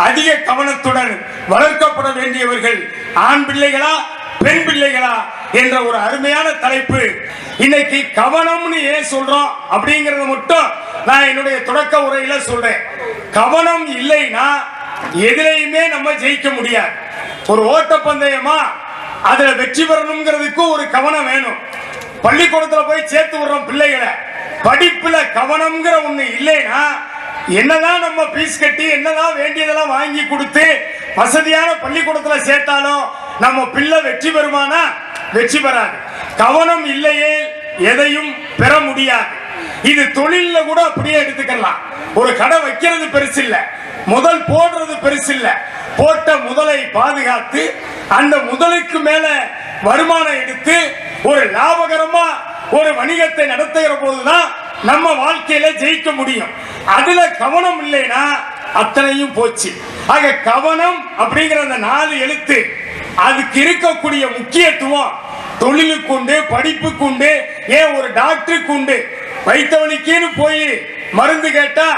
அதிக கவனத்துடன் வளர்க்கப்பட வேண்டியவர்கள் ஆண் பிள்ளைகளா பெண் பிள்ளைகளா என்ற ஒரு அருமையான தலைப்பு. இன்னைக்கு கவனம்னு ஏன் சொல்றோம் அப்படிங்கறத மட்டும் நான் என்னுடைய தொடக்க உரையில சொல்றேன். கவனம் இல்லைன்னா எதிலையுமே நம்ம ஜெயிக்க முடியாது. ஒரு ஓட்டப்பந்தயமா அதுல வெற்றி பெறணுங்கிறதுக்கு ஒரு கவனம் வேணும். பள்ளிக்கூடத்துல போய் சேர்த்து விடுறோம் பிள்ளைகளை, படிப்புல கவனம்ங்கிற ஒண்ணு இல்லைன்னா என்னதான் நம்ம பீஸ் கட்டி என்னதான் வேண்டியதெல்லாம் வாங்கி கொடுத்து வசதியான பள்ளிக்கூடத்துல சேர்த்தாலும் நம்ம பிள்ளை வெற்றி பெறுமானா? வெற்றி பெறாது. கவனம் இல்லையே எதையும் பெற முடியாது. இது தொழில கூட அப்படியே எடுத்துக்கலாம். ஒரு கடை வைக்கிறது பெருசு இல்ல, முதல் போடுறது பெருசு இல்ல. போட்ட முதலை பாதுகாத்து அந்த முதலுக்கு மேல வருமானம் எடுத்து ஒரு லாபகரமா ஒரு வணிகத்தை நடத்துகிற போதுதான் நம்ம வாழ்க்கையில ஜெயிக்க முடியும். அதுல கவனம் இல்லைன்னா அத்தனையும் போச்சு. ஆக கவனம் அப்படிங்கிற அந்த 4 எழுத்து அதுக்கு இருக்கக்கூடிய முக்கியத்துவம் தொழிலுக்கு உண்டு, படிப்புக்கு உண்டு, ஏன் ஒரு டாக்டருக்கு உண்டு. வைத்தவனுக்குன்னு போய் மருந்து கேட்டா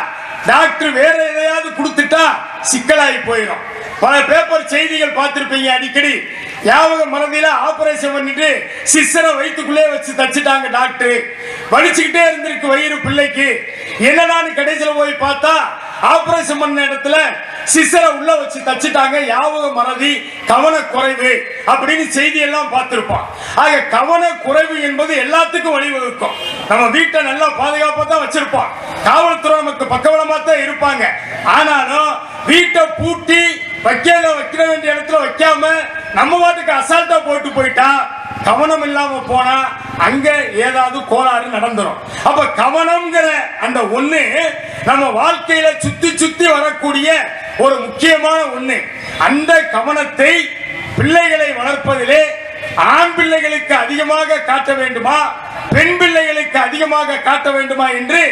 டாக்டர் வேற எதையாவது கொடுத்துட்டா சிக்கலாகி போயிடும். பல பேப்பர் செய்திகள் பார்த்திருப்பீங்க அடிக்கடி. ஞாபக மறதியில ஆபரேஷன் பண்ணிட்டு சிஸ்டரை வயிற்றுக்குள்ளே வச்சு தச்சுட்டாங்க டாக்டர். வலிச்சுக்கிட்டே இருந்திருக்கு வயிறு பிள்ளைக்கு. என்னடான்னு கடைசியில் போய் பார்த்தா ஆபரேஷன் பண்ண இடத்துல சிஸ்டரை உள்ள வச்சு தச்சுட்டாங்க. ஞாபக மறதி, கவனக்குறைவு அப்படின்னு செய்தி எல்லாம் பார்த்திருப்போம். ஆக கவனக்குறைவு என்பது எல்லாத்துக்கும் வழிவகுக்கும். நம்ம வீட்டை நல்லா பாதுகாப்பா தான் வச்சிருப்போம், காவல்துறை நமக்கு பக்கபலமா தான் இருப்பாங்க. ஆனாலும் வீட்டை பூட்டி வைக்க வேண்டிய இடத்துல வைக்காம நம்ம வாட்டுக்கு அசால்ட்டா போட்டு போயிட்டா, கவனம் இல்லாம போனா அங்க ஏதாவது கோளாறு நடந்துரும். அப்ப கவனம்ங்கிற அந்த ஒண்ணு நம்ம வாழ்க்கையில சுத்தி சுத்தி வரக்கூடிய ஒரு முக்கியமான ஒண்ணு. அந்த கவனத்தை பிள்ளைகளை வளர்ப்பதிலே ஆண் பிள்ளைகளுக்கு அதிகமாக காட்ட வேண்டுமா, பெண் பிள்ளைகளுக்கு அதிகமாக காட்ட வேண்டுமா என்று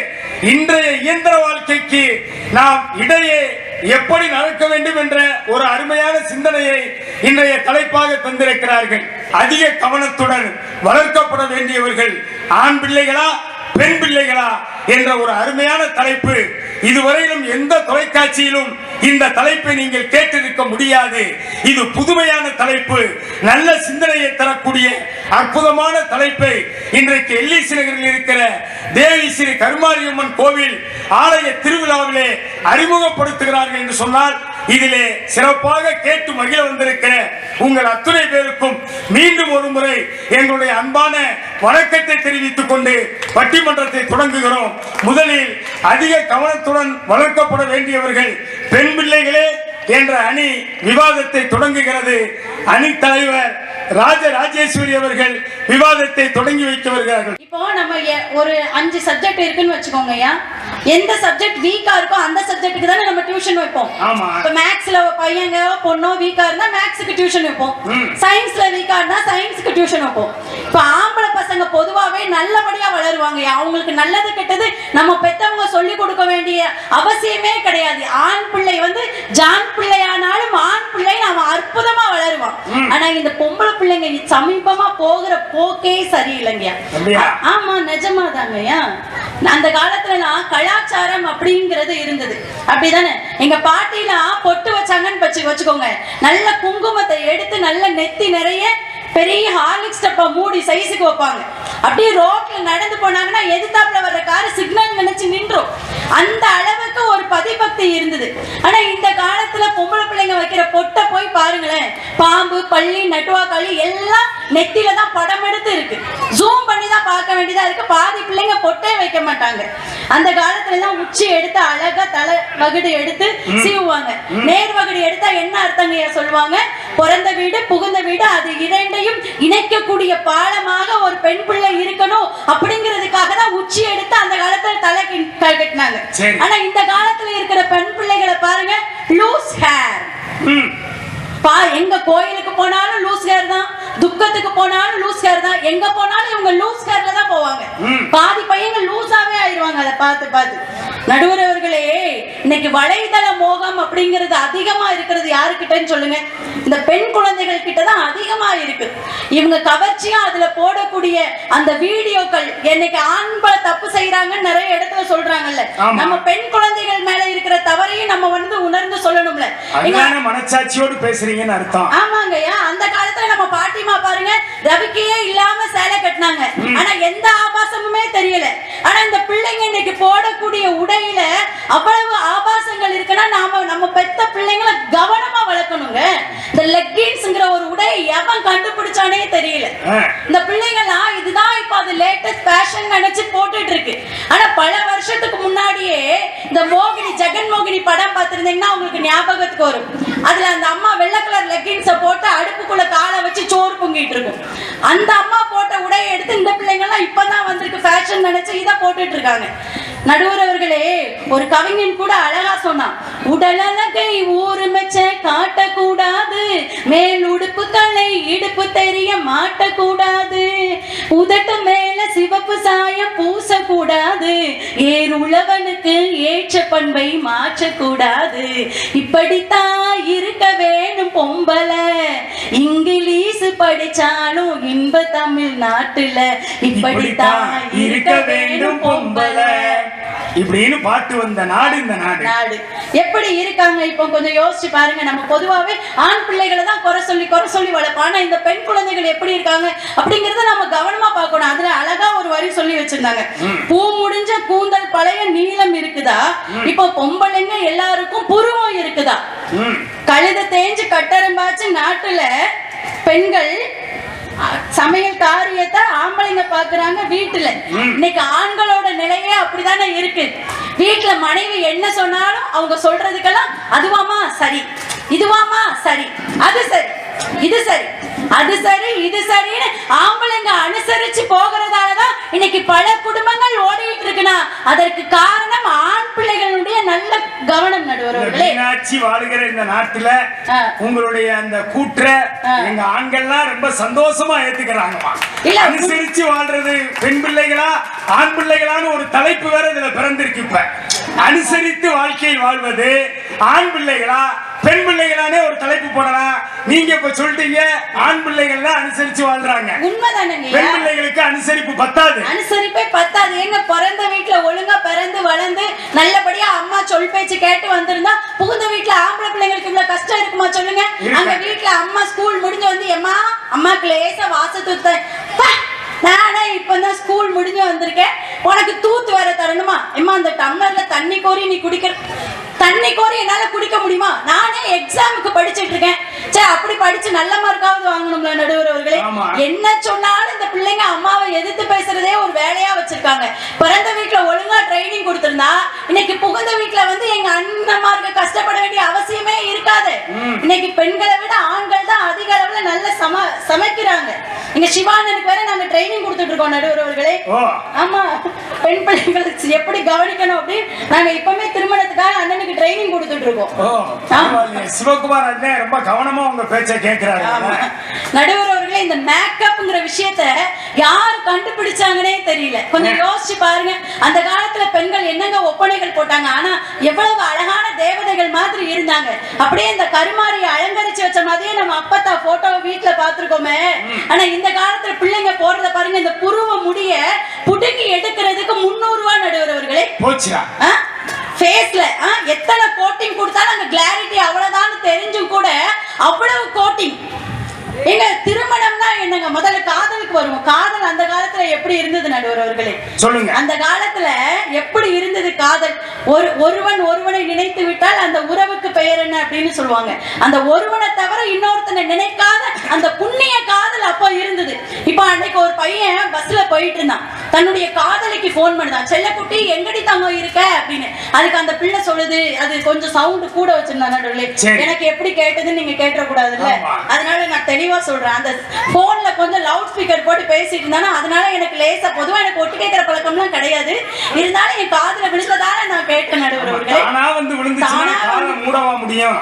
இன்றைய இயந்திர வாழ்க்கைக்கு நாம் இடையே எப்படி நடக்க வேண்டும் என்ற ஒரு அருமையான சிந்தனையை இன்றைய தலைப்பாக தந்திருக்கிறார்கள். அதிக கவனத்துடன் வளர்க்கப்பட வேண்டியவர்கள் ஆண் பிள்ளைகளா பெண் பிள்ளைகளா என்ற ஒரு அருமையான தலைப்பு. இதுவரையிலும் எந்த தொலைக்காட்சியிலும் இந்த தலைப்பை நீங்கள் கேட்டிருக்க முடியாது. இது புதுமையான தலைப்பு, நல்ல சிந்தனையை தரக்கூடிய அற்புதமான தலைப்பை இன்றைக்கு எல்லிசி நகரில் இருக்கிற தேவி ஸ்ரீ கருமாரியம்மன் கோவில் ஆலய திருவிழாவிலே அறிமுகப்படுத்துகிறார்கள் என்று சொன்னால் இதிலே சிறப்பாக கேட்டு மகிழ வந்திருக்கிற உங்கள் அத்துணை பேருக்கும் மீண்டும் ஒரு முறை எங்களுடைய அன்பான வணக்கத்தை தெரிவித்துக் கொண்டு பட்டிமன்றத்தை தொடங்குகிறோம். முதலில் அதிக கவனத்துடன் வளர்க்கப்பட வேண்டியவர்கள் பெண் பிள்ளைகளே என்ற அணி விவாதத்தை தொடங்குகிறது. அணி தலைவர் ராஜராஜேஸ்வரி அவர்கள் விவாதத்தை தொடங்கி வைக்க வருகிறார்கள். இப்போ நம்ம ஒரு 5 சப்ஜெக்ட் இருக்குன்னு வச்சுக்கோங்கய்யா. எந்த சப்ஜெக்ட் வீக்கா இருக்கோ அந்த சப்ஜெக்ட்டுக்கு தானே நம்ம டியூஷன் வைப்போம். இப்போ மேக்ஸ்ல பையங்க பொண்ணோ வீக்கா இருந்தா மேக்ஸ்க்கு டியூஷன் வைப்போம், சயின்ஸ்ல வீக்கா இருந்தா சயின்ஸ்க்கு டியூஷன் வைப்போம். இப்போ ஆம்பளை பசங்க பொதுவாவே நல்லபடியா வளருவாங்க. அவங்களுக்கு நல்லது கெட்டது நம்ம பெத்தவங்க சொல்லி கொடுக்க வேண்டிய அவசியமே கிடையாது. ஆண் பிள்ளை ஜான் பிள்ளையானாலும் ஆண் பிள்ளை நாம அற்புதமா வளருவான். ஆனா இந்த பொம்பளை பிள்ளைங்க சமீபமா போகிற போக்கே சரியில்லைங்கய்யா. ஆமா, நிஜமா தாங்கய்யா. அந்த காலத்துலலாம் கலாச்சாரம் அப்படிங்கிறது இருந்தது, அப்படிதானே? எங்க பாட்டிலாம் பொட்டு வச்சாங்கன்னு வச்சுக்கோங்க, நல்ல குங்குமத்தை எடுத்து நல்ல நெத்தி நிறைய பெரிய ஹார்லிக்ஸ் டப்பா மூடி சைஸுக்கு வைப்பாங்க. அப்படியே ரோட்ல நடந்து போனாங்கன்னா எதிர்த்தாப்புல வர்ற கார் சிக்னல் நினைச்சு நின்றோம். அந்த அளவுக்கு ஒரு பதிபக்தி இருந்தது. ஆனா இந்த காலத்துல பொம்பளை பிள்ளைங்க வைக்கிற பொட்டை போய் பாருங்களேன், பாம்பு, பள்ளி, நட்டுவாக்காளி எல்லாம் நெத்தில தான் படம் எடுத்து இருக்கு. ஜூம் பண்ணி தான் பார்க்க வேண்டியதா இருக்கு. பாதி பிள்ளைங்க பொட்டே வைக்க மாட்டாங்க. அந்த காலத்துல எல்லாம் உச்சி எடுத்து அழகா தலை வகுடு எடுத்து சீவுவாங்க. நேர் வகுடு எடுத்தா என்ன அர்த்தங்க சொல்லுவாங்க? பிறந்த வீடு புகுந்த வீடு அது இரண்டையும் இணைக்கக்கூடிய பாலமாக ஒரு பெண் பிள்ளை இருக்கணும் அப்படிங்கிறதுக்காக தான் உச்சி எடுத்து அந்த காலத்துல தலை கட்டினாங்க. ஆனா இந்த காலத்துல இருக்கிற பெண் பிள்ளைகளை பாருங்க, லூஸ் ஹேர். எங்க கோயிலுக்கு போனாலும் லூஸ் ஹேர் தான், துக்கத்துக்கு போனாலும் லூஸ் ஹேர் தான், எங்க போனாலும் இவங்க லூஸ் ஹேர்ல தான் போவாங்க. பாதி பையங்க லூஸாவே ஆயிடுவாங்க அதை பார்த்து பார்த்து. நடுவர் அவர்களே, இன்னைக்கு வலைதள மோகம் அப்படிங்கிறது அதிகமா இருக்கிறது யாருக்கிட்டன்னு சொல்லுங்க? இந்த பெண் குழந்தைகள் கிட்ட தான் அதிகமா இருக்கு. இவங்க கவர்ச்சியா அதுல போடக்கூடிய அந்த வீடியோக்கள், என்னைக்கு ஆண்களை தப்பு செய்யறாங்கன்னு நிறைய இடத்துல சொல்றாங்கல்ல, நம்ம பெண் குழந்தைகள் மேல இருக்கிற தவறையும் நம்ம உணர்ந்து சொல்லணும்ல. மனச்சாட்சியோடு பேசுறீங்கன்னு அர்த்தம். ஆமாங்கய்யா, அந்த காலத்துல நம்ம பாட்டிமா பாருங்க, ரவிக்கையே இல்லாம சேலை கட்டினாங்க, ஆனா எந்த ஆபாசமுமே தெரியல. ஆனா இந்த பிள்ளைங்க இன்னைக்கு போடக்கூடிய உடையில அவ்வளவு ஆபாசங்கள் இருக்குன்னா நாம நம்ம பெத்த பிள்ளைங்களை கவனமா வளர்க்கணுங்க. இந்த லெக்கின்ஸ்ங்கிற ஒரு உடையை எவன் கண்டுபிடிச்சானே தெரியல. இந்த பிள்ளைங்கலாம் இதுதான் இப்ப அது லேட்டஸ்ட் ஃபேஷன் நினைச்சு போட்டுட்டு இருக்கு. ஆனா பல வருஷத்துக்கு முன்னாடியே இந்த மோகினி, ஜெகன் மோகினி படம் பார்த்திருந்தீங்கன்னா உங்களுக்கு ஞாபகத்துக்கு வரும். அதுல அந்த அம்மா வெள்ளை கலர் லெக்கின்ஸை போட்டு அடுப்புக்குள்ள காலை வச்சு சோறு பொங்கிட்டு இருக்கும். அந்த அம்மா போட்ட உடையை எடுத்து இந்த பிள்ளைங்க எல்லாம் இப்பதான் வந்திருக்கு ஃபேஷன் நினைச்சு இதை போட்டுட்டு இருக்காங்க. நடுவர் அவர்களே, ஒரு கவிஞன் கூட அழகா சொன்னான், உடலழகை ஊருமெச்ச காட்டக்கூடாது, மேல் உடுப்புகளை இடுப்பு தெரிய மாட்டக்கூடாது, உதட்டு மேல சிவப்பு சாயம் பூசக்கூடாது, ஏர் உழவனுக்கு ஏற்ற பண்பை மாற்றக்கூடாது, இப்படித்தான் இருக்க வேணும் பொம்பளை, இங்கிலீஷ் படிச்சாலும் இன்ப தமிழ் நாட்டுல, இப்படித்தான் இருக்க வேண்டும் பொம்பளை இப்படின்னு பாட்டு வந்த நாடு இந்த நாடு. எப்படி இருக்காங்க இப்போ கொஞ்சம் யோசிச்சு பாருங்க. நம்ம பொதுவாவே ஆண் பிள்ளைகளை தான் குறை சொல்லி வளர்ப்போம். ஆனா இந்த பெண் குழந்தைகள் எப்படி இருக்காங்க அப்படிங்கறத நம்ம கவனமா பார்க்கணும். அதுல அழகா ஒரு வரி சொல்லி வச்சிருந்தாங்க, பூ முடிஞ்ச கூந்தல் பழைய நீளம் இருக்குதா, இப்போ பொம்பளைங்க எல்லாருக்கும் புருவம் இருக்குதா, கழுத தேஞ்சு கட்டரம்பாச்சு நாட்டுல பெண்கள் சமையல் காரியத்தை ஆம்பளைங்க பாக்குறாங்க வீட்டுல. இன்னைக்கு ஆண்களோட நிலையே அப்படிதானே இருக்கு. வீட்டுல மனைவி என்ன சொன்னாலும் அவங்க சொல்றதுக்கெல்லாம் அதுவாமா சரி, இதுவாமா சரி, அது சரி, இது சரி, அது சரி, இது சரின்னு ஆம்பளைங்க அனுசரிச்சு போகிறதாலதான் இன்னைக்கு பல குடும்பங்கள் ஓடிட்டு இருக்குன்னா அதற்கு காரணம் ஆண் பிள்ளைகளுடைய நல்ல கவனம். நடுவர்களே, வாழ்கிற இந்த நாட்டுல உங்களுடைய அந்த கூற்ற எங்க ஆண்கள்லாம் ரொம்ப சந்தோஷமா ஏத்துக்கிறாங்கம்மா. அனுசரிச்சு வாழ்றது பெண் பிள்ளைகளா ஆண் பிள்ளைகளான்னு ஒரு தலைப்பு வேற இதுல பிறந்திருக்கு. இப்ப அனுசரித்து வாழ்க்கையை வாழ்வது ஆண் பிள்ளைகளா பெண் பிள்ளைகளானே ஒரு தலைப்பு போடலாம். நீங்க இப்ப சொல்லிட்டீங்க ஆண் பிள்ளைகள் தான் அனுசரிச்சு வாழ்றாங்க. உண்மைதானங்க. பெண் பிள்ளைகளுக்கு அனுசரிப்பு பத்தாது. அனுசரிப்பே பத்தாது. எங்க பிறந்த வீட்டுல ஒழுங்கா பிறந்து வளர்ந்து நல்லபடியா அம்மா சொல் பேச்சு கேட்டு வந்திருந்தா புகுந்த வீட்டுல ஆம்பளை பிள்ளைங்களுக்கு இவ்வளவு கஷ்டம் இருக்குமா சொல்லுங்க? அங்க வீட்டுல அம்மா ஸ்கூல் முடிஞ்சு வந்து எம்மா அம்மாக்கு லேசா வாசத்து நானே இப்பதான் ஸ்கூல் முடிஞ்சு வந்திருக்கேன், உனக்கு தூத்து வேற தரணுமா? எம்மா அந்த டம்ளர்ல தண்ணி கோரி நீ குடிக்கிற தண்ணி கோரி என்னால குடிக்க முடியுமா? நானே எக்ஸாமுக்கு படிச்சுட்டு இருக்கேன். சரி, அப்படி படிச்சு நல்ல மார்க்காவது வாங்கணும்ல நடுவர் அவர்களே. என்ன சொன்னாலும் இந்த பிள்ளைங்க அம்மாவை எதிர்த்து பேசுறதே ஒரு வேலையா வச்சிருக்காங்க. பிறந்த வீட்டுல ஒழுங்கா ட்ரைனிங் கொடுத்திருந்தா இன்னைக்கு புகுந்த வீட்டுல வந்து எங்க அண்ணன்மாருக்கு கஷ்டப்பட வேண்டிய அவசியமே இருக்காது. இன்னைக்கு பெண்களை விட ஆண்கள் தான் அதிக அளவுல நல்ல சமைக்கிறாங்க. இங்க சிவானனுக்கு வேற நாங்க ட்ரைனிங் கொடுத்துட்டு இருக்கோம் நடுவர் அவர்களே. ஆமா, பெண் பிள்ளைங்களுக்கு எப்படி கவனிக்கணும் அப்படின்னு நாங்க இப்பவுமே திருமணத்துக்காக அண்ணனுக்கு ட்ரைனிங் கொடுத்துட்டு இருக்கோம். சிவகுமார் அண்ணன் ரொம்ப கவனமா உங்க பேச்ச கேக்குறாரு. நடுவர் அவர்களே, இந்த மேக்கப்ங்கிற விஷயத்தை யார் கண்டுபிடிச்சாங்கன்னே தெரியல. கொஞ்சம் யோசிச்சு பாருங்க. அந்த காலத்துல பெண்கள் என்னங்க ஒப்பனைகள் போட்டாங்க, ஆனா எவ்வளவு அழகான தேவதைகள் மாதிரி இருந்தாங்க. அப்படியே இந்த கருமாரியை அலங்கரிச்சு வச்ச மாதிரியே நம்ம அப்பத்தா போட்டோ வீட்டுல பாத்துருக்கோமே. ஆனா இந்த காலத்துல பிள்ளைங்க போறத பாருங்க, இந்த புருவ முடிய புடுங்கி எடுக்கிறதுக்கு 300 ரூபாய் நடுவர் அவர்களே போச்சுடா. ஃபேஸ்ல எத்தனை கோட்டிங் கொடுத்தாலும் அங்க கிளாரிட்டி அவ்வளவுதான் தெரிஞ்சும் கூட அவ்வளவு கோட்டிங். எங்க திருமணம்னா என்னங்க? முதல்ல காதலுக்கு வருவோம். காதல் அந்த காலத்துல எப்படி இருந்தது நடுவர் அவர்களே சொல்லுங்க? அந்த காலத்துல எப்படி இருந்தது காதல்? ஒருவன் ஒருவனை நினைத்து விட்டால் அந்த உறவுக்கு பெயர் என்ன அப்படின்னு சொல்லுவாங்க. அந்த ஒருவனை தவிர இன்னொருத்தனை நினைக்காத அந்த புண்ணிய காதல் அப்போ இருந்தது. இப்ப அன்னைக்கு ஒரு பையன் பஸ்ல போயிட்டு இருந்தான், தன்னுடைய காதலிக்கு போன் பண்ணுதான், செல்லக்குட்டி எங்கடி தங்கம் இருக்க அப்படின்னு. அதுக்கு அந்த பிள்ளை சொல்லுது, அது கொஞ்சம் சவுண்ட் கூட வச்சிருந்தா நடுவுல, எனக்கு எப்படி கேட்டதுன்னு நீங்க கேட்ட கூடாதுல்ல, அதனால நான் தெளிவா சொல்றேன். அந்த போன்ல கொஞ்சம் லவுட் ஸ்பீக்கர் போட்டு பேசிட்டு இருந்தானா, அதனால எனக்கு லேசா, பொதுவா எனக்கு ஒட்டு கேட்கிற பழக்கம்லாம் கிடையாது, இருந்தாலும் என் காதுல விழுந்ததால நான் கேட்டேன் நடுவர்களே.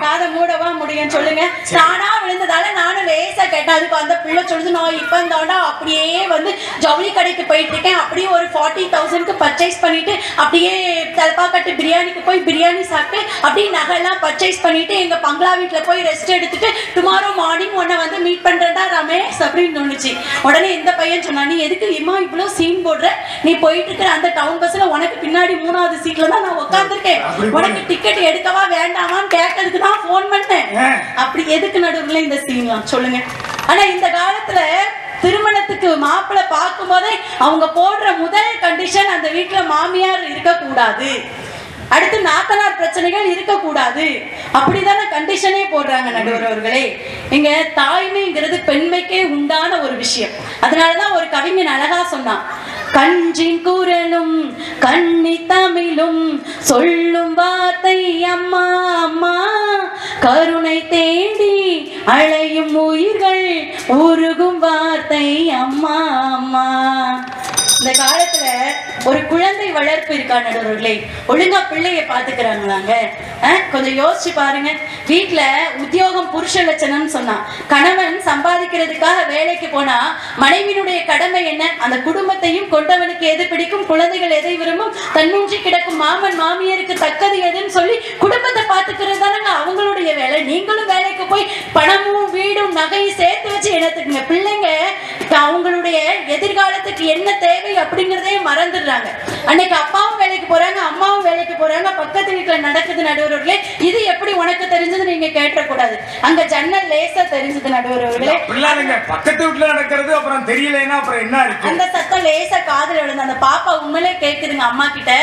காதை மூடவா முடியும் சொல்லுங்க. தானா விழுந்ததால நானும் லேசா கேட்டேன். அதுக்கு அந்த பிள்ளை சொல்லுது, நான் இப்ப இருந்தாண்டா அப்படியே வந்து ஜவுளி கடைக்கு போயிட்டு இருக்கேன், அப்படியே ஒரு 40,000க்கு பர்ச்சேஸ் பண்ணிட்டு அப்படியே தலப்பாக்கட்டு பிரியாணிக்கு போய் பிரியாணி சாப்பிட்டு அப்படியே நகைலாம் பர்ச்சேஸ் பண்ணிட்டு எங்க பங்களா வீட்டுல போய் ரெஸ்ட் எடுத்துட்டு டுமாரோ மார்னிங் உன்னை வந்து மீட் பண்றதா ரமேஷ் அப்படின்னு தோணுச்சு. உடனே இந்த பையன் சொன்னா, நீ எதுக்கு இம்மா இவ்வளவு சீன் போடுற, நீ போயிட்டு இருக்கிற அந்த டவுன் பஸ்ல உனக்கு பின்னாடி 3வது சீட்ல தான் நான் உட்காந்துருக்கேன், உனக்கு டிக்கெட் எடுக்கவா வேண்டாமான்னு கேட்டதுக்கு தான் போன் பண்ணேன். அப்படி எதுக்கு நடுவுல இந்த சீன்லாம் சொல்லுங்க. ஆனா இந்த காலத்துல திருமணத்துக்கு மாப்பிள்ளை பார்க்கும் போதே அவங்க போடுற முதல் கண்டிஷன், அந்த வீட்டுல மாமியார் இருக்கக்கூடாது, அடுத்து நாத்தனார் பிரச்சனைகள் இருக்கக்கூடாது, அப்படிதானே கண்டிஷனே போடுறாங்க நடுவர்களே. இங்க தாய்மைங்கிறது பெண்மைக்கே உண்டான ஒரு விஷயம். அதனாலதான் ஒரு கவிஞன் அழகா சொன்னான், கஞ்சின் குரலும் கண்ணி தமிழும் சொல்லும் வார்த்தை அம்மா அம்மா, கருணை தேடி அழையும் உயிர்கள் உருகும் வார்த்தை அம்மா அம்மா. இந்த காலத்துல ஒரு குழந்தை வளர்ப்பு இருக்கா நடுவர்களே, ஒழுங்கா பிள்ளைய பாத்துக்கிறாங்களாங்க? கொஞ்சம் யோசிச்சு பாருங்க. வீட்டுல உத்தியோகம் புருஷ லட்சணம் சொன்னா, கணவன் சம்பாதிக்கிறதுக்காக வேலைக்கு போனா மனைவியினுடைய கடமை என்ன, அந்த குடும்பத்தையும் கொண்டவனுக்கு எது பிடிக்கும், குழந்தைகள் எதை விரும்பும், தன்னூற்றி கிடக்கும் மாமன் மாமியருக்கு தக்கது எதுன்னு சொல்லி குடும்பத்தை பாத்துக்கிறது தானங்க அவங்களுடைய வேலை. நீங்களும் வேலைக்கு போய் பணமும் வீடும் நகையும் சேர்த்து வச்சு என்னத்துக்குங்க? பிள்ளைங்க அவங்களுடைய எதிர்காலத்துக்கு என்ன தேவை அப்படிங்கறதே மறந்துடுறாங்க. அன்னைக்கு அப்பாவும் வேலைக்கு போறாங்க, அம்மாவும் வேலைக்கு போறாங்க, பக்கத்து வீட்டுல நடக்குது நடுவர்களே. இது எப்படி உனக்கு தெரிஞ்சது நீங்க கேட்டக்கூடாது. அங்க ஜன்னல் லேசா தெரிஞ்சது நடுவர்களே. பக்கத்து வீட்டுல நடக்கிறது அப்புறம் தெரியலன்னா அப்புறம் என்ன இருக்கு? அந்த சத்தம் லேசா காதுல விழுந்து அந்த பாப்பா உண்மையிலே கேக்குதுங்க அம்மா கிட்ட,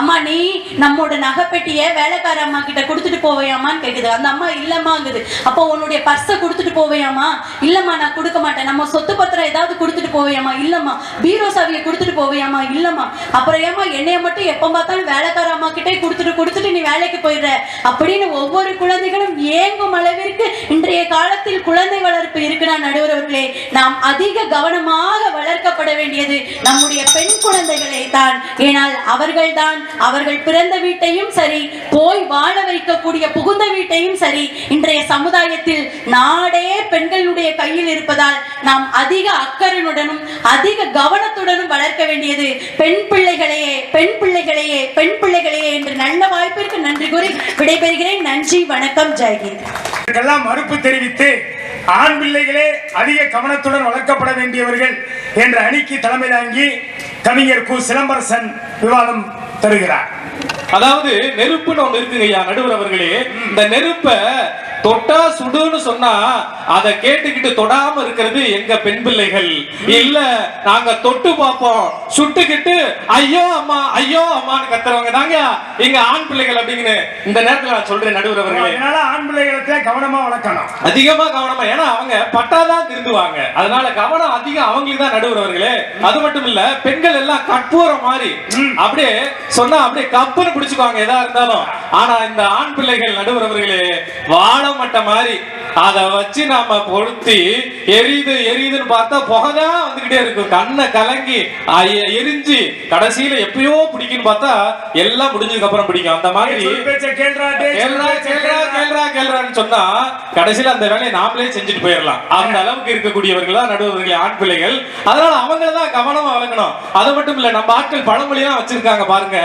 அம்மா நீ நம்மோட நகைப்பெட்டிய வேலைக்கார அம்மா கிட்ட கொடுத்துட்டு போவையாமான்னு கேக்குது. அந்த அம்மா இல்லம்மாங்குது. அப்போ உன்னுடைய பர்ஸை கொடுத்துட்டு போவையாமா? இல்லம்மா நான் கொடுக்க மாட்டேன். நம்ம சொத்து பத்திரம் ஏதாவது கொடுத்துட்டு போவையாமா? இல்லம்மா. பீரோ சாவியை கொடுத்துட்டு போவையாமா? இல்லம்மா. அப்புறம் ஏமா என்னைய மட்டும் எப்ப பார்த்தாலும் வேலைக்கார அம்மா கிட்டே கொடுத்துட்டு நீ வேலைக்கு போயிடுற அப்படின்னு ஒவ்வொரு குழந்தைகளும் ஏங்கும் அளவிற்கு இன்றைய காலத்தில் குழந்தை வளர்ப்பு இருக்குன்னா நடுவர்களே, நாம் அதிக கவனமாக வளர்க்கப்பட வேண்டியது நம்முடைய பெண் குழந்தைகளை தான். ஏனால் அவர்கள் தான் அவர்கள் பிறந்த வீட்டையும் சரி, போய் வாழ வைக்கக்கூடிய புகுந்த வீட்டையும் சரி, இன்றைய சமுதாயத்தில் நாடே பெண்களுடைய கையில் இருப்பதால் நாம் அதிக அக்கறையுடனும் அதிக கவனத்துடனும் வளர்க்க வேண்டியது பெண் பிள்ளைகளையே பெண் பிள்ளைகளையே பெண் பிள்ளைகளையே என்று நல்ல வாய்ப்பிற்கு நன்றி கூறி விடைபெறுகிறேன். நன்றி, வணக்கம், ஜெய்ஹிந்த். இதெல்லாம் மறுப்பு தெரிவித்து ஆண் பிள்ளைகளே அதிக கவனத்துடன் வளர்க்கப்பட வேண்டியவர்கள் என்ற அணிக்கு தலைமை தாங்கி கவிஞர் கு சிலம்பரசன் விவாதம் தருகிறார். அதாவது நெருப்புன்னு ஒண்ணு இருக்குங்க ஐயா நடுவர் அவர்களே. இந்த நெருப்ப தொட்டா சுடுன்னு சொன்னா அதை கேட்டுக்கிட்டு தொடாம இருக்கிறது எங்க பெண் பிள்ளைகள். இல்ல நாங்க தொட்டு பார்ப்போம் சுட்டுக்கிட்டு ஐயோ அம்மா ஐயோ அம்மான்னு கத்துறவங்க தாங்க எங்க ஆண் பிள்ளைகள் அப்படிங்கிற இந்த நேரத்துல நான் சொல்றேன் நடுவர் அவர்களே. அதனால ஆண் பிள்ளைகளை கவனமா வளர்க்கணும், அதிகமா கவனமா. ஏன்னா அவங்க பட்டாதான் திருந்துவாங்க, அதனால கவனம் அதிகம் அவங்களுக்கு தான் நடுவர் அவர்களே. அது மட்டும் இல்ல, பெண்கள் எல்லாம் கற்பூரம் மாதிரி அப்படியே சொன்னா அப்படியே கப்புன்னு பிடிச்சுக்குவாங்க எதா இருந்தாலும். ஆனா இந்த ஆண் பிள்ளைகள் நடுவர் அவர்களே வாழ மட்ட மாதிரி அதை வச்சு நாம பொருத்தி எரியுதுன்னு பார்த்தா புகைதான் வந்துகிட்டே இருக்கும். கண்ணை கலங்கி எரிஞ்சு கடைசியில எப்பயோ பிடிக்குன்னு பார்த்தா எல்லாம் முடிஞ்சதுக்கு அப்புறம் பிடிக்கும். அந்த மாதிரி கேள்றான்னு சொன்னா கடைசியில அந்த வேலையை நாமளே செஞ்சுட்டு போயிடலாம். அந்த அளவுக்கு இருக்கக்கூடியவர்கள் தான் நடுவர்கள் ஆண் பிள்ளைகள். அதனால அவங்களதான் கவனமா வளர்க்கணும். அது மட்டும் இல்ல, நம்ம ஆட்கள் பழமொழியெல்லாம் வச்சிருக்காங்க பாருங்க.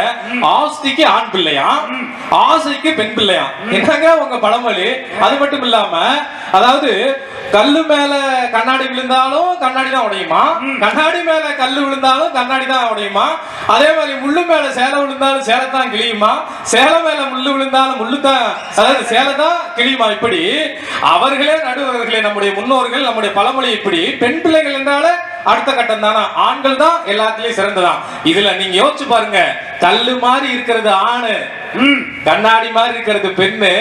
ஆஸ்திக்கு ஆண் பிள்ளையா, ஆசைக்கு பெண் பிள்ளையா. என்னங்க உங்க பழமொழி? அது மட்டும் இல்லாம, அதாவது கல்லு மேல கண்ணாடி விழுந்தாலும் கண்ணாடி தான் உடையுமா, கண்ணாடி மேல கல்லு விழுந்தாலும் கண்ணாடி தான் உடையுமா, அதே மாதிரி முள்ளு மேல சேலை விழுந்தாலும் சேலை தான் கிளியுமா, சேலை மேல முள்ளு விழுந்தாலும் முள்ளு தான், அதாவது சேலை தான் கிளியுமா. இப்படி அவர்களே நடுவர்களே நம்முடைய முன்னோர்கள் நம்முடைய பழமொழி இப்படி. பெண் பிள்ளைகள் என்றாலே அடுத்த கட்டம் தானா, ஆண்கள் தான் எல்லாத்திலயும் சிறந்ததான். இதுல நீங்க யோசிச்சு பாருங்க, கல்லு மாதிரி இருக்கிறது ஆணு, கண்ணாடி மாதிரி இருக்கிறது பெண்ணு.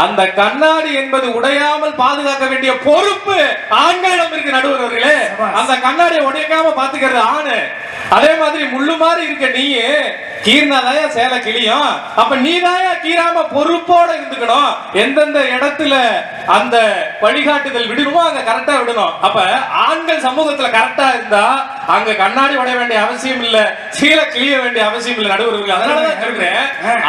அந்த கண்ணாடி என்பது உடையாமல் பாதுகாக்க வேண்டிய பொறுப்பு ஆண்களிடம் இருக்கு நடுவர் அவர்களே. அந்த கண்ணாடியை உடையாம பாத்துக்கிறது ஆணு. அதே மாதிரி முள்ளு மாதிரி இருக்க நீ கீர்னாதாயா சேலை கிளியும். அப்ப நீதாயா கீராம பொறுப்போட இருந்துக்கணும். எந்தெந்த இடத்துல அந்த வழிகாட்டுதல் விடணுமோ அங்க கரெக்டா விடணும். அப்ப ஆண்கள் சமூகத்துல கரெக்டா இருந்தா அங்க கண்ணாடி உடைய வேண்டிய அவசியம் இல்ல, சீலை கிளிய வேண்டிய அவசியம் இல்ல நடுவர்கள். அதனாலதான் சொல்றேன்,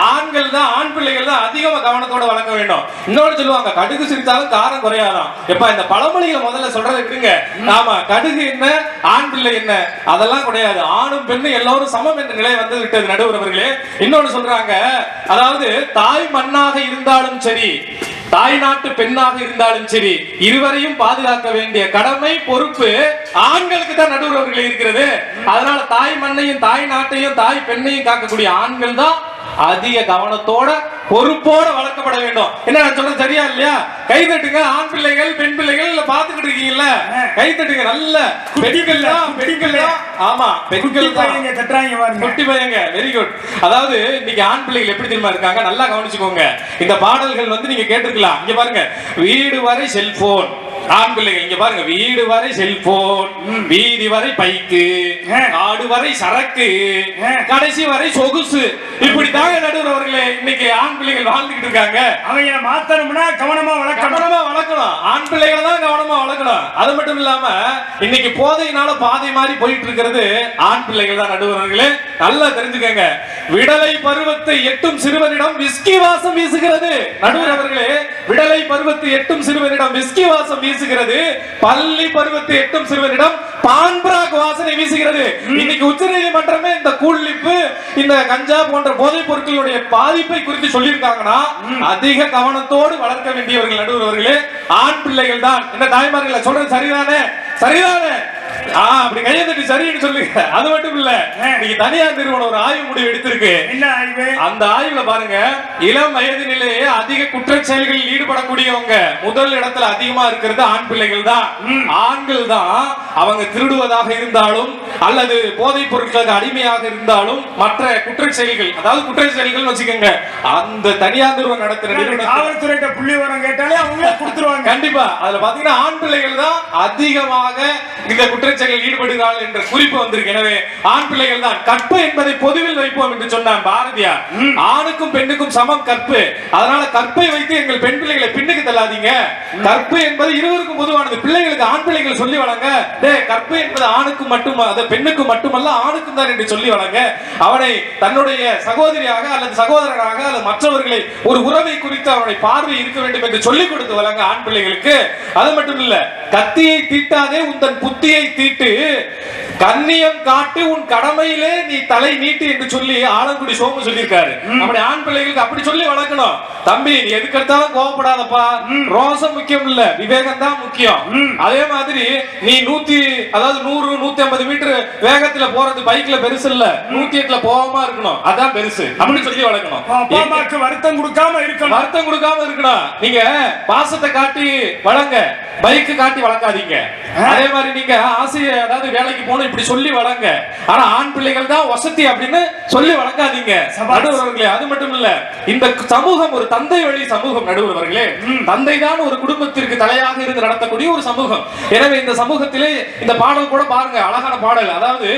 ஆண்கள் தான், ஆண் பிள்ளைகள் தான் அதிகமா கவனத்தோட வளர்க்க வேண்டும். இன்னொன்னு சொல்லுவாங்க, கடுகு சிரித்தாலும் காரம் குறையாதான். எப்ப இந்த பழமொழிகளை முதல்ல சொல்றதை விடுங்க. ஆமா, கடுகு என்ன, ஆண் பிள்ளை என்ன, அதெல்லாம் கிடையாது. ஆணும் பெண்ணும் எல்லோரும் சமம் என்ற நிலை வந்து விட்டது நடுவர் அவர்களே. இன்னொன்னு சொல்றாங்க, அதாவது தாய் மண்ணாக இருந்தாலும் சரி, தாய் நாட்டு பெண்ணாக இருந்தாலும் சரி, இருவரையும் பாதுகாக்க வேண்டிய கடமை பொறுப்பு ஆண்களுக்கு தான் நடுவர் அவர்களே இருக்கிறது. அதனால தாய் மண்ணையும் தாய் நாட்டையும் தாய் பெண்ணையும் காக்கக்கூடிய ஆண்கள் தான் அதிக கவனத்தோட பொறுப்போட வளர்க்கப்பட வேண்டும். என்ன நான் சொல்றது சரியா இல்லையா? கை தட்டுங்க ஆண் பிள்ளைகள், பெண் பிள்ளைகள் பாத்துக்கிட்டு இருக்கீங்கல்ல, கை தட்டுங்க. நல்ல பெண்கள் தான். ஆமா, பெண்கள் பையங்க தட்டுறாங்க பாருங்க, குட்டி பையங்க. Very good. அதாவது இன்னைக்கு ஆண் பிள்ளைகள் எப்படி தெரியுமா இருக்காங்க, நல்லா கவனிச்சுக்கோங்க. இந்த பாடல்கள் வந்து நீங்க கேட்டிருக்கலாம். இங்க பாருங்க, வீடு வரை செல்போன். ஆண் பிள்ளைகள் இங்க பாருங்க, வீடு வரை செல்போன், வீதி வரை பைக்கு, காடு வரை சரக்கு, கடைசி வரை சொகுசு. இப்படி தாங்க நடுவர் அவர்களே இன்னைக்கு ஆண் பிள்ளைகள் வாழ்ந்துகிட்டு இருக்காங்க. அவங்க மாத்தணும்னா கவனமா வளர்க்கணும். ஆண் பிள்ளைகளை தான் கவனமா வளர்க்கணும். அது மட்டும் இல்லாம இன்னைக்கு போதையினால பாதை மாறி போயிட்டு இருக்கிறது ஆண் பிள்ளைகள் தான் நடுவர் அவர்களே. நல்லா தெரிஞ்சுக்கங்க. விடலை பருவத்தை எட்டும் சிறுவனிடம் விஸ்கி வாசம் வீசுகிறது நடுவர் அவர்களே. விடலை பருவத்தை எட்டும் சிறுவனிடம் விஸ்கி வாசம் வீசுகிறது, பள்ளி பருவத்தை எட்டும் சிறுவனிடம் பான்பிராக் வாசனை வீசுகிறது. இன்னைக்கு உச்சநீதிமன்றமே இந்த கூழ்லிப்பு, இந்த கஞ்சா போன்ற போதைப் பொருட்களுடைய பாதிப்பை குறித்து சொல்லியிருக்காங்கன்னா அதிக கவனத்தோடு வளர்க்க வேண்டியவர்கள் நடுவர் அவர்களே ஆண் பிள்ளைகள் தான். இந்த தாய்மார்களை சொல்றது சரிதானே? சரிதானே? அப்படி கையை தட்டி சரின்னு சொல்லுங்க. அது மட்டும் இல்ல, நீங்க தனியார் நிறுவனம் ஒரு ஆய்வு முடிவு எடுத்திருக்கு. என்ன ஆய்வு? அந்த ஆய்வுல பாருங்க, இளம் வயதினிலேயே அதிக குற்றச் செயல்களில் ஈடுபடக்கூடியவங்க முதல் இடத்துல அதிகமா இருக்கிறது ஆண் பிள்ளைகள் தான். ஆண்கள் தான் அவங்க திருடுவதாக இருந்தாலும் அல்லது போதைப் பொருட்களுக்கு அடிமையாக இருந்தாலும் மற்ற குற்றச் செயல்கள், அதாவது குற்றச் செயல்கள் வச்சுக்கோங்க, அந்த தனியார் நிறுவனம் நடத்துற காவல்துறை புள்ளிவரம் கேட்டாலே அவங்க கொடுத்துருவாங்க கண்டிப்பா. அதுல பாத்தீங்கன்னா ஆண் பிள்ளைகள் தான் அதிகமாக இந்த குற்றச்செயலில் ஈடுபடுகிறார்கள் என்ற குறிப்பு வந்திருக்கு. எனவே ஆண் பிள்ளைகள் தான். கற்பு என்பதை பொதுவில் வைப்போம் என்று சொன்னான் பாரதியார். ஆணுக்கும் பெண்ணுக்கும் சமம் கற்பு. அதனால கற்பை வைத்து எங்கள் பெண் பிள்ளைகளை பின்னுக்கு தள்ளாதீங்க. கற்பு என்பது இருவருக்கும் பொதுவானது. பிள்ளைகளுக்கு ஆண் பிள்ளைகள் சொல்லி வளங்க, கற்பு என்பது ஆணுக்கும் மட்டும், அது பெண்ணுக்கும் மட்டுமல்ல ஆணுக்கும் தான் என்று சொல்லி வளங்க. அவனை தன்னுடைய சகோதரியாக அல்லது சகோதரனாக அல்லது மற்றவர்களை ஒரு உறவை குறித்து அவனுடைய பார்வை இருக்க வேண்டும் என்று சொல்லிக் கொடுத்து வளங்க ஆண் பிள்ளைகளுக்கு. அது மட்டும் இல்ல, கத்தியை தீட்டாதே உந்தன் புத்தியை தீட்டு, கண்ணியம் காட்டு உன் கடமையிலே நீ தலை நீட்டு என்று சொல்லி ஆலங்குடி சோமு சொல்லியிருக்காரு. அப்படி ஆண் பிள்ளைகளுக்கு அப்படி சொல்லி வளர்க்கணும். தம்பி, நீ எதுக்கு எடுத்தாலும் கோவப்படாதப்பா, ரோசம் முக்கியம் இல்ல, விவேகம் தான் முக்கியம். அதே மாதிரி நீ 100 150 மீட்டர் வேகத்துல போறது பைக்ல பெருசு இல்ல, 108ல போகாம இருக்கணும், அதான் பெருசு. அப்படி சொல்லி வளர்க்கணும். அப்பா அம்மாக்கு வருத்தம் கொடுக்காம இருக்கணும். நீங்க பாசத்தை காட்டி வளங்க, பைக்கு காட்டி வளர்க்காதீங்க. அதே மாதிரி நீங்க ஆசிரியர் அதாவது வேலைக்கு போகணும் இப்படி சொல்லி வளங்க. ஆனா ஆண் பிள்ளைகள் தான் வசதி அப்படின்னு சொல்லி வளர்க்காதீங்க நடுவர்களே. அது மட்டும் இல்ல, இந்த சமூகம் ஒரு தந்தை வழி சமூகம் நடுவர்களே. தந்தை தான் ஒரு குடும்பத்திற்கு தலையாக இருந்து நடத்தக்கூடிய ஒரு சமூகம். எனவே இந்த சமூகத்திலே இந்த பாடல் கூட பாருங்க, அழகான பாடல். அதாவது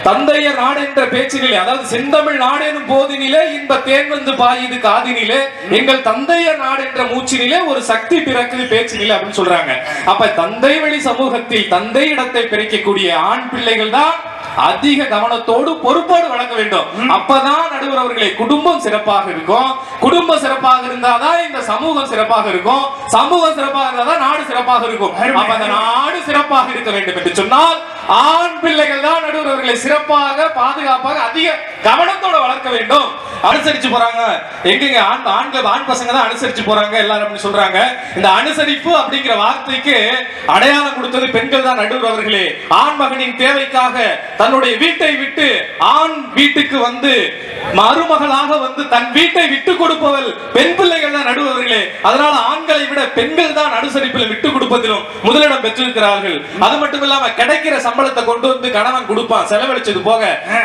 தந்தையர் நாடு என்ற பேச்சினிலே, அதாவது செந்தமிழ் நாடு எனும் போதினிலே இன்ப தேன் வந்து பாயுது காதினிலே, எங்கள் தந்தையர் நாடு என்ற மூச்சினிலே ஒரு சக்தி பிறக்குது பேச்சினிலே அப்படின்னு சொல்றாங்க. அப்ப தந்தை வழி சமூகத்தில் தந்தை இடத்தை பிரிக்கக்கூடிய ஆண் பிள்ளைகள் தான் அதிக கவனத்தோடு பொறுப்போடு வளர்க்க வேண்டும். அப்பதான் நடுவர் அவர்களே குடும்பம் சிறப்பாக இருக்கும். குடும்பம் சிறப்பாக இருந்தாதான் இந்த சமூகம் சிறப்பாக இருக்கும். சமூகம் சிறப்பாக இருந்தாதான் நாடு சிறப்பாக இருக்கும். அப்ப அந்த நாடு சிறப்பாக இருக்க வேண்டும் என்று சொன்னால் ஆண் பிள்ளைகள் தான் நடுவர் அவர்களை சிறப்பாக பாதுகாப்பாக அதிக கவனத்தோட வளர்க்க வேண்டும். அனுசரிச்சு போறாங்க எங்க ஆண் பசங்க தான் அனுசரிச்சு போறாங்க எல்லாரும் அப்படி சொல்றாங்க. இந்த அனுசரிப்பு அப்படிங்கிற வார்த்தைக்கு அடையாளம் கொடுத்தது பெண்கள் தான் நடுவர் அவர்களே. ஆண் மகனின் தேவைக்காக தன்னுடைய வீட்டை விட்டு ஆண் வீட்டுக்கு வந்து மருமகளாக வந்து தன் வீட்டை விட்டு கொடுப்பவள் பெண் பிள்ளைகள் தான் நடுவர்களே. அதனால ஆண்களை விட பெண்கள் தான் அனுசரிப்பில் விட்டு கொடுப்பதிலும் முதலிடம் பெற்றிருக்கிறார்கள். அது மட்டும் இல்லாம கிடைக்கிற சம்பளத்தை கொண்டு வந்து கணவன் கொடுப்பான் செலவழிச்சது போக,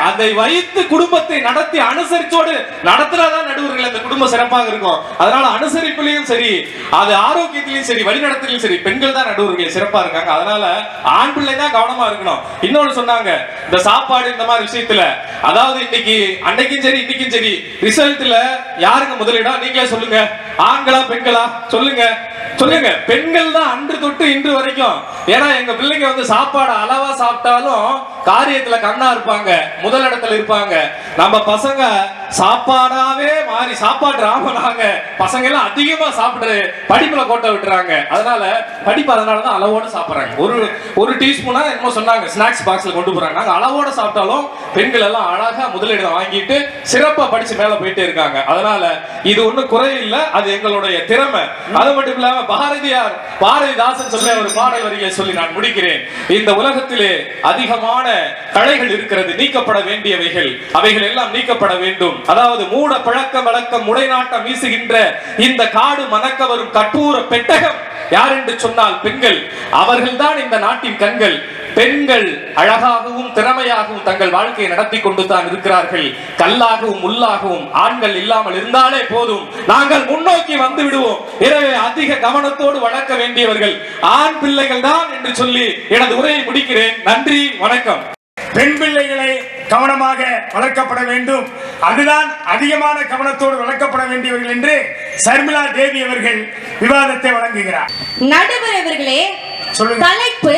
அதை வைத்து குடும்பத்தை நடத்தி அனுசரிச்சோடு நடத்துறதான் நடுவர்கள் அந்த குடும்பம் சிறப்பாக இருக்கும். அதனால அனுசரிப்புலயும் சரி, அது ஆரோக்கியத்திலையும் சரி, வழிநடத்தலையும் சரி, பெண்கள் தான் நடுவர்கள் சிறப்பா இருக்காங்க. அதனால ஆண் பிள்ளை தான் கவனமா இருக்கணும். இன்னொன்னு சொன்னாங்க, இந்த சாப்பாடு இந்த மாதிரி விஷயத்துல, அதாவது இன்னைக்கு அன்னைக்கும் சரி இன்னைக்கும் சரி ரிசல்ட்ல யாருங்க முதலிடம்? நீங்களே சொல்லுங்க, ஆண்களா பெண்களா? சொல்லுங்க சொல்லுங்க. பெண்கள் தான் அன்று தொட்டு இன்று வரைக்கும். ஏன்னா எங்க பிள்ளைங்க வந்து சாப்பாடு அளவா சாப்பிட்டாலும் காரியத்துல கண்ணா இருப்பாங்க, முதலிடத்துல இருப்பாங்க. நம்ம பசங்க சாப்பாடாவே மாறி சாப்பாடு ராமனாங்க. பசங்க எல்லாம் அதிகமா சாப்பிடுற படிப்புல கோட்டை விட்டுறாங்க. அதனால படிப்பு அதனாலதான் அளவோட சாப்பிடுறாங்க. ஒரு டீஸ்பூனா என்னமோ சொன்னாங்க ஸ்நாக்ஸ் பாக்ஸ்ல கொண்டு போறாங்க. நாங்க அளவோட சாப்பிட்டாலும் பெண்கள் எல்லாம் அழகா முதலிடம் வாங்கிட்டு சிறப்பா படிச்சு மேல போயிட்டே இருக்காங்க. அதனால இது ஒண்ணும் குறை இல்லை, அது எங்களுடைய திறமை. அது மட்டும் இல்லாம பாரதிதாசன் சொல்ல ஒரு பாடல் வரியை சொல்லி நான் முடிக்கிறேன். இந்த உலகத்திலே அதிகமான களைகள் இருக்கிறது, நீக்கப்பட வேண்டியவைகள், அவைகள் எல்லாம் நீக்கப்பட வேண்டும். அதாவது மூட பழக்கம் வழக்கம் முடைநாட்டம் வீசுகின்ற இந்த காடு மணக்க வரும் கற்பூர பெட்டகம் யார் என்று சொன்னால் பெண்கள். அவர்கள்தான் இந்த நாட்டின் கண்கள். பெண்கள் அழகாகவும் திறமையாகவும் தங்கள் வாழ்க்கையை நடத்தி கொண்டு தான் இருக்கிறார்கள். கல்லாகவும் முள்ளாகவும் ஆண்கள் இல்லாமல் இருந்தாலே போதும், நாங்கள் முன்னோக்கி வந்து விடுவோம். எனவே அதிக கவனத்தோடு வளர்க்க வேண்டியவர்கள் ஆண் பிள்ளைகள் தான் என்று சொல்லி எனது உரையை முடிக்கிறேன். நன்றி, வணக்கம். பெண் பிள்ளைகளை கவனமாக வளர்க்கப்பட வேண்டும், அதுதான் அதிகமான கவனத்தோடு வளர்க்கப்பட வேண்டியவர்கள் என்று சர்மிளா தேவி அவர்கள் விவாதத்தை வழங்குகிறார். நடுவர் அவர்களே, தலைப்பு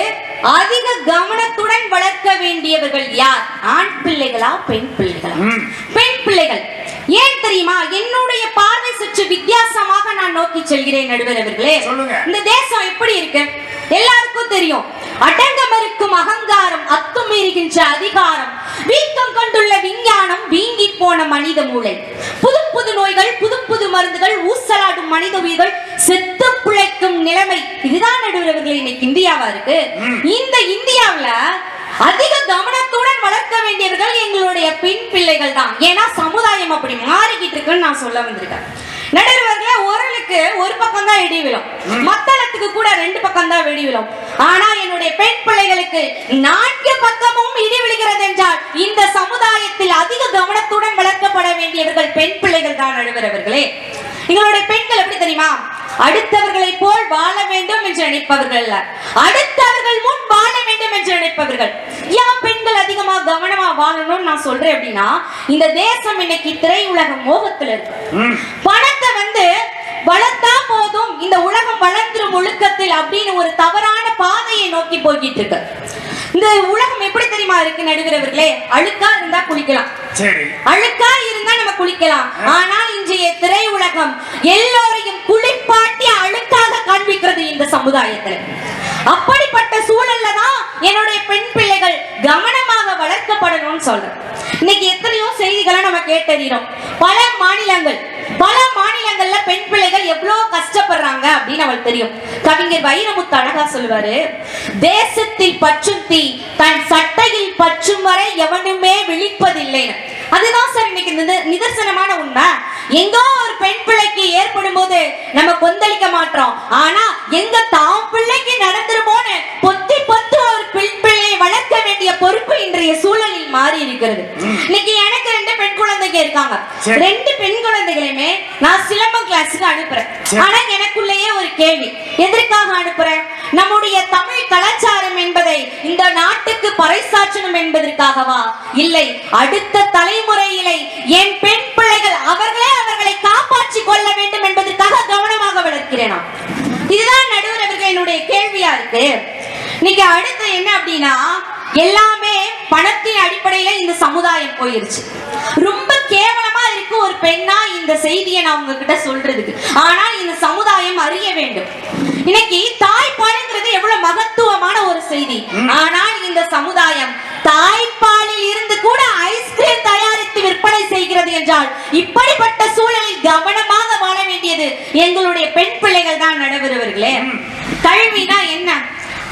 அதிக கவனத்துடன் வளர்க்க வேண்டியவர்கள் யார்? ஆண் பிள்ளைகளா பெண் பிள்ளைகளா? பெண் பிள்ளைகள். ஏன் தெரியுமா? என்னுடைய பார்வை சற்று வித்தியாசமாக நான் நோக்கி செல்கிறேன் நடுவர் அவர்களே. இந்த தேசம் எப்படி இருக்கு எல்லாருக்கும் தெரியும். அடங்கமறுக்கும் அகங்காரம், அத்துமீறுகின்ற அதிகாரம், வீக்கம் கொண்டுள்ள விஞ்ஞானம், வீங்கி போன மனித மூளை, புது புது நோய்கள், புது புது மருந்துகள், ஊசலாடும் மனித உயிர்கள், செத்து பிழைக்கும் நிலைமை. இதுதான் நடுவர்களே இன்னைக்கு இந்தியாவா இருக்கு. இந்த இந்தியாவுல அதிக கவனத்துடன் வளர்க்க வேண்டியவர்கள் எங்களுடைய பெண் பிள்ளைகள் தான். ஏன்னா சமுதாயம் அப்படி மாறிக்கிட்டு இருக்குன்னு நான் சொல்ல வந்திருக்கேன். நடுவர்களே, ஒருளுக்கு ஒரு பக்கம் தான் இடி விழும், மத்தளத்துக்கு கூட 2 பக்கம் தான் வெடி விழும். ஆனா என்னுடைய பெண் பிள்ளைகளுக்கு 4 பக்கமும் இடி விழுகிறது என்றால் இந்த சமுதாயத்தில் அதிக கவனத்துடன் வளர்க்கப்பட வேண்டியவர்கள் பெண் பிள்ளைகள் தான் நடுவர்களே. எங்களுடைய பெண்கள் எப்படி தெரியுமா? அடுத்தவர்களை போல் வாழ வேண்டும் என்று நினைப்பவர்கள் அல்ல, அடுத்தவர்கள் முன் வாழ வேண்டும் என்று நினைப்பவர்கள். ஏன் பெண்கள் அதிகமா கவனமா வாழணும்னு நான் சொல்றேன் அப்படின்னா, இந்த தேசம் இன்னைக்கு திரையுலக மோகத்துல இருக்கு. பணத்தை வந்து வளர்த்தா போதும், இந்த உலகம் வளர்ந்துரும் ஒழுக்கத்தில் அப்படின்னு ஒரு தவறான பாதையை நோக்கி போய்கிட்டு இருக்கு. இந்த உலகம் எப்படி தெரியுமா இருக்கு நடுவர்களே? அழுக்கா இருந்தா குளிக்கலாம், அழுக்கா இருந்தா நம்ம குளிக்கலாம். ஆனால் இன்றைய திரை உலகம் எல்லோரையும் குளிப்பாட்டி அழுக்காக காண்பிக்கிறது இந்த சமுதாயத்தில். அப்படிப்பட்ட சூழல்ல தான் என்னுடைய பெண் பிள்ளைகள் கவனமாக வளர்க்கப்படணும்னு சொல்றேன். இன்னைக்கு எத்தனையோ செய்திகளை நம்ம கேட்டறிகிறோம். பல மாநிலங்கள்ல பெண் பிள்ளைகள் எவ்வளவு கஷ்டப்படுறாங்க அப்படின்னு அவளுக்கு தெரியும். கவிஞர் வைரமுத்து அழகா சொல்லுவாரு, தேசத்தில் பற்றும் தீ தன் சட்டையில் பற்றும் வரை எவனுமே விழிப்பதில்லைன்னு. அதுதான் சார் இன்னைக்கு நிதர்சனமான உண்மை. எங்கோ ஒரு பெண் பிள்ளைக்கு ஏற்படும் போது நம்ம கொந்தளிக்க மாட்டோம். ஆனா எங்க தாம் பிள்ளைக்கு நடந்துருமோன்னு பொத்தி ஒரு பெண் பிள்ளையை வளர்க்க வேண்டிய பொறுப்பு இன்றைய சூழலில் மாறி இருக்கிறது. இன்னைக்கு எனக்கு 2 பெண் குழந்தைங்க இருக்காங்க. 2 பெண் குழந்தைகளையுமே நான் சிலம்பம் கிளாஸுக்கு அனுப்புறேன். ஆனா எனக்குள்ளேயே ஒரு கேள்வி, எதற்காக அனுப்புறேன்? நம்முடைய தமிழ் கலாச்சாரம் என்பதை இந்த நாட்டுக்கு பறைசாற்றணும் என்பதற்காகவா? இல்லை, அடுத்த தலைமுறையிலே என் பெண் பிள்ளைகள் அவர்களை காப்பாற்றிக் கொள்ள வேண்டும் என்பதற்காக கவனமாக வளர்க்கிறேனா? இதுதான் நடுவர் அவர்களுடைய கேள்வியா இருக்கு. இன்னைக்கு அடுத்து என்ன அப்படின்னா, எல்லாமே பணத்தின் அடிப்படையில இந்த சமுதாயம் போயிருச்சு. ரொம்ப கேவலமா இருக்கு ஒரு பெண்ணா இந்த செய்தியை நான் உங்ககிட்ட சொல்றதுக்கு. ஆனால் இந்த சமுதாயம் அறிய வேண்டும். இன்னைக்கு தாய்ப்பாலுங்கிறது எவ்வளவு மகத்துவமான ஒரு செய்தி. ஆனால் இந்த சமுதாயம் தாய்ப்பாலில் இருந்து கூட ஐஸ்கிரீம் தயாரித்து விற்பனை செய்கிறது என்றால் இப்படிப்பட்ட சூழலில் கவனமாக வாழ வேண்டியது எங்களுடைய பெண் பிள்ளைகள் தான் நடுவர்களே. கல்வினா என்ன?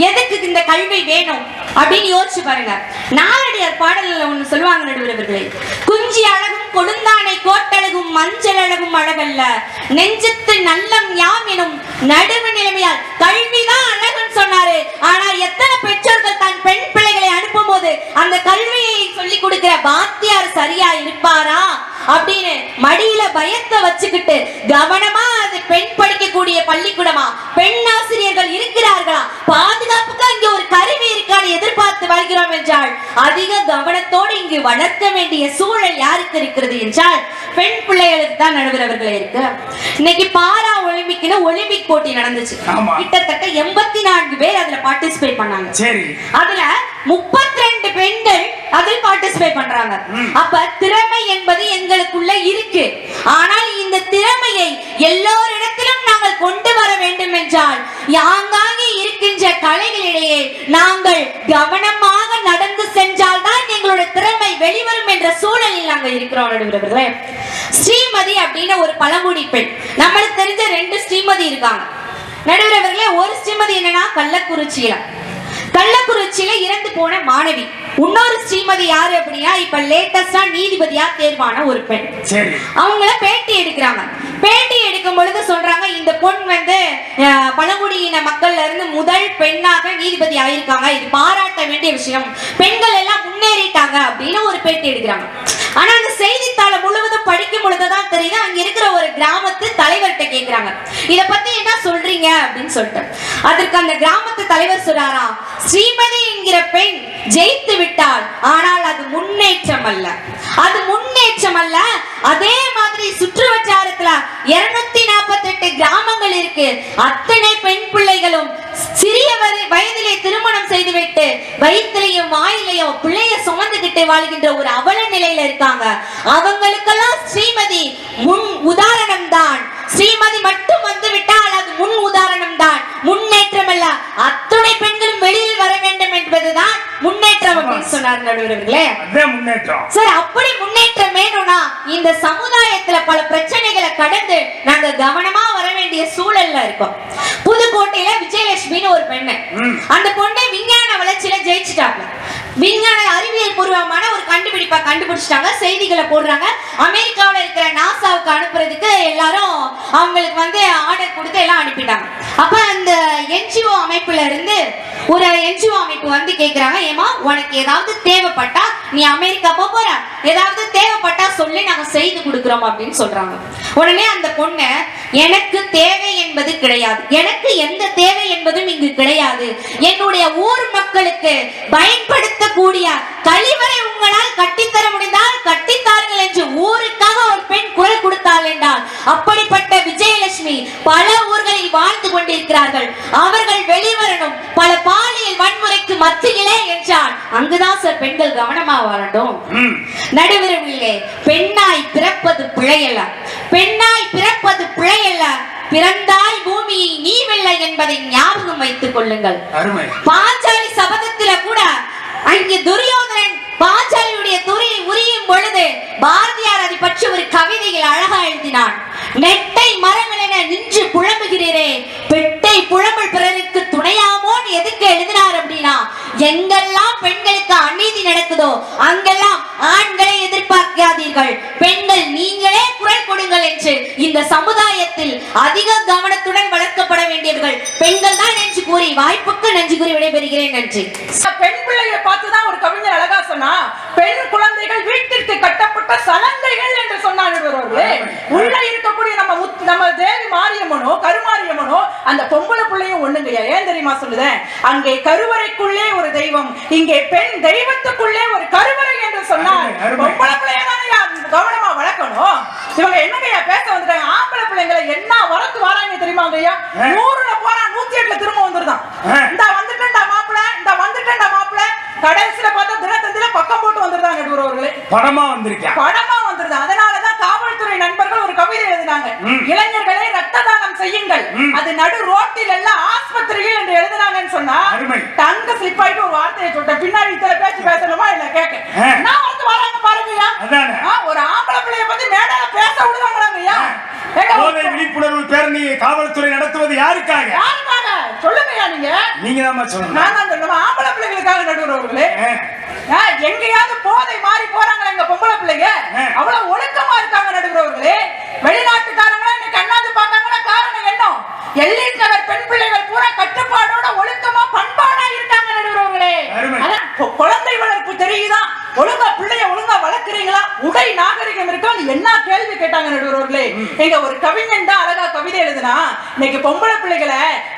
எதுக்கு இந்த கல்வி வேணும் அப்படின்னு யோசிச்சு பாருங்க. நாலடியார் பாடல்ல ஒண்ணு சொல்லுவாங்க நடுவர்களே, குஞ்சி அழகும் கொழுந்தானை கோட்டழகும் மஞ்சள் அழகும் அழகல்ல, நெஞ்சத்து நல்லம் யாம் எனும் நடுவு நிலைமையால் கல்விதான் அழகுன்னு சொன்னாரு. ஆனா எத்தனை பெற்றோர்கள் தன் பெண் பிள்ளைகளை போது அந்த கல்வியை சொல்லி கொடுக்கிற வாத்தியார் சரியா இருப்பாரா அப்படின்னு மடியில பயத்தை வச்சுக்கிட்டு கவனமா அது பெண் படிக்கக்கூடிய பள்ளிக்கூடமா, பெண் ஆசிரியர்கள் இருக்கிறார்களா, பாதுகாப்புக்கு இங்க ஒரு கருவி இருக்கான்னு எதிர்பார்த்து வருகிறோம் என்றால் அதிக கவனத்தோடு இங்கு வளர்க்க வேண்டிய சூழல் யாருக்கு இருக்கிறது என்றால் பெண் பிள்ளைகளுக்கு தான் நடுவரவர்களே இருக்கு. இன்னைக்கு பாரா ஒலிம்பிக்னு ஒலிம்பிக் போட்டி நடந்துச்சு. கிட்டத்தட்ட 84 பேர் அதுல பார்ட்டிசிபேட் பண்ணாங்க. அதுல 32 பெண்கள் அதில் பார்ட்டிசிபேட் பண்றாங்க. அப்ப திறமை என்பது எங்களுக்குள்ள இருக்கு. ஆனால் இந்த திறமையை எல்லோரிடத்திலும் நாங்கள் கொண்டு வர வேண்டும் என்றால் யாங்காங்கே இருக்கின்ற கலைகளிடையே நாங்கள் கவனமாக நடந்து சென்றால் தான் எங்களுடைய திறமை வெளிவரும் என்ற சூழலில் நாங்கள் இருக்கிறோம் நடுவர்களே. ஸ்ரீமதி அப்படின்னு ஒரு பழங்குடி பெண், நம்மளுக்கு தெரிஞ்ச 2 ஸ்ரீமதி இருக்காங்க நடுவர்களே. ஒரு ஸ்ரீமதி என்னன்னா கள்ளக்குறிச்சியில இறந்து போன மாணவி. இன்னொரு ஸ்ரீமதி யாரு அப்படின்னா இப்ப லேட்டஸ்டா நீதிபதியா தேர்வான ஒரு பெண். அவங்கள பேட்டி எடுக்கிறாங்க. பேட்டி எடுக்கும் பொழுது சொல்றாங்க இந்த பொண் வந்து பழங்குடியின மக்கள்ல இருந்து முதல் பெண்ணாக நீதிபதி ஆயிருக்காங்க, இது பாராட்ட வேண்டிய விஷயம், பெண்கள் எல்லாம் முன்னேறிட்டாங்க அப்படின்னு ஒரு பேட்டி எடுக்கிறாங்க. ஆனா அந்த செய்தித்தாளை முழுவதும் படிக்கும் பொழுதுதான் தெரியுது அங்க இருக்கிற ஒரு கிராமத்து தலைவர்கிட்ட கேக்குறாங்க இத பத்தி என்ன சொல்றீங்க அப்படின்னு சொல்லிட்டு. அதற்கு அந்த கிராமத்து தலைவர் சொல்றாரா, ஸ்ரீமதி என்கிற பெண் ஜெயித்து விட்டால், ஆனால் அது முன்னேற்றம் அல்ல, அது முன்னேற்றம் அல்ல. அதே மாதிரி சுற்று வட்டாரத்துல 248 கிராமங்கள் இருக்கு. அத்தனை பெண் பிள்ளைகளும் சிறிய வயதிலே திருமணம் செய்துவிட்டு வயிற்றிலையும் வாயிலையும் பிள்ளைய சுமந்துகிட்டு வாழ்கின்ற ஒரு அவல நிலையில இருக்காங்க. அவங்களுக்கெல்லாம் ஸ்ரீமதி முன் உதாரணம் தான். ஸ்ரீமதி மட்டும் வந்து விட்டால் அது முன் உதாரணம் தான், முன்னேற்றம் அல்ல. அத்துணை பெண்களும் வெளியில் வர வேண்டும் என்பதுதான் முன்னேற்றம் அப்படின்னு சொன்னார் நடுவர்களே. சார் அப்படி முன்னேற்றம் வேணும்னா இந்த சமுதாயத்துல பல பிரச்சனைகளை கடந்து நாங்க கவனமா வர வேண்டிய சூழல்ல இருக்கோம். புதுக்கோட்டையில விஜயலட்சுமின்னு ஒரு பெண்ணு, அந்த பொண்ணு விஞ்ஞான வளர்ச்சியில ஜெயிச்சுட்டாங்க. விஞ்ஞான அறிவியல் பூர்வமான ஒரு கண்டுபிடிப்பா கண்டுபிடிச்சிட்டாங்க, செய்திகளை போடுறாங்க. அமெரிக்காவில் இருக்கிற நாசாவுக்கு அனுப்புறதுக்கு எல்லாரும் அவங்களுக்கு வந்து ஆர்டர் கொடுத்து எல்லாம் அனுப்பிட்டாங்க. அப்ப அந்த என்ஜிஓ அமைப்புல இருந்து ஒரு என்ஜிஓ அமைப்பு வந்து கேக்குறாங்க, ஏமா உனக்கு ஏதாவது தேவைப்பட்டா நீ அமெரிக்கா போற, ஏதாவது தேவைப்பட்டா சொல்லி நாங்க செய்து கொடுக்கிறோம் அப்படின்னு சொல்றாங்க. உடனே அந்த பொண்ணு எனக்கு தேவை என்பது கிடையாது, எனக்கு எந்த தேவை என்பதும் இங்கு கிடையாது, என்னுடைய ஊர் மக்களுக்கு பயன்படுத்தக்கூடிய கழிவறை உங்களால் கட்டித்தர முடிந்தால் கட்டித்தார்கள் என்று ஊருக்காக ஒரு பெண் குரல் கொடுத்தாள் என்றால் அப்படிப்பட்ட விஜயலட்சுமி பல ஊர்களில் வாழ்ந்து கொண்டிருக்கிறார்கள். அவர்கள் வெளிவரணும் பல பாலியல் வன்முறைக்கு மத்தியிலே என்றால் அங்குதான் சார் பெண்கள் கவனமா வாழட்டும். நடுவர்களே, பெண்ணாய் பிறப்பது பிழையல்ல, பெண்ணாய் பிறப்பது பிழையல்ல, பிறந்தாய் பூமியை நீ வெல்ல என்பதை ஞாபகம் வைத்துக் கொள்ளுங்கள். பாஞ்சாலி சபதத்தில கூட அங்கே துரியோதனன் பாஞ்சாலியுடைய துறையை உரியும் பொழுது பாரதியார் அதை பற்றி ஒரு கவிதையில் அழகா எழுதினான். நெட்டை மரங்கள் என நின்று புலம்புகிறீரே, பெட்டை புலம்பல் பிறருக்கு துணையாமோன்னு எதுக்கு எழுதினார் அப்படின்னா, எங்கெல்லாம் பெண்களுக்கு அநீதி நடக்குதோ அங்கெல்லாம் ஆண்களை எதிர்பார்க்காதீர்கள், பெண்கள் நீங்களே குரல் கொடுங்கள் என்று இந்த சமுதாயத்தில் அதிக கவனத்துடன் வளர்க்கப்பட வேண்டியவர்கள் பெண்கள் தான் என்று கூறி வாய்ப்புக்கு நன்றி கூறி விடைபெறுகிறேன். நன்றி. பெண் பிள்ளையை பார்த்துதான் ஒரு கவிஞர் அழகா சொன்னா, பெண் குழந்தைகள் வீட்டிற்கு கட்டப்பட்ட சலங்கைகள் என்று சொன்னார்கள். உள்ள இருக்கக்கூடிய நம்ம தேவி மாரியம்மனோ கருமாரியம்மனோ அந்த பொம்பளை பிள்ளையும் ஒண்ணுங்கய்யா. ஏன் தெரியுமா சொல்லுதேன், அங்கே கருவறைக்குள்ளே ஒரு தெய்வம், இங்கே பெண் தெய்வத்துக்குள்ளே ஒரு கருவறை என்று சொன்னால் பொம்பளை பிள்ளையதானே கவனமா வளர்க்கணும். இவங்க என்னங்கய்யா பேச வந்துட்டாங்க, ஆம்பளை பிள்ளைங்களை என்ன வரத்து வராங்க தெரியுமாங்கய்யா, 100ல போறா 108ல திரும்ப வந்துருதான். இந்த வந்துட்டேன்டா மாப்பிள்ள, இந்த வந்துட்டேன்டா மாப்பிள்ள, கடைசியில பார்த்தா தினத்தந்தில பக்கம் போட்டு வந்துருதான் நடுவர்களே, படமா வந்துருது. அதனாலதான் காவல்துறை நண்பர்கள் ஒரு கவிதை எழுதினாங்க, இளைஞர்களை ரத்த தானம் செய்யுங்கள், அது நடு ரோட்டில் எல்லாம் ஆஸ்பத்திரியில் என்று எழுதினாங்கன்னு சொன்னா டங்க ஸ்லிப் ஆயிட்டு ஒரு வார்த்தையை சொல்லிட்டேன். பின்னாடி இத்தனை பேச்சு பேசணுமா இல்ல கேட்க நான் வந்து வராங்க பாருங்கய்யா. ஒரு ஆம்பளை பிள்ளைய பத்தி மேடையில பேச விடுவாங்களாங்கய்யா. விழிப்புணர்வு பேரணி காவல்துறை நடத்துவது யாருக்காக சொல்லுங்கய்யா. நீங்க தான் சொல்லணும். நான் தான் சொல்லணும், ஆம்பளை பிள்ளைகளுக்காக நடுவர்களே. எங்கேயாவது போதை மாறி போறாங்க எங்க பொம்பளை பிள்ளைங்க, அவ்வளவு ஒழுக்கமா இருக்காங்க நடுவர்களே. வெளிநாட்டுக்காரங்களா இன்னைக்கு அண்ணாந்து பார்த்தாங்கன்னா காரணம் என்ன, எல்லையில் நகர் பெண் பிள்ளைகள் பூரா கட்டுப்பாடோட ஒழுக்கமா பண்பாடா இருக்காங்க நடுவர்களே. குழந்தை வளர்ப்பு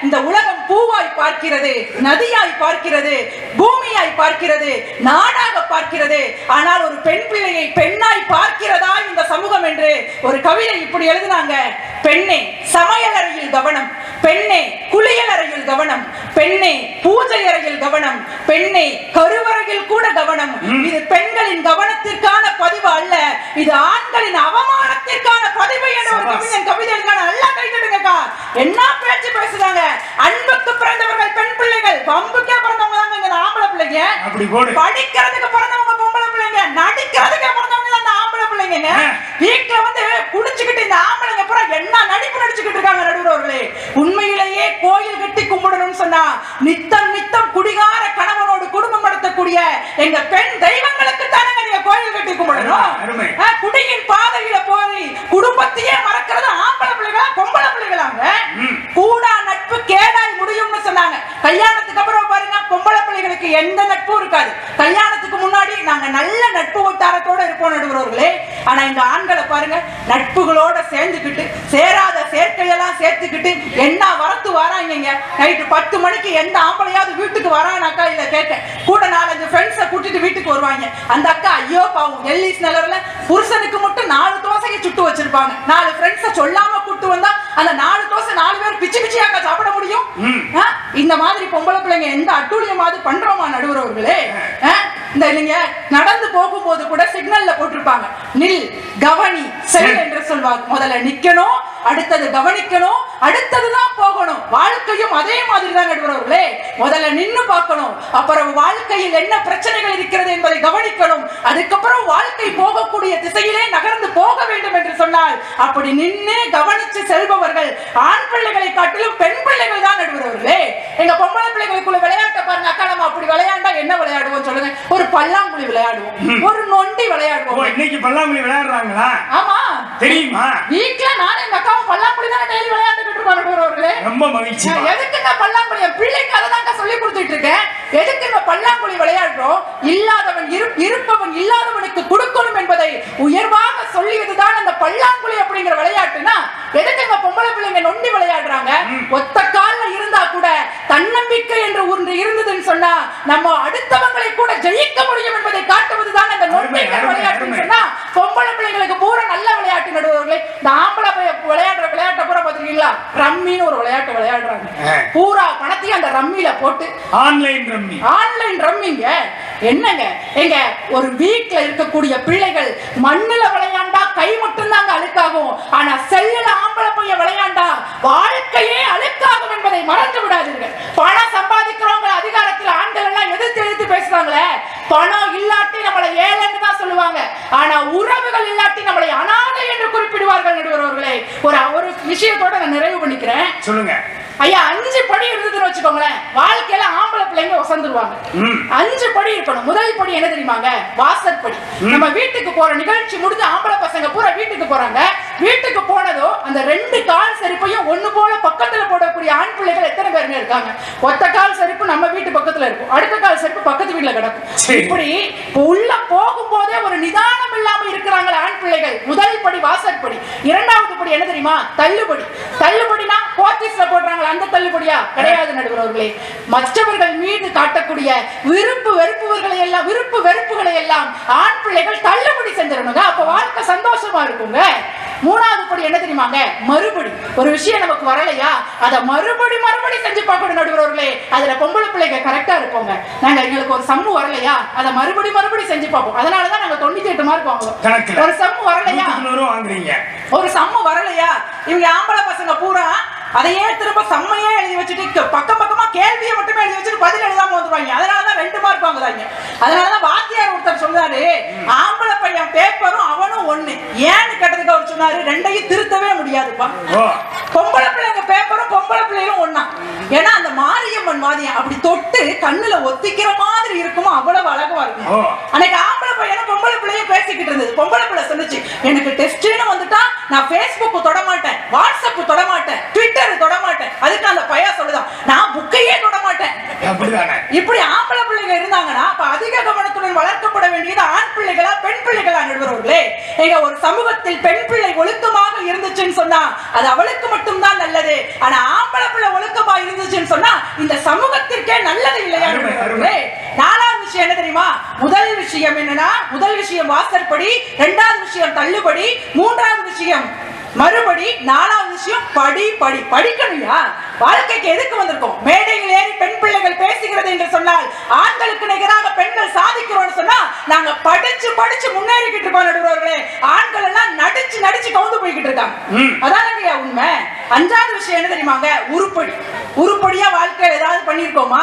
இந்த உலகம் பூவாய் பார்க்கிறது, நதியாய் பார்க்கிறது, பூமியாய் பார்க்கிறது, நாடாக பார்க்கிறது. ஆனால் ஒரு பெண் பிள்ளையை பெண்ணாய் பார்க்கிறதா இந்த சமூகம் என்று ஒரு கவிதை இப்படி எழுதினாங்க. பெண்ணே சமையல் அறையில் கவனம், பெண்ணே குளியல் அறையில் கவனம், பெண்ணே பூஜை அறையில் கவனம், பெண்ணே கருவறையில் கூட கவனம். இது பெண்களின் கவனத்திற்கான பதிவு அல்ல, இது ஆண்களின் அவமானத்திற்கான பதிவு என்ற ஒரு கவிதை நல்லா கைத்தடுங்கக்கா. என்ன பேச்சு பேசுறாங்க? அன்புக்கு பிறந்தவர்கள் பெண் பிள்ளைகள், பம்புக்கே பிறந்தவங்க தாங்க இந்த ஆம்பளை பிள்ளைங்க. படிக்கிறதுக்கு பிறந்தவங்க பொம்பளை பிள்ளைங்க, நடிக்கிறதுக்கு பிறந்தவங்க தான் ஆம்பளை பிள்ளைங்க. வீட்டுல வந்து குடிச்சுக்கிட்டு இந்த ஆம்பளைங்க பூரா என்ன நடிப்பு நடிச்சுக்கிட்டு இருக்காங்க நடுவர்களே. உண்மையிலேயே கோயில் கட்டி கும்பிடணும்னு சொன்னா நித்தம் நித்தம் குடிகார கணவனோடு குடும்பம் நடத்தக்கூடிய எங்க பெண் தெய்வங்களுக்கு தானே நீங்க கோயில் கட்டி கும்பிடணும். குடியின் பாதையில போய் குடும்பத்தையே மறக்கிறது ஆம்பளை பிள்ளைகளா பொம்பளை பிள்ளைகளாங்க. கூடா நட்பு கேடாய் முடியும்னு சொன்னாங்க. கல்யாணத்துக்கு அப்புறம் பாருங்க பொம்பளை பிள்ளைகளுக்கு எந்த நட்பும் இருக்காது. கல்யாணத்துக்கு முன்னாடி நாங்க நல்ல நட்பு வட்டாரத்தோட இருப்போம் நடுவர்களே. ஆனா இந்த ஆண்களை பாருங்க நட்புகளோட சேர்ந்துக்கிட்டு சேராத சேர்க்கையெல்லாம் சேர்த்துக்கிட்டு என்ன வரத்து வராங்க. நைட்டு 10 மணிக்கு எந்த ஆம்பளையாவது வீட்டுக்கு வரானாக்கா இல்ல கேட்க கூட 4-5 ஃப்ரெண்ட்ஸை கூட்டிட்டு வீட்டுக்கு வருவாங்க. அந்த அக்கா ஐயோ பாவம் எல்லிஸ் நிலர்ல புருஷனுக்கு மட்டும் 4 தோசையை சுட்டு வச்சிருப்பாங்க. 4 ஃப்ரெண்ட்ஸை சொல்லாம கூட்டு வந்தா அந்த 4 தோசை 4 பேர் பிச்சு பிச்சியாக்கா சாப்பிட முடியும்? இந்த மாதிரி பொம்பளை பிள்ளைங்க எந்த அட்டூழியமாவது பண்றோமா நடுவர்களே? இந்த நீங்க நடந்து போகும்போது கூட சிக்னல்ல போட்டிருப்பாங்க நில் கவனி செல் என்று சொல்வாங்க. முதல்ல நிக்கணும், அடுத்தது கவனிக்கணும், அடுத்ததுதான் போகணும். வாழ்க்கையும் அதே மாதிரி தான் நடுவர்களே. முதல்ல நின்னு பார்க்கணும், அப்புறம் வாழ்க்கையில் என்ன பிரச்சனைகள் இருக்கிறது என்பதை கவனிக்கணும், அதுக்கப்புறம் வாழ்க்கை போகக்கூடிய திசையிலே நகர்ந்து போக வேண்டும் என்று சொன்னால் அப்படி நின்று கவனிச்சு செல்பவர்கள் ஆண் பிள்ளைகளை காட்டிலும் பெண் பிள்ளைகள் தான் நடுவர்களே. எங்க பொம்பளை பிள்ளைகளுக்குள்ள விளையாட்ட பாருங்க அக்கா. நம்ம அப்படி விளையாண்டா என்ன விளையாடுவோம் சொல்லுங்க? ஒரு பல்லாங்குழி விளையாடுவோம், ஒரு நொண்டி விளையாடுவோம். இன்னைக்கு பல்லாங்குழி விளையாடுறாங்களா? ஆமா தெரியுமா? வீட்ல நானே எங்க அக்காவும் பல்லாங்குழி தான் டெய்லி விளையாண்டுட்டு இருக்கோம் நடுவர்களே. ரொம்ப மகிழ்ச்சி. எதுக்கு நான் பல்லாங்குழி பிள்ளைக்கு அதை தாங்க சொல்லி கொடுத்துட்டு இருக்கேன். எதுக்கு இந்த பல்லாங்குழி விளையாடுறோம்? இல்லாதவன் இருப்பவன் இல்லாதவனுக்கு கொடுக்கணும் என்பதை உயர்வாக சொல்லியதுதான் அந்த பல்லாங்குழி அப்படிங்கிற விளையாட்டுனா. எதுக்கு இந்த பொம்பளை பிள்ளைங்க நொண்டி விளையாடுறாங்க? ஒத்த கால்ல இருந்தா கூட தன்னம்பிக்கை என்று ஒன்று இருந்ததுன்னு சொன்னா நம்ம அடுத்தவங்களை கூட ஜெயிக்க முடியும் என்பதை காட்டுவதுதான் அந்த நொண்டி விளையாட்டுன்னு சொன்னா பொம்பளை பிள்ளைங்களுக்கு பூரா நல்ல விளையாட்டு நடுவர்களே. இந்த ஆம்பளை விளையாடுற விளையாட்டை பூரா பாத்துருக்கீங்களா? ரம்மின்னு ஒரு விளையாட்டு விளையாடுறாங்க. பூரா பணத்தையும் அந்த ரம்மியில போட்டு ஆன்லைன் ரம்மிங்க. என்னங்க எங்க ஒரு வீட்ல இருக்கக்கூடிய பிள்ளைகள் மண்ணுல விளையாண்டா கை மட்டும் தாங்க அழுக்காகும். ஆனா செல்லுல ஆம்பளை பையன் விளையாண்டா வாழ்க்கையே அழுக்காகும் என்பதை மறந்து விடாதீர்கள். பணம் சம்பாதிக்கிறவங்க அதிகாரத்தில் ஆண்கள் எல்லாம் எதிர்த்து பேசுறாங்களே. பணம் இல்லாட்டி நம்மளை ஏழைன்னு தான் சொல்லுவாங்க. ஆனா உறவுகள் இல்லாட்டி நம்மளை அனாதை என்று குறிப்பிடுவார்கள் நடுவர்களே. ஒரு விஷயத்தோட நான் நிறைவு பண்ணிக்கிறேன். சொல்லுங்க ஐயா. 5 படி இருந்ததுன்னு வச்சுக்கோங்களேன், வாழ்க்கையில ஆம்பளை பிள்ளைங்க வசந்துருவாங்க. 5 படி இருக்கணும். முதல் படி என்ன தெரியுமாங்க? வாசற்படி. நம்ம வீட்டுக்கு போற நிகழ்ச்சி முடிஞ்சு ஆம்பளை பசங்க பூரா வீட்டுக்கு போறாங்க. வீட்டுக்கு போனதோ அந்த 2 கால் செருப்பையும் ஒண்ணு போல பக்கத்துல போடக்கூடிய ஆண் பிள்ளைகள் எத்தனை பேருங்க இருக்காங்க? ஒத்த கால் செருப்பு நம்ம வீட்டு பக்கத்துல இருக்கும், அடுத்த கால் செருப்பு பக்கத்து வீட்டுல கிடக்கும். இப்படி உள்ள போகும்போதே ஒரு நிதானம் இல்லாம இருக்கிறாங்க ஆண் பிள்ளைகள். முதல் படி வாசற்படி. 2வது படி என்ன தெரியுமா? தள்ளுபடி. தள்ளுபடினா போத்தீஸ்ல போடுறாங்க அந்த தள்ளுபடியா? கிடையாது நடுவர்களே. மற்றவர்கள் மீது காட்டக்கூடிய விருப்பு வெறுப்புகளை எல்லாம் ஆண் பிள்ளைகள் தள்ளுபடி செஞ்சிடணுங்க. அப்ப வாழ்க்கை சந்தோஷமா இருக்குங்க. 3வது படி என்ன தெரியுமாங்க? மறுபடி. ஒரு விஷயம் நமக்கு வரலையா அதை மறுபடி செஞ்சு பார்க்கணும் நடுவர்களே. அதுல பொம்பளை பிள்ளைங்க கரெக்டா இருப்போங்க. நாங்க எங்களுக்கு ஒரு சம்மு வரலையா அதை மறுபடி செஞ்சு பார்ப்போம். அதனாலதான் நாங்க 98 மார்க் வாங்குவோம். ஒரு சம்மு வரலையா ஒரு சம்மு வரலையா இவங்க ஆம்பளை பசங்க பூரா அதையே திரும்ப சம்மையே எழுதி வச்சுட்டு பக்கமா கேள்வியை மட்டுமே எழுதி வச்சுட்டு பதில் எழுதாம வந்துருவாங்க. அதனாலதான் 2 மார்க் வாங்குறாங்க. அதனாலதான் வாத்தியார் ஒருத்தர் சொல்றாரு, ஆம்பளை பையன் பேப்பரும் அவனும் ஒண்ணு. ஏன்னு கேட்டதுக்கு அவர் சொன்னாரு, 2ஐயும் திருத்தவே முடியாதுப்பா. பொம்பளை பிள்ளைங்க பேப்பரும் பொம்பளை பிள்ளைகளும் ஒண்ணா. ஏன்னா அந்த மாரியம்மன் மாதிரியா அப்படி தொட்டு கண்ணுல ஒத்திக்கிற மாதிரி இருக்குமோ அவ்வளவு அழகா இருக்கும். அன்னைக்கு ஆம்பளை பையனும் பொம்பளை பிள்ளையும் பேசிக்கிட்டு இருந்தது. பொம்பளை பிள்ளை சொல்லுச்சு, எனக்கு டெஸ்ட்னு வந்துட்டா நான் Facebook தொட மாட்டேன், வாட்ஸ்அப் தொட மாட்டேன், ட்விட்டர் தொட மாட்டேன். அதுக்கு அந்த பையன் சொல்லுதான், நான் புக்கையே தொட மாட்டேன். இப்படி ஆம்பளை பிள்ளைங்க இருந்தாங்கன்னா அப்ப அதிக கவனத்துடன் வளர்க்கப்பட வேண்டியது ஆண் பிள்ளைகளா பெண் பிள்ளைகளா நடுவர்களே? எங்க ஒரு சமூகத்தில் பெண் பிள்ளை ஒழுக்கமாக இருந்துச்சுன்னு சொன்னா அது அவளுக்கு மட்டும் தான் நல்லது. ஆனா ஆம்பளை பிள்ளை ஒழுக்கமா இருந்துச்சுன்னு சொன்னா இந்த சமூகத்திற்கே நல்லது இல்லையா? நாலாவது விஷயம் என்ன தெரியுமா? முதல் விஷயம் என்னன்னா, முதல் விஷயம் வாசற்படி, இரண்டாவது விஷயம் தள்ளுபடி, மூன்றாவது விஷயம் மறுபடி, நாலாவது விஷயம் படிக்கணும்யா. வாழ்க்கைக்கு எதுக்கு வந்திருக்கோம்? மேடையில் ஏறி பெண் பிள்ளைகள் பேசுகிறது என்று சொன்னால், ஆண்களுக்கு நிகராக பெண்கள் சாதிக்கிறோம் சொன்னா, நாங்க படிச்சு முன்னேறிக்கிட்டு இருக்கோம் நடுவர்களே. ஆண்கள் எல்லாம் நடிச்சு கவுந்து போய்கிட்டு இருக்காங்க. அதானங்கய்யா உண்மை. அஞ்சாவது விஷயம் என்ன தெரியுமாங்க? உருப்படியா வாழ்க்கையில ஏதாவது பண்ணிருக்கோமா?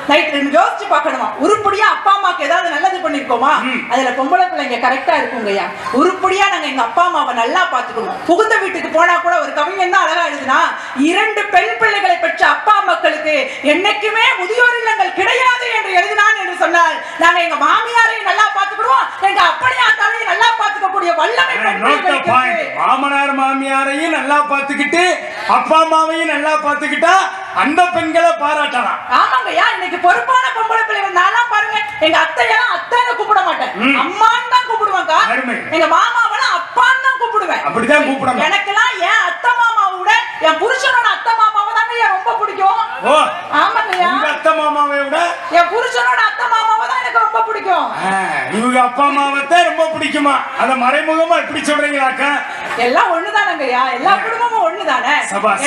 நைட் யோசிச்சு பார்க்கணுமா? உருப்படியா அப்பா அம்மாக்கு ஏதாவது நல்லது பண்ணிருக்கோமா? அதுல பொம்பளை பிள்ளைங்க கரெக்டா இருக்குங்கய்யா. உருப்படியா நாங்க எங்க அப்பா அம்மாவை நல்லா பாத்துக்கணும். புகுந்த வீட்டுக்கு போனா கூட ஒரு கவிஞன் தான் அழகா எழுதுனா, 2 பெண் பிள்ளைகளை பெற்ற அப்பா மக்களுக்கு என்னைக்குமே முதியோர் இல்லங்கள் கிடையாது என்று எழுதினான் என்று சொன்னால், நாங்க எங்க மாமியாரையும் நல்லா பாத்துக்கிடுவோம், எங்க அப்பனையாத்தாரையும் நல்லா பாத்துக்கக்கூடிய வல்லமை மாமனார் மாமியாரையும் நல்லா பாத்துக்கிட்டு அப்பா அம்மாவையும் நல்லா பாத்துக்கிட்டா அந்த பெண்களை பாராட்டலாம். ஆமாங்கய்யா, இன்னைக்கு பொறுப்பான பொம்பளை பிள்ளைகள் நான்லாம் பாருங்க, எங்க அத்தையெல்லாம் அத்தைன்னு கூப்பிட மாட்டேன், அம்மான்னு தான் கூப்பிடுவாங்க. எங்க மாமாவெல்லாம் அப்பான்னு தான் கூப்பிடுவேன். அப்படிதான் கூப்பிடுவேன். எனக்கெல்லாம் என் அத்தை மாமாவை விட என் புருஷனோட அத்தை மாமாவை தாங்க ரொம்ப பிடிக்கும். ஆமாங்கய்யா, உங்க அத்தை மாமாவை விட என் புருஷனோட அத்தை மாமாவை தான் எனக்கு ரொம்ப பிடிக்கும். இவங்க அப்பா அம்மாவை ரொம்ப பிடிக்குமா? அத மறைமுகமா எப்படி சொல்றீங்களாக்கா? எல்லாம் ஒண்ணுதானங்கய்யா, எல்லா குடும்பமும் ஒண்ணுதானே.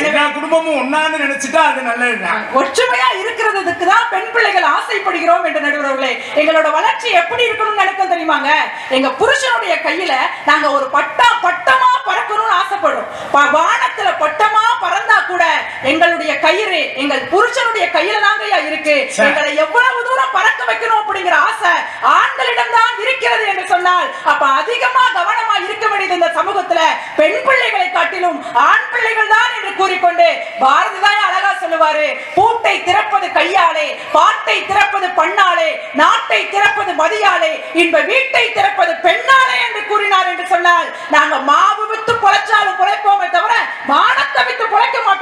எல்லா குடும்பமும் ஒண்ணான்னு நினைச்சிட்டா அது நல்லதுதான். ஒற்றுமையா இருக்கிறதுக்கு தான் பெண் பிள்ளைகள் ஆசைப்படுகிறோம் என்று நடுவர்களே. எங்களோட வளர்ச்சி எப்படி இருக்கணும்னு நினைக்கும் தெரியுமாங்க? எங்க புருஷனுடைய கையில நாங்க ஒரு பட்டமா பறக்கணும்னு ஆசைப்படுறோம். வானத்துல பட்டமா பறந்தா கூட எங்களுடைய கயிறு எங்கள் புருஷனுடைய கையில தாங்கய்யா இருக்கு. எங்களை எவ்வளவு தூரம் பறக்க வைக்கணும் அப்படிங்கிற ஆசை ஆண்களிடம் தான் இருக்கிறது என்று சொன்னால், அப்ப அதிகமா கவனமா இருக்க வேண்டியது இந்த சமூகத்துல பெண் பிள்ளைகளை காட்டிலும் ஆண் பிள்ளைகள் தான் என்று கூறிக்கொண்டு பாரதிதான் அழகா சொல்லுவாரு, பூட்டை திறப்பது கையாலே, பாட்டை திறப்பது பண்ணாலே, நாட்டை திறப்பது மதியாலே, இன்ப வீட்டை திறப்பது பெண்ணாலே என்று கூறினார் என்று சொன்னால், நாங்க மாவு வித்து பொழைச்சாலும் பொழைப்போமே தவிர மானத்தை வித்து பொழைக்க மாட்டோம்.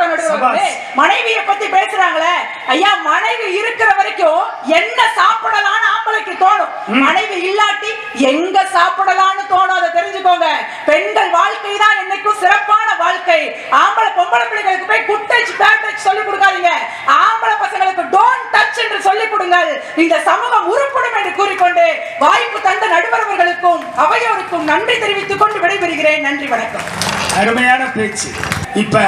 மனைவியை பத்தி பேசுறாங்களே ஐயா, மனைவி இருக்கிற வரைக்கும் என்ன சாப்பிடலாம்னு ஆம்பளைக்கு தோணும், மனைவி இல்லாட்டி எங்க சாப்பிடலாம்னு தோணும். அதை தெரிஞ்சுக்கோங்க. பெண்கள் வாழ்க்கை தான் என்னைக்கும் சிறப்பான வாழ்க்கை. ஆம்பளை பொம்பளை பிள்ளைகளுக்கு போய் குட் டச் பேட் டச் சொல்லி கொடுக்காதீங்க. ஆம்பளை பசங்களுக்கு டோன்ட் டச் என்று சொல்லி கொடுங்கள். இந்த சமூகம் உருப்படும் என்று கூறிக்கொண்டு வாய்ப்பு தந்த நடுவர்களுக்கும் அவையோருக்கும் நன்றி தெரிவித்துக் கொண்டு விடைபெறுகிறேன். நன்றி, வணக்கம். அருமையான பேச்சு. இப்ப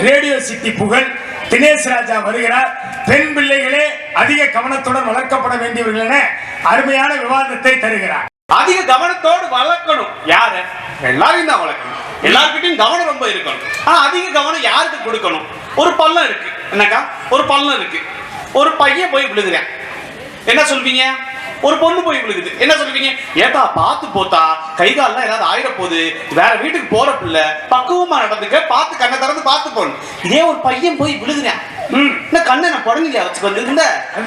ரேடியோ சிட்டி புகழ் தினேஷ் ராஜா வருகிறார். பெண் பிள்ளைகளே அதிக கவனத்துடன் வளர்க்கப்பட வேண்டியவர்கள் என அருமையான விவாதத்தை தருகிறார். அதிக கவனத்தோடு வளர்க்கணும். யார? எல்லாரையும் தான் வளர்க்கணும். எல்லார்கிட்டையும் கவனம் ரொம்ப இருக்கணும். ஆனா அதிக கவனம் யாருக்கு கொடுக்கணும்? ஒரு பள்ளம் இருக்கு, என்னக்கா? ஒரு பள்ளம் இருக்கு, ஒரு பையன் போய் விழுகுறேன், என்ன சொல்வீங்க? ஒரு பொண்ணு போய் விழுகுது, என்ன சொல்வீங்க? ஏதா பார்த்து போத்தா, கை கால்லாம் ஏதாவது ஆயிட போகுது, வேற வீட்டுக்கு போற பிள்ளை, பக்குவமா நடந்துக்க, பார்த்து கண்ணை திறந்து பார்த்து போகணும். இதே ஒரு பையன் போய் விழுகுறேன், கண்ணை நான் புடங்கிலியா வச்சு வந்து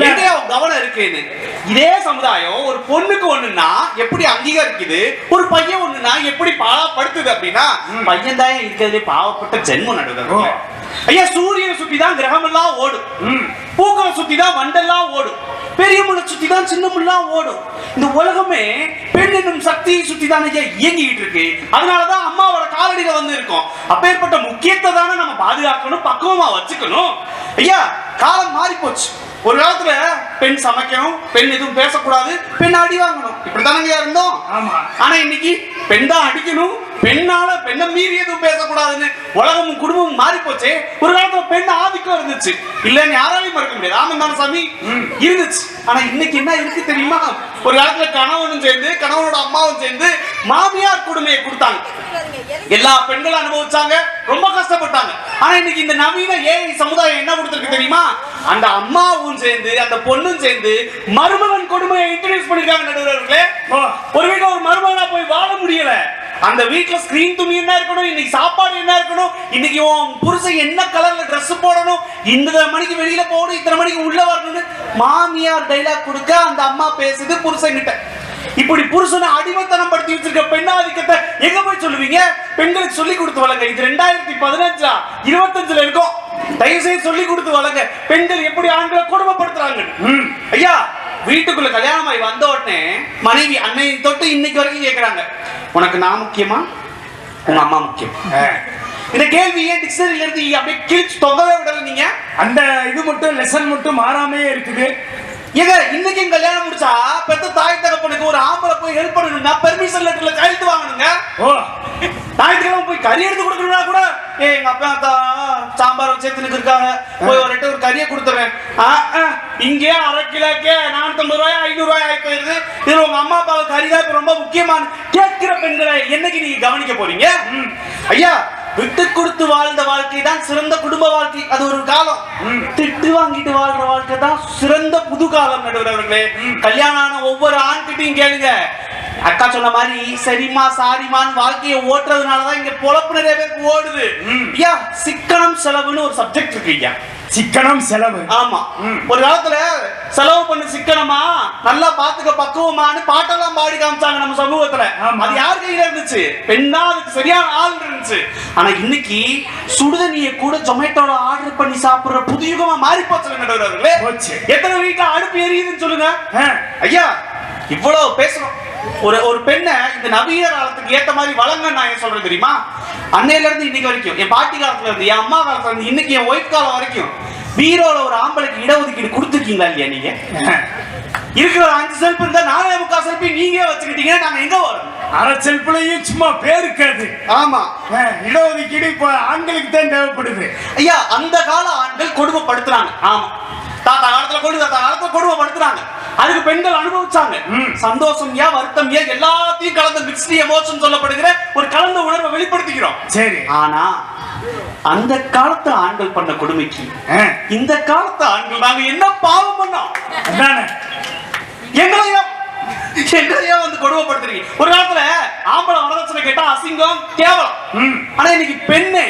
எங்கேயா கவனம் இருக்குன்னு. இதே சமுதாயம் ஒரு பொண்ணுக்கு ஒண்ணுன்னா எப்படி அங்கீகரிக்குது, ஒரு பையன் ஒண்ணுன்னா எப்படி பாவப்படுத்துது அப்படின்னா, பையன் தான் இருக்கிறதுலே பாவப்பட்ட ஜென்மம் நடுவது. ஐயா, சூரியனை சுத்தி தான் கிரகம் எல்லாம் ஓடும், பூக்களை சுத்தி தான் வண்டெல்லாம் ஓடும், பெரிய முள்ள சுத்தி தான் சின்ன முள்ளெல்லாம் ஓடும். இந்த உலகமே பெண் என்னும் சக்தியை சுத்தி தான் ஐயா இயங்கிட்டு இருக்கு. அதனாலதான் அம்மாவோட காலடியில வந்து இருக்கோம். அப்பேற்பட்ட முக்கியத்தை தானே நம்ம பாதுகாக்கணும், பக்குவமா வச்சுக்கணும். ஐயா, காலம் மாறி போச்சு. ஒரு காலத்துல பெண் சமைக்கணும், பெண் எதுவும் பேசக்கூடாது, பெண் அடி வாங்கணும், இப்படித்தானங்க இருந்தோம். ஆனா இன்னைக்கு பெண் தான் அடிக்கணும், பெண்ணால பெண்ணை மீறி எதுவும் பேசக்கூடாதுன்னு உலகமும் குடும்பமும் மாறி போச்சு. ஒரு காலத்துல பெண் ஆதிக்கம் இருந்துச்சு, இல்லன்னு யாராலையும் மறக்க முடியாது. ராமன் சாமி இருந்துச்சு. ஆனா இன்னைக்கு என்ன இருக்கு தெரியுமா? ஒரு காலத்துல கணவனும் சேர்ந்து, கணவனோட அம்மாவும் சேர்ந்து மாமியார் கொடுமையை கொடுத்தாங்க. எல்லா பெண்களும் அனுபவிச்சாங்க, ரொம்ப கஷ்டப்பட்டாங்க. ஆனா இன்னைக்கு இந்த நவீன ஏஐ சமுதாயம் என்ன கொடுத்திருக்கு தெரியுமா? அந்த அம்மாவும் சேர்ந்து, அந்த பொண்ணும் சேர்ந்து மருமகன் கொடுமையை இன்ட்ரோடியூஸ் பண்ணிருக்காங்க நடுவர்களே. ஒரு வீட்டுல ஒரு மருமகனா போய் வாழ முடியல. அந்த வீட்டுல ஸ்கிரீன் துணி என்ன இருக்கணும், இன்னைக்கு சாப்பாடு என்ன இருக்கணும், இன்னைக்கு புருஷன் என்ன கலர்ல ட்ரெஸ் போடணும், இந்த மணிக்கு வெளியில போகணும், இத்தனை மணிக்கு உள்ள வரணும்னு மாமியார் டைலாக் கொடுக்க அந்த அம்மா பேசுது புருஷன் கிட்ட. இப்படி புருஷனை அடிமைத்தனம் படுத்தி வச்சிருக்க பெண்ணாதிக்கத்தை எங்க போய் சொல்லுவீங்க? பெண்களுக்கு சொல்லி கொடுத்து வளங்க. இது 2015 25ல இருக்கும். தயவு செய்து சொல்லி கொடுத்து வளங்க. பெண்கள் எப்படி ஆண்களை கொடுமைப்படுத்துறாங்க. ஐயா, வீட்டுக்குள்ள கல்யாணமாய் வந்த உடனே மனைவி அன்னை தொட்டு இன்னைக்கு வரைக்கும் கேட்கிறாங்க, உனக்கு நான் முக்கியமா, உங்க அம்மா முக்கியம்? இந்த கேள்வி ஏன் டிக்ஷனரியில இருந்து அப்படியே கிழிச்சு தொங்கவே விடல நீங்க? அந்த இது மட்டும் லெசன் மட்டும் மாறாமே இருக்குது. ஏங்க இன்னைக்கு கல்யாணம் முடிச்சா பெத்த தாய் தகப்பனுக்கு ஒரு ஆம்பளை போய் ஹெல்ப் பண்ணணும்னா பெர்மிஷன் லெட்டர்ல கையெழுத்து வாங்கணுங்க. ஓ, ஞாயிற்றுக்கிழமை போய் கறி எடுத்து கொடுக்கணும்னா கூட எங்க அப்பா சாம்பார் வச்சு இருக்காங்க, போய் ஒரு கறியை கொடுத்துறேன். இங்கே 1/2 கிலோக்கே 450 ரூபாய் 500 ரூபாய் ஆகி போயிருது. இதுல உங்க அம்மா அப்பாவுக்கு கறி தான் இப்ப ரொம்ப முக்கியமான கேட்கிற பெண்களை என்னைக்கு நீங்க கவனிக்க போறீங்க? ஐயா, விட்டு கொடுத்து வாழ்ந்த வாழ்க்கை தான் சிறந்த குடும்ப வாழ்க்கை. அது ஒரு காலம். திட்டு வாங்கிட்டு வாழ்ற வாழ்க்கை தான் சிறந்த புது காலம். நடுவர்களே, கல்யாணம் ஆன ஒவ்வொரு ஆண்கிட்டையும் கேளுங்க. அக்கா சொன்ன மாதிரி சரிமா சாரிமான்னு வாழ்க்கையை ஓட்டுறதுனாலதான் இங்க பொழப்பு நிறைய பேருக்கு ஓடுது. ஐயா, சிக்கனம் செலவுன்னு ஒரு சப்ஜெக்ட் இருக்கு ஐயா. சிக்கனம் செலவு. ஆமா, ஒரு காலத்துல செலவு பண்ண சிக்கனமா நல்லா பாத்துக்க பக்குவமானு பாட்டெல்லாம் பாடி காமிச்சாங்க நம்ம சமூகத்துல. அது யார் கையில இருந்துச்சு? பெண்ணா அதுக்கு சரியான ஆள் இருந்துச்சு. ஆனா இன்னைக்கு சுடுதண்ணியை கூட ஜொமேட்டோல ஆர்டர் பண்ணி சாப்பிடுற புது யுகமா மாறி போச்சு. எத்தனை வீட்டுல அடுப்பு எரியுதுன்னு சொல்லுங்க ஐயா. இவ்வளவு பேசுறோம். ஒரு பெண்ணை இந்த நவீன காலத்துக்கு ஏத்த மாதிரி வளங்க நான் ஏன் சொல்றேன் தெரியுமா? அன்னையில இருந்து இன்னைக்கு வரைக்கும், என் பாட்டி காலத்துல இருந்து என் அம்மா காலத்துல இருந்து இன்னைக்கு என் ஒய்ஃப் காலம் வரைக்கும் பீரோல ஒரு ஆம்பளைக்கு இடஒதுக்கீடு கொடுத்துருக்கீங்களா இல்லையா? நீங்க இருக்கிற 5 செல்ஃப் இருந்தா 4.25 செல்ஃபி நீங்க வச்சுக்கிட்டீங்க. நாங்க எங்க வரோம்? 1/2 செல்ஃப்லயும் சும்மா பேருக்காது. ஆமா, இடஒதுக்கீடு இப்ப ஆண்களுக்கு தான் தேவைப்படுது. ஐயா, அந்த கால ஆண்கள் கொடுமைப்படுத்துறாங்க. ஆமா, தாத்தா காலத்துல கொடுமைப்படுத்துறாங்க. அதுக்கு பெண்கள் அனுபவிச்சாங்க. சந்தோஷம் யா வருத்தம் யா எல்லாத்தையும் கலந்த மிக்ஸ்டு எமோஷன் சொல்லப்படுகிற ஒரு கலந்த உணர்வை வெளிப்படுத்திக்கிறோம். சரி, ஆனா அந்த காலத்து ஆண்கள் பண்ண கொடுமைக்கு இந்த காலத்து ஆண்கள் நாங்க என்ன பாவம் பண்ணோம்? எங்களையா வந்து கொடுமைப்படுத்துறீங்க. ஒரு காலத்துல ஆம்பளை வரதட்சணை கேட்டா அசிங்கம் கேவலம். ஆனா இன்னைக்கு பெண்ணு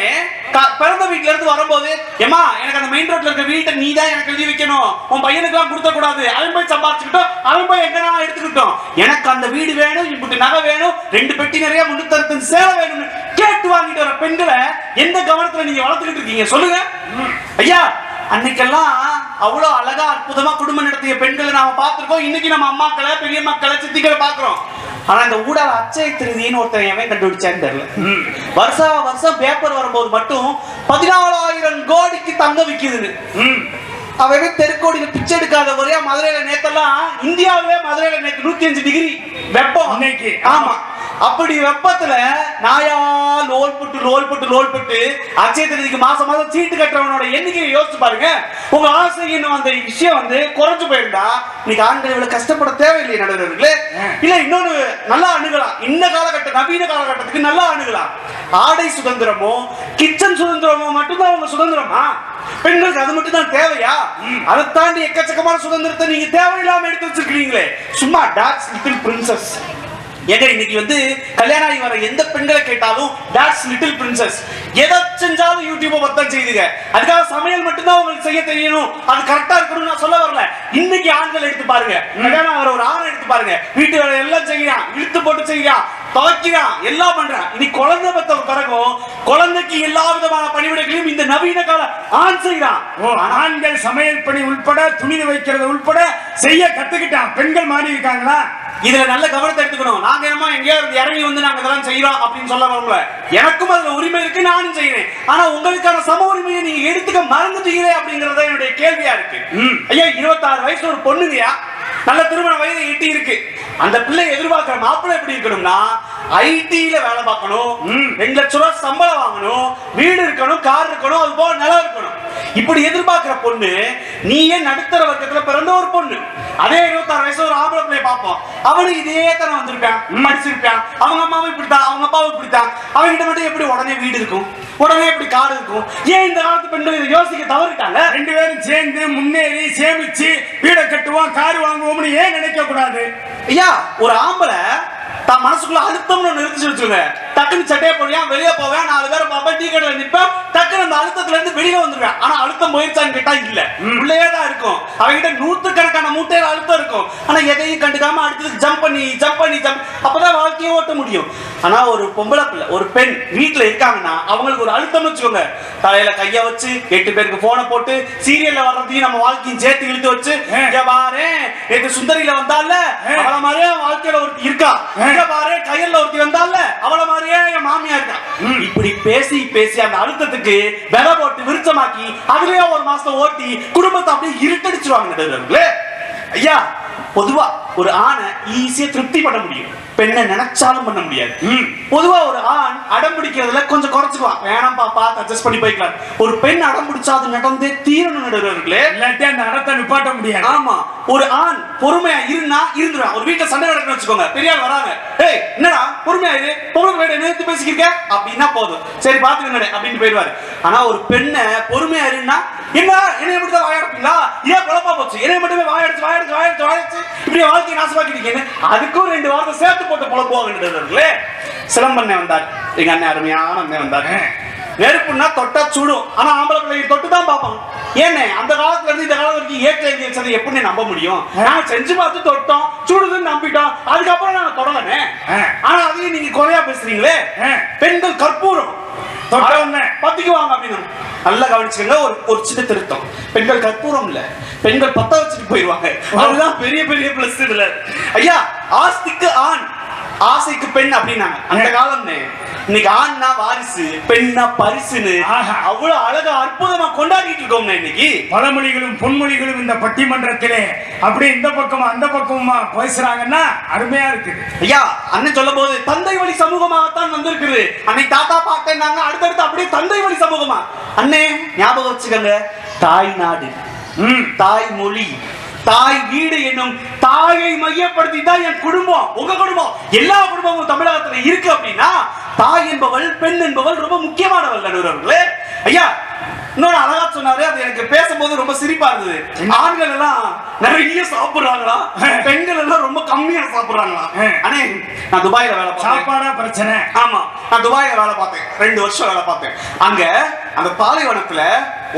பிறந்த வீட்டுல இருந்து வரும்போது, ஏமா எனக்கு அந்த மெயின் ரோட்ல இருக்க வீட்டை நீ தான் எனக்கு எழுதி வைக்கணும், உன் பையனுக்கு எல்லாம் கொடுத்த கூடாது, அவன் போய் சம்பாதிச்சுக்கிட்டோம், அவன் போய் எங்க எடுத்துக்கிட்டோம், எனக்கு அந்த வீடு வேணும், இப்படி நகை வேணும், 2 பெட்டி நிறைய 365 சேலை வேணும்னு கேட்டு வாங்கிட்டு வர பெண்களை எந்த கவனத்துல நீங்க வளர்த்துக்கிட்டு இருக்கீங்க சொல்லுங்க ஐயா? அன்னைக்கெல்லாம் அவ்வளவு அழகா அற்புதமா குடும்பம் நடத்திய பெண்களை நாம பார்த்திருக்கோம். இன்னைக்கு நம்ம அம்மாக்களை, பெரிய மக்களை, சித்திகளை பாக்குறோம். ஆனா இந்த ஊடால அச்சய திருதின்னு ஒருத்தர் எவன் கண்டுபிடிச்சான்னு தெரியல. வருஷம் பேப்பர் வரும்போது மட்டும் 14,000 கோடிக்கு தங்க விக்குதுன்னு. அவன் தெருக்கோடியில பிச்சை எடுக்காத ஒரே மதுரையில நேத்தெல்லாம் இந்தியாவிலே மதுரையில நேத்து 105 டிகிரி வெப்பம் இன்னைக்கு. ஆமா, அப்படி வெப்பத்துல நாயா லோல் போட்டு அச்சய திருதிக்கு மாசம் சீட்டு கட்டுறவனோட எண்ணிக்கையை யோசிச்சு பாருங்க. உங்க ஆசைன்னு அந்த விஷயம் வந்து குறைஞ்சு போயிருந்தா இன்னைக்கு ஆண்கள் இவ்வளவு கஷ்டப்பட தேவையில்லை நடுவர்களே. இல்ல இன்னொன்னு நல்லா அணுகலாம். இந்த காலகட்ட நவீன காலகட்டத்துக்கு நல்லா அணுகலாம். ஆடை சுதந்திரமோ கிச்சன் சுதந்திரமோ மட்டும்தான் உங்க சுதந்திரமா? பெண்களுக்கு அது மட்டும் தான் தேவையா? அதை தாண்டி எக்கச்சக்கமான சுதந்திரத்தை நீங்க தேவையில்லாம எடுத்து வச்சிருக்கீங்களே. சும்மா டாட்ஸ் லிட்டில் பிரின்சஸ். ஏங்க இன்னைக்கு வந்து கல்யாணம் ஆகி வர எந்த பெண்களை கேட்டாலும் டாட்ஸ் லிட்டில் பிரின்சஸ். எதை செஞ்சாலும் யூடியூபை பத்தம் செய்துங்க. அதுக்காக சமையல் மட்டும்தான் உங்களுக்கு செய்ய தெரியணும், அது கரெக்டா இருக்கணும் நான் சொல்ல வரல. இன்னைக்கு ஆண்கள் எடுத்து பாருங்க, கல்யாணம் ஆகிற ஒரு ஆணை எடுத்து பாருங்க, வீட்டு வேலை எல்லாம் செய்யறான், இழுத்து போட்டு செய்யறான், துவைக்கிறான், எல்லாம் பண்றான். இன்னைக்கு குழந்தை பத்த பிறகும் குழந்தைக்கு எல்லா விதமான பணிவிடைகளையும் இந்த நவீன கால ஆண் செய்யறான். ஆண்கள் சமையல் பணி உள்பட துணி வைக்கிறது உள்பட செய்ய கத்துக்கிட்டான். பெண்கள் மாறி இருக்காங்களா? இதுல நல்ல கவனத்தை எடுத்துக்கணும். நாங்க என்னமோ எங்கேயோ இறங்கி வந்து நாங்க இதெல்லாம் செய்யறோம் அப்படின்னு சொல்ல வரல. எனக்கும் அதுல உரிமை இருக்கு, நானும் செய்யறேன். ஆனா உங்களுக்கான சம உரிமையை நீங்க எடுத்துக்க மறந்துட்டீங்களே அப்படிங்கறத என்னுடைய கேள்வியா இருக்கு. ஐயா, 26 வயசு ஒரு பொண்ணுங்கயா, நல்ல திருமண வயது எட்டி இருக்கு. அந்த பிள்ளை எதிர்பார்க்கிற மாப்பிள்ளை எப்படி இருக்கணும்னா ஐடில வேலை பார்க்கணும், 2 லட்சம் ரூபாய் சம்பளம் வாங்கணும், வீடு இருக்கணும், கார் இருக்கணும், அது போல நிலம் இருக்கணும். இப்படி எதிர்பார்க்கிற பொண்ணு நீயே நடுத்தர வர்க்கத்துல பிறந்த ஒரு பொண்ணு. அதே 26 வயசு ஒரு ஆம்பளை பிள்ளைய பார்ப்போம். அவனு இதே தானே வந்திருப்பான், படிச்சிருப்பான், அவங்க அம்மாவும் இப்படித்தான், அவங்க அப்பாவும் இப்படித்தான். அவங்கிட்ட மட்டும் எப்படி உடனே வீடு இருக்கும், உடனே எப்படி காடு இருக்கும்? ஏன் இந்த காலத்து பெண்கள் இதை யோசிக்க தவறிட்டாங்க? 2 பேரும் சேர்ந்து முன்னேறி சேமிச்சு வீடை கட்டுவோம், கார் வாங்குவோம்னு ஏன் நினைக்க கூடாது? ஐயா, ஒரு ஆம்பளை தான் மனசுக்குள்ள அழுத்தம்னு நிறுத்தி வச்சுங்க. டக்குன்னு சட்டையை போடுவேன், வெளியே போவேன், 4 பேரை பார்ப்பேன், டீ கடையில் நிற்பேன், டக்குன்னு அந்த அழுத்தத்துல இருந்து வெளியே வந்துருவேன். ஆனா அழுத்தம் போயிருச்சான்னு கேட்டா இல்ல, உள்ளே தான் இருக்கும். அவங்கிட்ட 100கணக்கான மூட்டையில அழுத்தம் இருக்கும். ஆனா எதையும் கண்டுக்காம அடுத்ததுக்கு ஜம்ப் பண்ணி அப்பதான் வாழ்க்கையை ஓட்ட முடியும். ஆனா ஒரு பொம்பளை பிள்ளை, ஒரு பெண் வீட்டுல இருக்காங்கன்னா அவங்களுக்கு ஒரு அழுத்தம்னு வச்சுக்கோங்க. தலையில கைய வச்சு 8 பேருக்கு போனை போட்டு சீரியல்ல வர்றதையும் நம்ம வாழ்க்கையும் சேர்த்து இழுத்து வச்சு, பாரு நேற்று சுந்தரியில வந்தால அவள மாதிரியே வாழ்க்கையில ஒருத்தி இருக்கா, பாரு கையில ஒருத்தி வந்தால அவள மாதிரி மாதிரியே என் மாமியா இருக்கா. இப்படி பேசி பேசி அந்த அழுத்தத்துக்கு விலை போட்டு விருச்சமாக்கி அதுலயே ஒரு மாசம் ஓட்டி குடும்பத்தை அப்படியே இருட்டடிச்சிருவாங்க. ஐயா, பொதுவா ஒரு ஆணை ஈஸியா திருப்தி பண்ண முடியும், பெண்ணை நினைச்சாலும் பண்ண முடியாது. பொதுவா ஒரு ஆண் அடம் பிடிக்கிறதுல கொஞ்சம் குறைச்சுக்குவான், வேணாம் பாப்பா அட்ஜஸ்ட் பண்ணி போய்க்கலாம். ஒரு பெண் அடம் பிடிச்சா அது நடந்தே தீரணும் நடுவர்களே, இல்லாட்டி அந்த அடத்தை நிப்பாட்ட முடியாது. ஆமா, ஒரு ஆண் பொறுமையா இருந்துருவான். ஒரு வீட்டுல சண்டை நடக்குன்னு வச்சுக்கோங்க, பெரியாள் வராங்க, ஏய் என்னடா பொறுமையா இரு, பொறுமை நிறுத்தி பேசிக்கிருக்க அப்படின்னா போதும், சரி பாத்துக்கங்க அப்படின்னு போயிடுவாரு. ஆனா ஒரு பெண்ணை பொறுமையா இருந்தா என்ன என்னைய மட்டும் தான் வாயடிப்பீங்களா, ஏன் குழப்பா போச்சு, என்னைய மட்டுமே வாயடிச்சு இப்படி வாழ்க்கையை நாசமாக்கிட்டீங்கன்னு அதுக்கும் 2 வாரத்தை சேர்த்து போட்டு புலம்புவாங்க. சிலம்பண்ணே வந்தார், எங்க அண்ணன் அருமையான அண்ணன் வந்தார். நெருப்புன்னா தொட்டா சுடும், ஆனா ஆம்பளை பிள்ளைங்க தொட்டு தான் பார்ப்பாங்க. ஏன்னு அந்த காலத்துல இருந்து இந்த காலம் வரைக்கும் ஏற்ற எழுதி வச்சதை எப்படி நம்ப முடியும்? நாங்க செஞ்சு பார்த்து தொட்டோம், சுடுதுன்னு நம்பிட்டோம், அதுக்கப்புறம் நாங்க தொடரனே. ஆனா அதையும் நீங்க குறையா பேசுறீங்களே. பெண்கள் கற்பூரம் பத்திக்குவாங்க அப்படின்னு நல்லா கவனிச்சுங்க. ஒரு சின்ன திருத்தம், பெண்கள் கற்பூரம் இல்ல, பெண்கள் பத்த வச்சுட்டு போயிருவாங்க. அதுதான் பெரிய பெரிய பிளஸ் இதுல. ஐயா, ஆஸ்திக்கு ஆண் ஆசைக்கு பெண் அப்படின்னாங்க அந்த காலம். இன்னைக்கு ஆண்னா வாரிசு, பெண்ணா பரிசுன்னு அவ்வளவு அழகா அற்புதமா கொண்டாடிட்டு இருக்கோம். இன்னைக்கு பழமொழிகளும் பொன்மொழிகளும் இந்த பட்டிமன்றத்திலே அப்படியே இந்த பக்கமா அந்த பக்கமா பேசுறாங்கன்னா அருமையா இருக்கு. ஐயா, அண்ணன் சொல்லும் போது தந்தை வழி சமூகமாகத்தான் வந்திருக்குது. அன்னை தாத்தா பாட்டேன்னாங்க, அடுத்தடுத்து அப்படியே தந்தை வழி சமூகமா. அண்ணே ஞாபகம் வச்சுக்கோங்க, தாய் நாடு, தாய் மொழி, தாய் வீடு என்னும் தாயை மையப்படுத்தி தான் என் குடும்பம், உங்க குடும்பம், எல்லா குடும்பமும் தமிழகத்துல இருக்கு. அப்படின்னா தாய் என்பவள், பெண் என்பவள் ரொம்ப முக்கியமானவள் நடுவர்களே. ஐயா, இன்னொரு அழகா சொன்னாரு, அது எனக்கு பேசும்போது ரொம்ப சிரிப்பா இருந்தது. ஆண்கள் எல்லாம் நிறைய சாப்பிடுறாங்களா, பெண்கள் எல்லாம் ரொம்ப கம்மியா சாப்பிடுறாங்களா. அண்ணே, நான் துபாயில வேலை பார்த்தேன். சாப்பாடா பிரச்சனை? ஆமா, நான் துபாயில வேலை பார்த்தேன், 2 வருஷம் வேலை பார்த்தேன். அங்க அந்த பாலைவனத்துல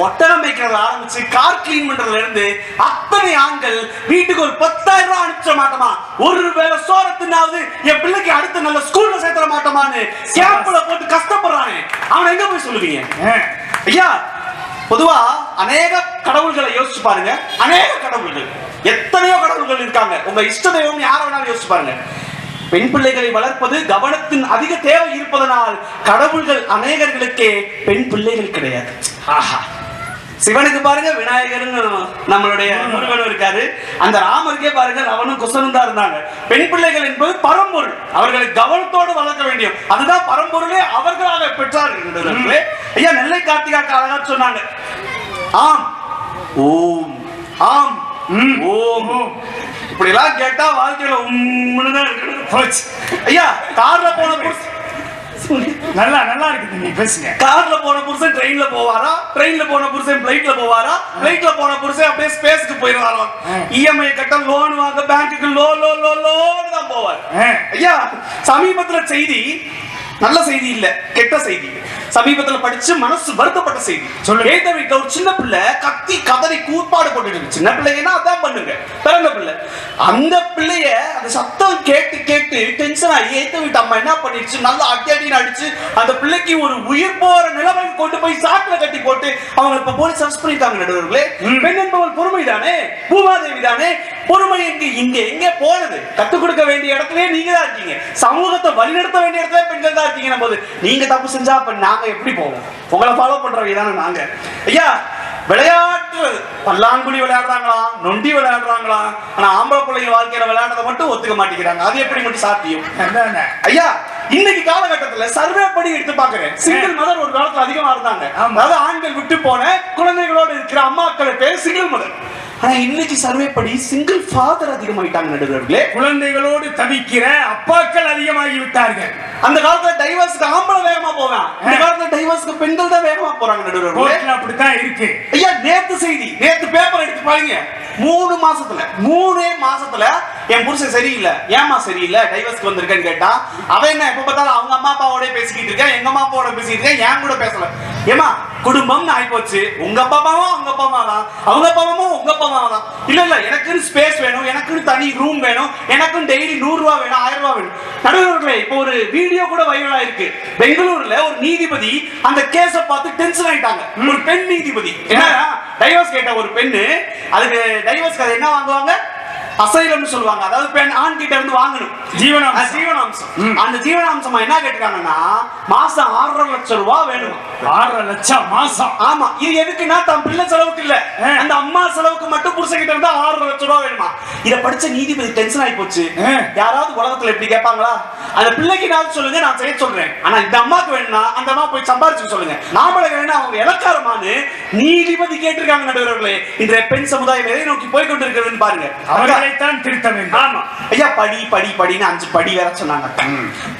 ஒட்டகம் மேய்க்கிறத ஆரம்பிச்சு கார் கிளீன் பண்றதுல இருந்து அத்தனை ஆண்கள் வீட்டுக்கு ஒரு 10,000 ரூபாய் அனுப்பிச்ச மாட்டோமா, ஒருவேளை சோரத்தினாவது என் பிள்ளைக்கு அடுத்த நல்ல ஸ்கூல்ல சேர்த்துற மாட்டோமான்னு கேப்ல போட்டு கஷ்டப்படுறானே, அவன் எங்க போய் சொல்லுவீங்க? ஐயா, பொதுவா அநேக கடவுள்களை யோசிச்சு பாருங்க. அநேக கடவுள்கள், எத்தனையோ கடவுள்கள் இருக்காங்க. உங்க இஷ்ட தெய்வம் யார வேணாலும் யோசிச்சு பாருங்க. பெண் பிள்ளைகளை வளர்ப்பது கவனத்தின் அதிக தேவை இருப்பதனால் கடவுள்கள் அநேகர்களுக்கே பெண் பிள்ளைகள் கிடையாது. ஆஹா, சிவனுக்கு பாருங்க விநாயகர்னு நம்மளுடைய முருகனும் இருக்காரு, அந்த ராமருக்கே பாருங்க அவனும் குசனும் தான் இருந்தாங்க. பெண் பிள்ளைகள் என்பது பரம்பொருள், அவர்களை கவனத்தோடு வளர்க்க வேண்டியும், அதுதான் பரம்பொருளே அவர்களாக பெற்றார்கள். ஐயா, நெல்லை கார்த்திகா அழகா சொன்னாங்க, ஆம் ஓம் ஆம் ஓம். இப்படி எல்லாம் கேட்டா வாழ்க்கையில உம்முன்னு இருக்கணும். ஐயா, கார்ல போன புருஷன் நல்லா நல்லா இருக்குது, நீ பேசுங்க. கார்ல போன புருஷன் ட்ரெயின்ல போவாரா, ட்ரெயின்ல போன புருஷன் பிளைட்ல போவாரா, பிளைட்ல போன புருஷன் அப்படியே ஸ்பேஸ்க்கு போயிடுவாரா, இஎம்ஐ கட்ட லோன் வாங்க பேங்க்குக்கு லோன்னு தான் போவார். ஐயா, சமீபத்துல செய்தி, நல்ல செய்தி இல்ல, கெட்ட செய்தி. சமீபத்துல படிச்சு மனசு வருத்தப்பட்ட செய்தி. ஏத்த வீட்டுல ஒரு சின்ன பிள்ளை கத்தி கதறி கூப்பாடு போட்டுட்டு, சின்ன பிள்ளைங்கன்னா அதான் பண்ணுங்க, பிறந்த பிள்ளை. அந்த பிள்ளைய அந்த சத்தம் கேட்டு கேட்டு டென்ஷன் ஆகி ஏத்த வீட்டு அம்மா என்ன பண்ணிடுச்சு, நல்லா அடின்னு அடிச்சு அந்த பிள்ளைக்கு ஒரு உயிர் போற நிலைமைக்கு கொண்டு போய் சாக்குல கட்டி போட்டு அவங்க இப்ப போலீஸ் அரெஸ்ட் பண்ணிருக்காங்க நடுவர்களே. பெண் என்பவள் பொறுமை தானே, பூமாதேவி தானே, பொறுமை இங்க எங்க போனது? கத்துக் கொடுக்க வேண்டிய இடத்துல நீங்க தான் இருக்கீங்க, சமூகத்தை வழிநடத்த வேண்டிய இடத்துல பெண்கள் தான் இருக்கீங்க. போது நீங்க தப்பு செஞ்சா அப்ப நாங்க எப்படி போவோம்? உங்களை ஃபாலோ பண்றவங்க தானே நாங்க. ஐயா, விளையாட்டு பல்லாங்குழி விளையாடுறாங்களா, நொண்டி விளையாடுறாங்களா, ஆனா ஆம்பளை பிள்ளைங்க வாழ்க்கையில விளையாடுறத மட்டும் ஒத்துக்க மாட்டேங்கிறாங்க. அது எப்படி மட்டும் சாத்தியம்? ஐயா, இன்னைக்கு காலகட்டத்துல சர்வே படி எடுத்து பாக்குறேன், சிங்கிள் மதர் ஒரு காலத்துல அதிகமா இருந்தாங்க. அதாவது ஆண்கள் விட்டு போன குழந்தைகளோடு இருக்கிற அம்மாக்கள் பேர் சிங்கிள் மதர். ஆனா இன்னைக்கு சர்வே படி சிங்கிள் ஃபாதர் அதிகமாயிட்டாங்க நடுவர்களே. குழந்தைகளோடு தவிக்கிற அப்பாக்கள் அதிகமாகி விட்டார்கள். அந்த காலத்துல டைவர்ஸ்க்கு ஆம்பளை வேகமா போவான், இந்த காலத்துல டைவர்ஸ்க்கு பெண்கள் தான் வேகமா போறாங்க நடுவர்களே. அப்படித்தான் இருக்கு. ஐயா, நேத்து செய்தி, நேத்து பேப்பர் எடுத்து பாருங்க, 3 மாசத்துல என் புருஷன் சரியில்லை, ஏமா சரியில்லை, டைவர்ஸ்க்கு வந்திருக்கேன்னு கேட்டா அவன் என்ன எப்ப பார்த்தாலும் அவங்க அம்மா அப்பாவோட பேசிக்கிட்டு இருக்கேன், எங்க அம்மா அப்பாவோட பேசிக்கிட்டு இருக்கேன், என் கூட பேசல. ஏமா குடும்பம்னு ஆயிப்போச்சு, உங்க அப்பா அம்மாவும் அவங்க அப்பா அம்மா தான், அவங்க அப்பா அம்மாவும் உங்க அப்பா அம்மா தான். இல்ல எனக்குன்னு ஸ்பேஸ் வேணும், எனக்குன்னு தனி ரூம் வேணும், எனக்குன்னு டெய்லி 100 ரூபாய் வேணும், 1000 ரூபாய் வேணும். நடுவர்களே, இப்போ ஒரு வீடியோ கூட வைரலா இருக்கு. பெங்களூர்ல ஒரு நீதிபதி அந்த கேஸ பார்த்து டென்ஷன் ஆயிட்டாங்க. ஒரு பெண் நீதிபதி என்னன்னா டைவர்ஸ் கேட்ட ஒரு பெண்ணு, அதுக்கு டைவர்ஸ்க்கு அது என்ன வாங்குவாங்க, அசைலம்னு சொல்லுவாங்க. அதாவது பெண் ஆண் கிட்ட இருந்து வாங்கணும் ஜீவனாம்சம். அந்த ஜீவனாம்சமா என்ன கேட்டிருக்காங்கன்னா மாசம் 6.5 லட்சம் ரூபாய் வேணும். 6.5 லட்சம் மாசம்? ஆமா. இது எதுக்குன்னா தன் பிள்ளை செலவுக்கு இல்ல, அந்த அம்மா செலவுக்கு மட்டும் புருஷன் கிட்ட இருந்தா 6.5 லட்சம் ரூபாய் வேணுமா. இத படிச்ச நீதிபதி டென்ஷன் ஆகி போச்சு. யாராவது உலகத்துல எப்படி கேட்பாங்களா? அந்த பிள்ளைக்கு ஏதாவது சொல்லுங்க, நான் செய்ய சொல்றேன். ஆனா இந்த அம்மாக்கு வேணும்னா அந்த அம்மா போய் சம்பாரிச்சு சொல்லுங்க. நாமளுக்கு வேணும் அவங்க இலக்காரமானு நீதிபதி கேட்டிருக்காங்க. நடுவர்களே, இன்றைய பெண் சமுதாயம் எதை நோக்கி போய் கொண்டிருக்கிறதுன்னு பாருங்க. அவர்களைத்தான் திருத்த வேண்டும். ஆமா ஐயா, படி படி படின்னு 5 படி வேற சொன்னாங்க.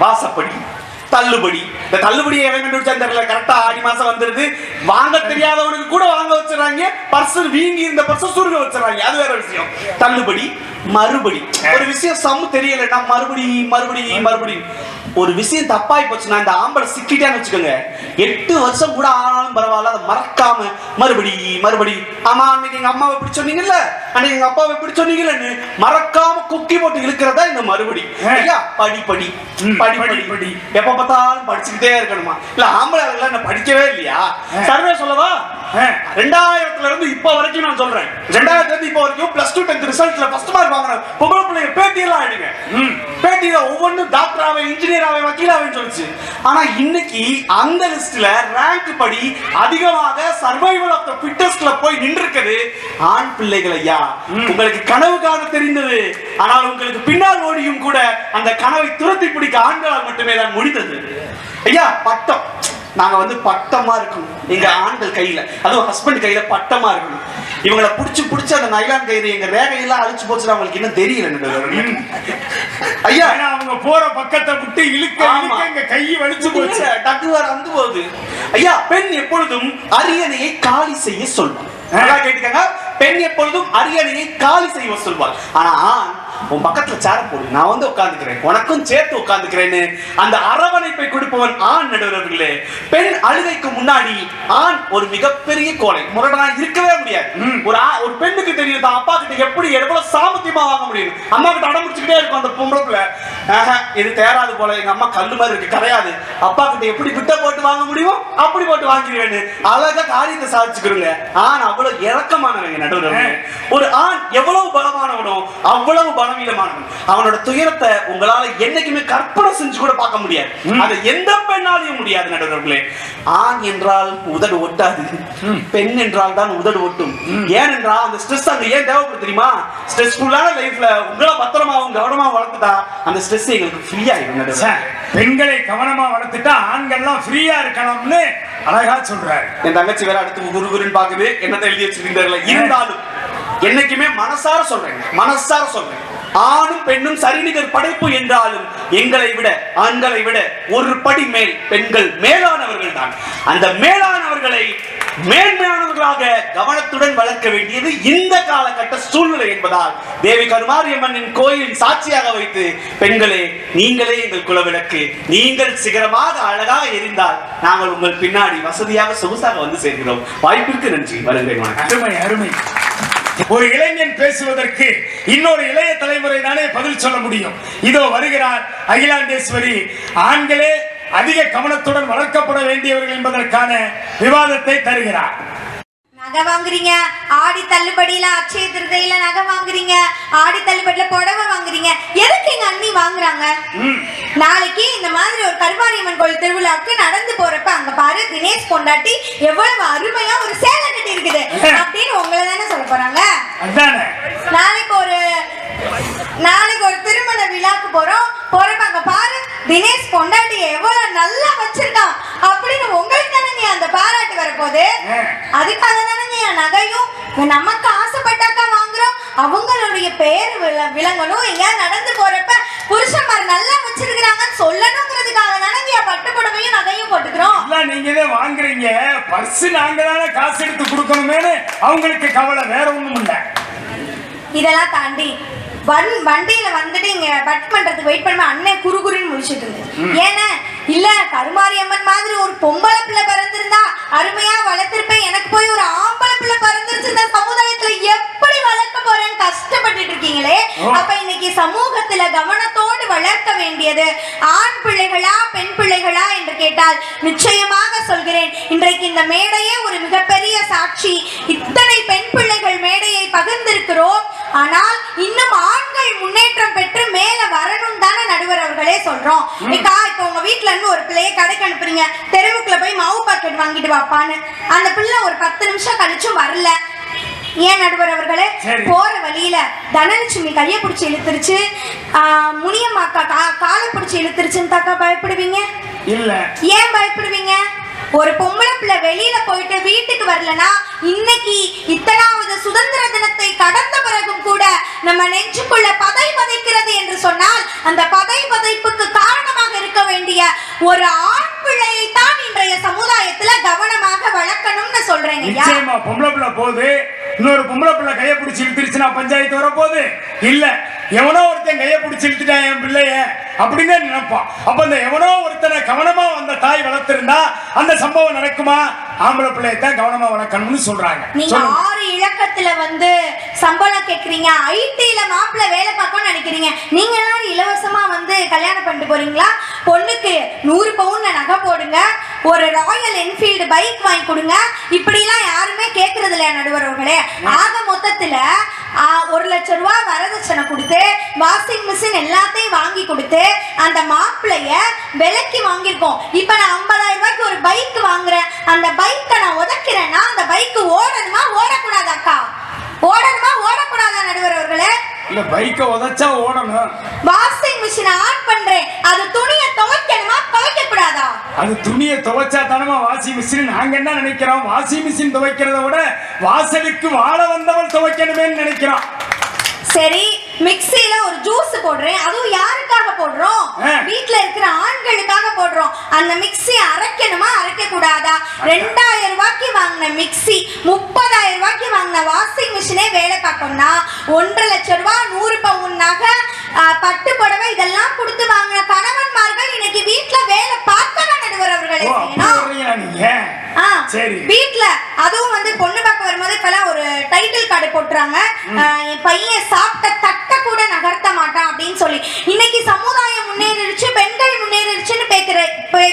வாசப்படி, தள்ளுபடி. இந்த தள்ளுபடியை எவன் கண்டுபிடிச்சா தெரியல. கரெக்டா ஆடி மாசம் வந்துருது. வாங்க தெரியாதவனுக்கு கூட வாங்க வச்சிடறாங்க. பர்ஸ் வீங்கி இந்த பர்ஸ் சுருங்க வச்சிடறாங்க. அது வேற விஷயம். தள்ளுபடி, மறுபடி. ஒரு விஷயம் சம்மு தெரியலன்னா மறுபடி ஒரு விஷயம் தப்பாய் போச்சுன்னா இந்த ஆம்பளை சிக்கிட்டான்னு வச்சுக்கோங்க, 8 வருஷம் கூட ஆனாலும் பரவாயில்ல, அதை மறக்காம மறுபடி ஆமா அன்னைக்கு எங்க அம்மாவை எப்படி சொன்னீங்கல்ல, அன்னைக்கு எங்க அப்பாவை எப்படி சொன்னீங்கன்னு மறக்காம குக்கி போட்டு இழுக்கிறதா இந்த மறுபடி. ஐயா படி எப்ப பார்த்தாலும் படிச்சுக்கிட்டே இருக்கணுமா? இல்ல ஆம்பளை என்ன படிக்கவே இல்லையா? சர்வே சொல்லவா? 2000ல இருந்து இப்ப வரைக்கும் நான் சொல்றேன், 2000ல இருந்து இப்ப வரைக்கும் +2 10th ரிசல்ட்ல ஃபர்ஸ்ட் மார்க் வாங்குற பொம்பளை பிள்ளைங்க பேட்டி எல்லாம் ஆயிடுங்க. பேட்டியில ஒவ்வொன்றும் டாக்டராவே இன்ஜினியராவே வக்கீலாவே சொல்லுச்சு. ஆனா இன்னைக்கு அந்த லிஸ்ட்ல ரேங்க் படி அதிகமாக சர்வைவல் ஆஃப் தி ஃபிட்டஸ்ட்ல போய் நின்றுக்குது ஆண் பிள்ளைகள். ஐயா, உங்களுக்கு கனவு காண தெரிந்தது, ஆனால் உங்களுக்கு பின்னால் ஓடியும் கூட அந்த கனவை துரத்தி பிடிக்க ஆண்களால் மட்டுமே தான் முடிந்தது. ஐயா பட்டம், நாங்க பட்டமா இருக்கணும் எங்க ஆண்கள் கையில, அதுவும் ஹஸ்பண்ட் கையில பட்டமா இருக்கணும். இவங்களை புடிச்சு அந்த நைலான் கயிறு எங்க ரேகையெல்லாம் அழிச்சு போச்சு. அவங்களுக்கு இன்னும் தெரியல ஐயா. அவங்க போற பக்கத்தை விட்டு இழுக்க எங்க கை வலிச்சு போச்சு, டக்குவார் வந்து போகுது. ஐயா, பெண் எப்பொழுதும் அரியணையை காலி செய்ய சொல்வார். கேட்டுக்கங்க, பெண் எப்பொழுதும் அரியணையை காலி செய்ய சொல்வார். ஆனா உன் பக்கத்துல சேர போடு, நான் உட்கார்ந்துக்கிறேன், உனக்கும் சேர்த்து உட்கார்ந்துக்கிறேன்னு அந்த அரவணைப்பை கொடுப்பவன் ஆண். நடுவர்களே, பெண் அழுகைக்கு முன்னாடி ஆண் ஒரு மிகப்பெரிய கோலை, முரடனா இருக்கவே முடியாது. ஒரு பெண்ணுக்கு தெரியும் தான் அப்பா கிட்ட எப்படி எவ்வளவு சாமர்த்தியமா வாங்க முடியும். அம்மா கிட்ட அடம் முடிச்சுக்கிட்டே இருக்கும் அந்த பொம்பளை பிள்ளை. இது தேராது போல, எங்க அம்மா கல்லு மாதிரி இருக்கு, கிடையாது. அப்பா கிட்ட எப்படி விட்ட போட்டு வாங்க முடியுமோ அப்படி போட்டு வாங்கிடுவேன்னு அழகா காரியத்தை சாதிச்சுக்கிறோங்க. ஆண் அவ்வளவு இறக்கமானவங்க. நடுவர்களே, ஒரு ஆண் எவ்வளவு பலமானவனோ அவ்வளவு பலவீனமானவன். அவனோட துயரத்தை உங்களால என்னைக்குமே கற்பனை செஞ்சு கூட பார்க்க முடியாது. அது எந்த பெண்ணாலையும் முடியாது. நடுவர்களே, ஆண் என்றால் உதடு ஒட்டாது, பெண் என்றால் தான் உதடு ஒட்டும். ஏனென்றால் அந்த ஸ்ட்ரெஸ் அங்க ஏன் தேவைப்படுது தெரியுமா? ஸ்ட்ரெஸ்ஃபுல்லான லைஃப்ல உங்களை பத்திரமாவும் கவனமா வளர்த்துட்டா அந்த ஸ்ட்ரெஸ் எங்களுக்கு ஃப்ரீ ஆயிடும். பெண்களை கவனமா வளர்த்துட்டா ஆண்கள்லாம் ஃப்ரீயா இருக்கணும்னு அழகா சொல்றாரு. என் தங்கச்சி வேற அடுத்து குருகுருன்னு பாக்குது, என்னத்தை எழுதி வச்சிருக்கீங்க. இருந்தாலும் என்னைக்குமே மனசார சொல்றேன், ஆணும் பெண்ணும் சரிநிகர் படைப்பு என்றாலும் எங்களை விட ஆண்களை விட ஒரு படி மேல் பெண்கள் மேலானவர்கள் தான். அந்த மேலானவர்களை மேன்மையானவர்களாக கவனத்துடன் வளர்க்க வேண்டியது இந்த காலகட்ட சூழ்நிலை என்பதால் தேவி கருமாரியம்மனின் கோயிலின் சாட்சியாக வைத்து, பெண்களே நீங்களே எங்கள் குலவிளக்கு, நீங்கள் சிகரமாக அழகாக எரிந்தால் நாங்கள் உங்கள் பின்னாடி வசதியாக சொகுசாக வந்து சேர்கிறோம். வாய்ப்பிற்கு நன்றி. வருகிறேன். அருமை அருமை. ஒரு இளைஞன் பேசுவதற்கு இன்னொரு இளைய தலைமுறை தானே பதில் சொல்ல முடியும். இதோ வருகிறார் அகிலாண்டேஸ்வரி. ஆண்களே அதிக கவனத்துடன் வளர்க்கப்பட வேண்டியவர்கள் என்பதற்கான விவாதத்தை தருகிறார். நகை வாங்குறீங்க, ஆடி தள்ளுபடியில அட்சய திருதையில நகை வாங்குறீங்க, ஆடி தள்ளுபடியில புடவை வாங்குறீங்க. எதுக்கு எங்க அண்ணி வாங்குறாங்க? நாளைக்கு இந்த மாதிரி ஒரு கருமாரியம்மன் கோயில் திருவிழாவுக்கு நடந்து போறப்ப அங்க பாரு தினேஷ் பொண்டாட்டி எவ்வளவு அருமையா ஒரு சேலை கட்டி இருக்குது அப்படின்னு உங்களை தானே சொல்ல போறாங்க. நாளைக்கு ஒரு திருமண விழாக்கு போறப்ப அங்க பாரு தினேஷ் பொண்டாட்டி எவ்வளவு நல்லா வச்சிருக்கான் அப்படின்னு உங்களுக்கு தானே அந்த பாராட்டு வரப்போகுது. அதுக்காக தானே நகையும் நமக்கு ஆசைப்பட்டாக்கா வாங்குறோம். அவங்களுடைய பெயர் விளங்கணும். எங்க நடந்து போறப்ப புருஷன்மார் நல்லா வச்சிருக்காங்கன்னு சொல்லணுங்கிறதுக்காக தானே பட்டு புடவையும் நகையும் போட்டுக்கிறோம். நீங்க தான் வாங்குறீங்க, பர்ஸ் நாங்க தானே காசு எடுத்து கொடுக்கணுமேனு அவங்களுக்கு கவலை, வேற ஒண்ணும் இல்ல. இதெல்லாம் தாண்டி வண்டியில வந்துட்டு இங்க பட் பண்றதுக்கு வெயிட் பண்ண அண்ணன் குறுகுறுன்னு முடிச்சுட்டு இருந்தேன். ஏன்னா இல்ல கருமாரியம்மன் மாதிரி ஒரு பொம்பளை பிள்ளை பிறந்திருந்தா அருமையா வளர்த்திருப்பேன், எனக்கு போய் ஒரு ஆம்பளை பிள்ளை பிறந்திருச்சு இந்த சமுதாயத்துல எப்படி வளர்க்க போறேன்னு கஷ்டப்பட்டுட்டு இருக்கீங்களே. அப்ப இன்னைக்கு சமூகத்துல கவனத்தோடு வளர்க்க வேண்டியது ஆண் பிள்ளைகளா பெண் பிள்ளைகளா என்று கேட்டால் நிச்சயமாக சொல்கிறேன், இன்றைக்கு இந்த மேடையே ஒரு மிகப்பெரிய சாட்சி. இத்தனை பெண் பிள்ளைகள் மேடையை பகிர்ந்திருக்கிறோம். ஆனால் இன்னும் ஏக்கா இப்ப உங்க வீட்ல இருந்து ஒரு பிள்ளைய கடைக்கு அனுப்புறீங்க, தெருவுக்குள்ள போய் மாவு பாக்கெட் வாங்கிட்டு வாப்பான்னு. அந்த பிள்ளை ஒரு 10 நிமிஷம் கழிச்சும் வரல. ஏன் நடுவர் அவர்களே, போற வழியில தனலட்சுமி கைய பிடிச்சி இழுத்துருச்சு, முனியம்மாக்கா காலை பிடிச்சி இழுத்துருச்சுன்னு தாக்கா பயப்படுவீங்க? இல்ல. ஏன் பயப்படுவீங்க? ஒரு பொம்பளை பிள்ளை வெளியில போயிட்டு வீட்டுக்கு வரலனா, இன்னைக்கு இத்தனாவது சுதந்திர தினத்தை கடந்த பிறகும் கூட நம்ம நெஞ்சுக்குள்ள பதை பதைக்கிறது என்று சொன்னால், அந்த பதை பதைப்புக்கு காரணமாக இருக்க வேண்டிய ஒரு ஆண் பிள்ளையை தான் இன்றைய சமுதாயத்துல கவனமாக வளர்க்கணும்னு சொல்றேங்க. நிச்சயமா பொம்பளை பிள்ளை போது இன்னொரு பொம்பளை பிள்ளை கையை பிடிச்சி இழுத்துருச்சுன்னா பஞ்சாயத்து வர போகுது இல்ல, எவனோ ஒருத்தன் கையை பிடிச்சி இழுத்துட்டான் என் பிள்ளைய அப்படின்னு நினைப்பான். அப்ப அந்த எவனோ ஒருத்தனை கவனமா வந்த தாய் வளர்த்திருந்தா அந்த சம்பவம் நடக்குமா? ஆம்பளை பிள்ளையத்தான் கவனமா வளர்க்கணும்னு சொல்றாங்க. நீங்க 6 இலக்கத்துல வந்து சம்பளம் கேக்குறீங்க, ஐடில மாப்பிள்ளை வேலை பார்க்கணும்னு நினைக்கிறீங்க. நீங்க எல்லாரும் இலவசமா வந்து கல்யாணம் பண்ணிட்டு போறீங்களா? பொண்ணுக்கு 100 பவுன்ல நகை போடுங்க, ஒரு ராயல் என்ஃபீல்டு பைக் வாங்கி கொடுங்க, இப்படி எல்லாம் யாருமே கேட்கறது இல்லையா நடுவர் அவர்களே? ஆக மொத்தத்துல 1 லட்சம் ரூபாய் வரதட்சணை கொடுத்து வாஷிங் மிஷின் எல்லாத்தையும் வாங்கி கொடுத்து அந்த மாப்பிள்ளைய விலைக்கு வாங்கியிருக்கோம். இப்ப நான் 50,000 ரூபாய்க்கு ஒரு பைக் வாங்குறேன், அந்த பைக்கை நான் உதைக்கிறேன்னா அந்த பைக் ஓடணுமா ஓடக்கூடாதாக்கா? ஓடணுமா ஓடக்கூடாதா நடுவர் அவர்களே? இல்ல, பைக்கை உதைச்சா ஓடணும். வாஷிங் மிஷினை ஆன் பண்றேன், அது துணியை துவைக்கணுமா துவைக்க கூடாதா? அது துணியை துவைச்சா தானமா வாஷிங் மிஷின். நாங்க என்ன நினைக்கிறோம், வாஷிங் மிஷின் துவைக்கிறத விட வாசலுக்கு வாழ வந்தவள் துவைக்கணுமே நினைக்கிறோம். சரி, மிக்ஸில ஒரு ஜூஸ் போடுறேன், அதுவும் யாருக்காக போடுறோம்? வீட்ல இருக்கிற ஆண்களுக்காக போடுறோம். அந்த மிக்ஸி அரைக்கணுமா அரைக்க கூடாதா? 2000 ரூபாய்க்கு வாங்கின மிக்ஸி 30,000 ரூபாய்க்கு வாங்கின வாஷிங் மிஷினே வேலை பார்க்கணும்னா 1.5 லட்சம் ரூபாய் 100 பவுன் நகை பட்டு புடவை இதெல்லாம் கொடுத்து வாங்கின கணவன்மார்கள் இன்னைக்கு வீட்ல வேலை பார்க்கணும் நடுவர் அவர்களே. வீட்ல அதுவும் வந்து பொண்ணு பார்க்க வரும்போது இப்பெல்லாம் ஒரு டைட்டில் கார்டு போட்டுறாங்க, என் பையன் சாப்பிட்ட தட்ட கூட நகர்த்த மாட்டான் அப்படின்னு சொல்லி. இன்னைக்கு சமுதாயம் முன்னேறிடுச்சு, பெண்கள் முன்னேறிடுச்சுன்னு